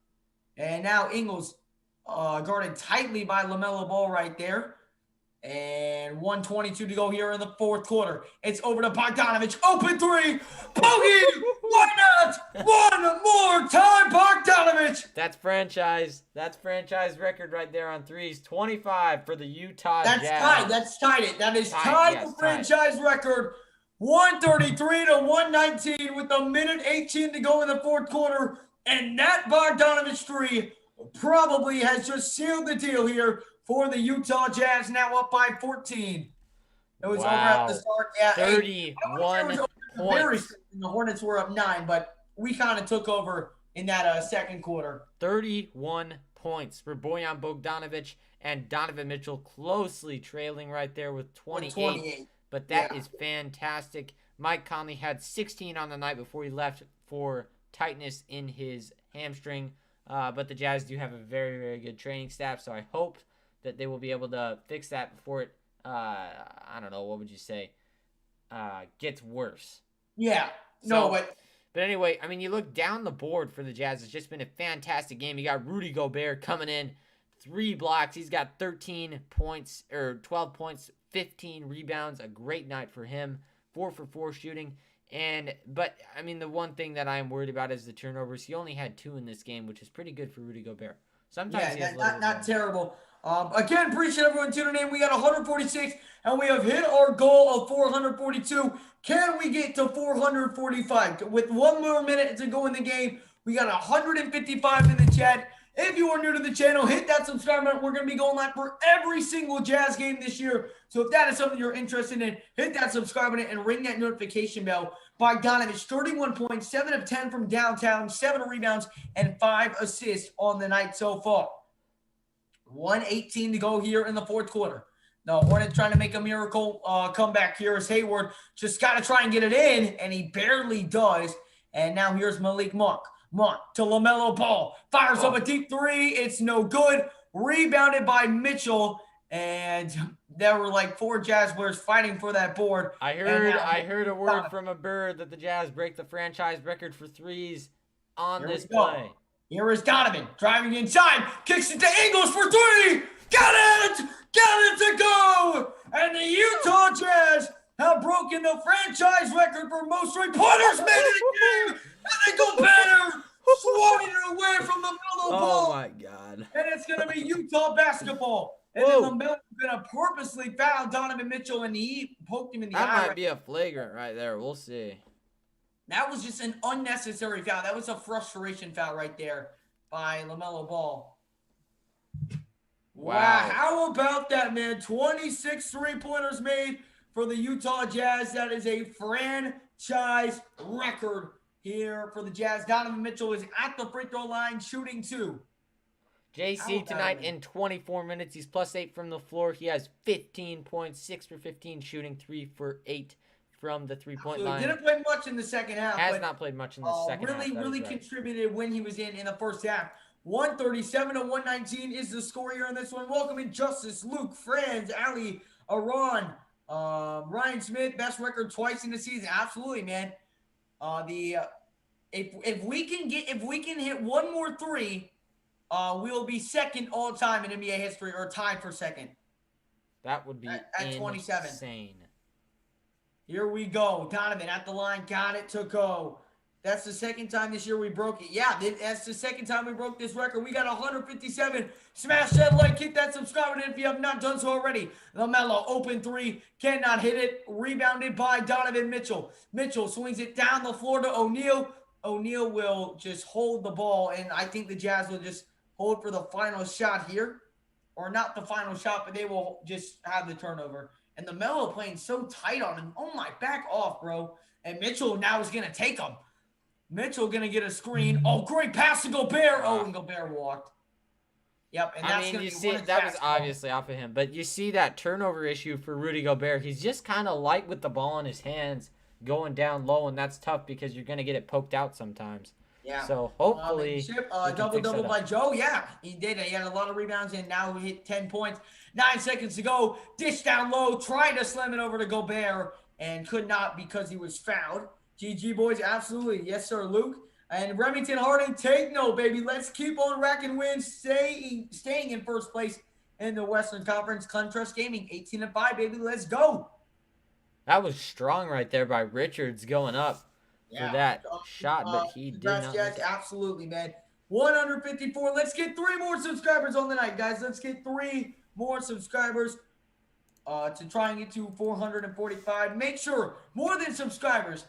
And now Ingles guarded tightly by LaMelo Ball right there. And 1:22 to go here in the fourth quarter. It's over to Bogdanovich. Open three. Bogey! Why not? One more time, Bogdanovich. That's franchise. That's franchise record right there on threes. 25 for the Utah Jazz. That's tied. That is tied the franchise record. 133 to 119 with 1:18 to go in the fourth quarter. And that Bogdanovich three probably has just sealed the deal here for the Utah Jazz, now up by 14. It was over at the start. Yeah, 31 points. The Hornets were up 9, but we kind of took over in that second quarter. 31 points for Bojan Bogdanovic and Donovan Mitchell closely trailing right there with 28. But that is fantastic. Mike Conley had 16 on the night before he left for tightness in his hamstring. But the Jazz do have a very, very good training staff, so I hope that they will be able to fix that before it, I don't know, what would you say, gets worse. Yeah. But anyway, I mean, you look down the board for the Jazz. It's just been a fantastic game. You got Rudy Gobert coming in, 3 blocks. He's got 13 points, or 12 points, 15 rebounds. A great night for him. 4 for 4 shooting. But I mean, the one thing that I'm worried about is the turnovers. He only had 2 in this game, which is pretty good for Rudy Gobert. Sometimes he has not terrible. Again, appreciate everyone tuning in. We got 146, and we have hit our goal of 442. Can we get to 445? With 1 more minute to go in the game, we got 155 in the chat. If you are new to the channel, hit that subscribe button. We're going to be going live for every single Jazz game this year. So if that is something you're interested in, hit that subscribe button and ring that notification bell. Bogdanovich, 31 points, 7 of 10 from downtown, 7 rebounds, and 5 assists on the night so far. 1:18 to go here in the fourth quarter. The Hornets trying to make a miracle comeback here as Hayward just got to try and get it in, and he barely does. And now here's Malik Monk. Monk to LaMelo Ball. Fires up a deep three. It's no good. Rebounded by Mitchell. And there were like 4 Jazz players fighting for that board. I heard a word from a bird that the Jazz break the franchise record for threes on this play. Here is Donovan driving inside, kicks it to Ingles for 3. Got it to go. And the Utah Jazz have broken the franchise record for most three-pointers made in a game. And they go better, swatting it away from the LaMelo Ball. Oh my God! And it's gonna be Utah basketball. And then LaMelo's gonna purposely foul Donovan Mitchell, and he poked him in the eye. That might be a flagrant right there. We'll see. That was just an unnecessary foul. That was a frustration foul right there by LaMelo Ball. Wow. How about that, man? 26 three-pointers made for the Utah Jazz. That is a franchise record here for the Jazz. Donovan Mitchell is at the free throw line shooting 2. JC tonight in 24 minutes. He's +8 from the floor. He has 15 points, 6 for 15 shooting, 3 for 8 from the three-point line. Didn't play much in the second half. Has not played much in the second half. Really contributed when he was in the first half. 137 to 119 is the score here in this one. Welcome in Justice, Luke, Franz, Ali, Aron, Ryan Smith, best record twice in the season. Absolutely, man. If we can hit one more three, we'll be second all time in NBA history, or tied for second. That would be at 27. Insane. Here we go. Donovan at the line, got it to go. That's the second time this year we broke it. Yeah, that's the second time we broke this record. We got 157. Smash that like, hit that subscribe button if you have not done so already. LaMelo, open three, cannot hit it. Rebounded by Donovan Mitchell. Mitchell swings it down the floor to O'Neal. O'Neal will just hold the ball, and I think the Jazz will just hold for the final shot here. Or not the final shot, but they will just have the turnover. And LaMelo playing so tight on him. Oh, my, back off, bro. And Mitchell now is going to take him. Mitchell going to get a screen. Oh, great pass to Gobert. Oh, and Gobert walked. Yep, and that's going to be one that was obviously off of him. But you see that turnover issue for Rudy Gobert. He's just kind of light with the ball in his hands going down low, and that's tough because you're going to get it poked out sometimes. Yeah. So hopefully, double by Joe. Yeah, he did. He had a lot of rebounds, and now he hit 10 points. 9 seconds to go. Dish down low. Tried to slam it over to Gobert and could not because he was fouled. GG, boys. Absolutely. Yes, sir, Luke. And Remington Harding, take note, baby. Let's keep on racking wins, staying in first place in the Western Conference. Contrast Gaming, 18-5, baby. Let's go. That was strong right there by Richards going up. For that shot, but he did not. Yes, absolutely, man. 154. Let's get 3 more subscribers on the night, guys. Let's get 3 more subscribers to try and get to 445. Make sure, more than subscribers,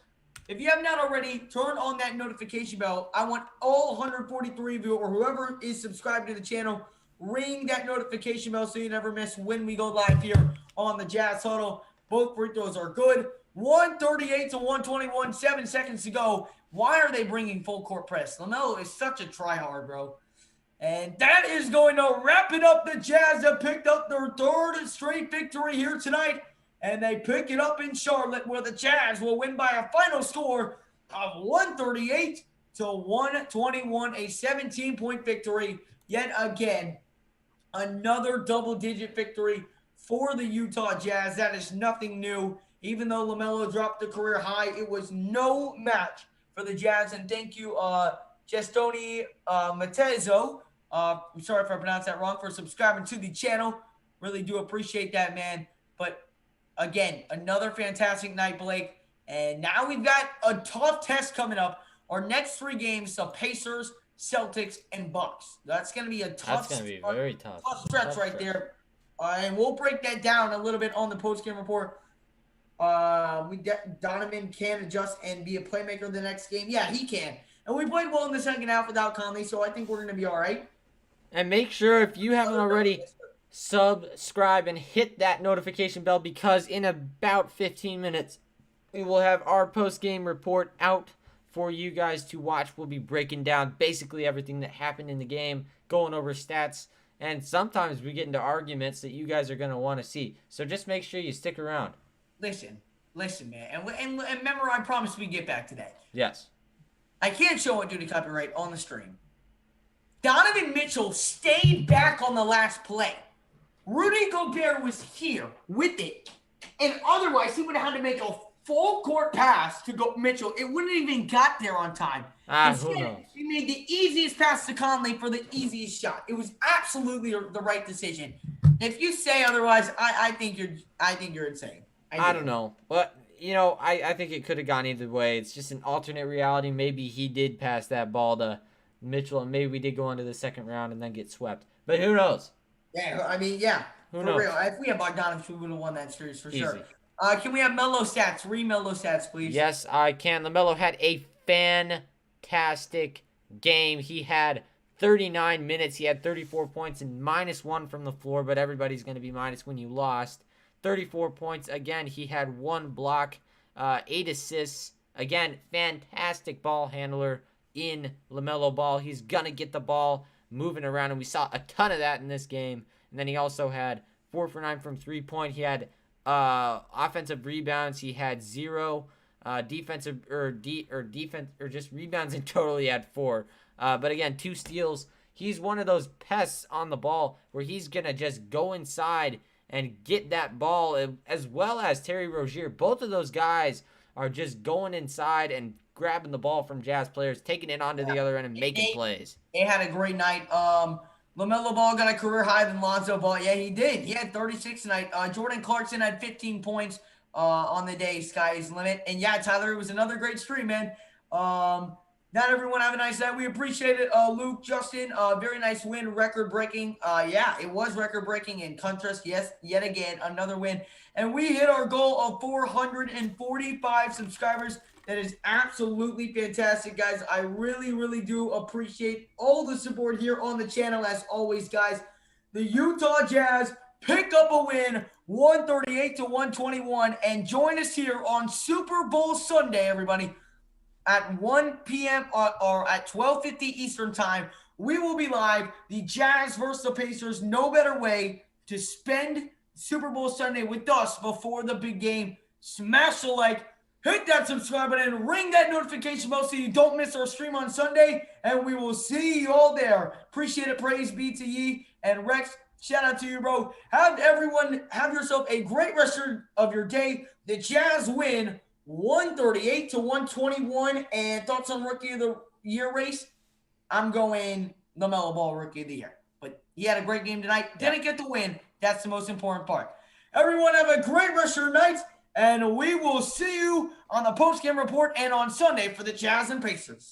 if you have not already, turn on that notification bell. I want all 143 of you, or whoever is subscribed to the channel, ring that notification bell so you never miss when we go live here on the Jazz Huddle. Both free throws are good. 138 to 121, 7 seconds to go. Why are they bringing full court press? LaMelo is such a tryhard, bro. And that is going to wrap it up. The Jazz have picked up their 3rd straight victory here tonight. And they pick it up in Charlotte, where the Jazz will win by a final score of 138 to 121, a 17-point victory. Yet again, another double-digit victory for the Utah Jazz. That is nothing new. Even though LaMelo dropped the career high, it was no match for the Jazz. And thank you, Gestoni Matezo. I'm sorry if I pronounced that wrong, for subscribing to the channel. Really do appreciate that, man. But again, another fantastic night, Blake. And now we've got a tough test coming up. Our next 3 games, the Pacers, Celtics, and Bucks. That's going to be a tough. That's going to be very tough. Tough stretch right there. And we'll break that down a little bit on the post-game report. Donovan can adjust and be a playmaker the next game. Yeah, he can. And we played well in the second half without Conley, so I think we're going to be all right. And make sure, if you haven't already, subscribe and hit that notification bell, because in about 15 minutes, we will have our post-game report out for you guys to watch. We'll be breaking down basically everything that happened in the game, going over stats, and sometimes we get into arguments that you guys are going to want to see. So just make sure you stick around. Listen, man. And remember, I promised we'd get back to that. Yes. I can't show it due to copyright on the stream. Donovan Mitchell stayed back on the last play. Rudy Gobert was here with it. And otherwise, he would have had to make a full court pass to go Mitchell. It wouldn't even got there on time. Who knows? He made the easiest pass to Conley for the easiest shot. It was absolutely the right decision. If you say otherwise, I think you're insane. I don't know. But, I think it could have gone either way. It's just an alternate reality. Maybe he did pass that ball to Mitchell, and maybe we did go into the second round and then get swept. But who knows? Yeah, I mean, yeah. Who for knows? real. If we had Bogdanovich, we would have won that series for Easy. sure. Can we have Melo stats? Melo stats, please. Yes, I can. LaMelo had a fantastic game. He had 39 minutes. He had 34 points and -1 from the floor, but everybody's going to be minus when you lost. 34 points. Again, he had 1 block, 8 assists. Again, fantastic ball handler in LaMelo Ball. He's going to get the ball moving around, and we saw a ton of that in this game. And then he also had 4 for 9 from 3-point. He had offensive rebounds. He had 0 defensive or just rebounds in total. He had 4. But again, 2 steals. he's one of those pests on the ball where he's going to just go inside and get that ball, as well as Terry Rozier. Both of those guys are just going inside and grabbing the ball from Jazz players, taking it onto the other end and making plays. They had a great night. LaMelo Ball got a career high than Lonzo Ball. Yeah, he did. He had 36 tonight. Jordan Clarkson had 15 points on the day. Sky's the limit. And yeah, Tyler, it was another great stream, man. Not everyone have a nice night. We appreciate it. Luke, Justin, very nice win, record-breaking. Yeah, it was record-breaking in contrast. Yes, yet again, another win. And we hit our goal of 445 subscribers. That is absolutely fantastic, guys. I really, really do appreciate all the support here on the channel, as always, guys. The Utah Jazz pick up a win, 138-121, and join us here on Super Bowl Sunday, everybody, at 1 p.m. or at 12:50 Eastern Time. We will be live. The Jazz versus the Pacers. No better way to spend Super Bowl Sunday with us before the big game. Smash the like. Hit that subscribe button, ring that notification bell so you don't miss our stream on Sunday, and we will see you all there. Appreciate it. Praise be to ye. And Rex, shout out to you, bro. Have yourself a great rest of your day. The Jazz win 138-121. And thoughts on Rookie of the Year race? I'm going LaMelo Ball Rookie of the Year. But he had a great game tonight. Didn't get the win. That's the most important part. Everyone have a great rest of your night. And we will see you on the post-game report and on Sunday for the Jazz and Pacers.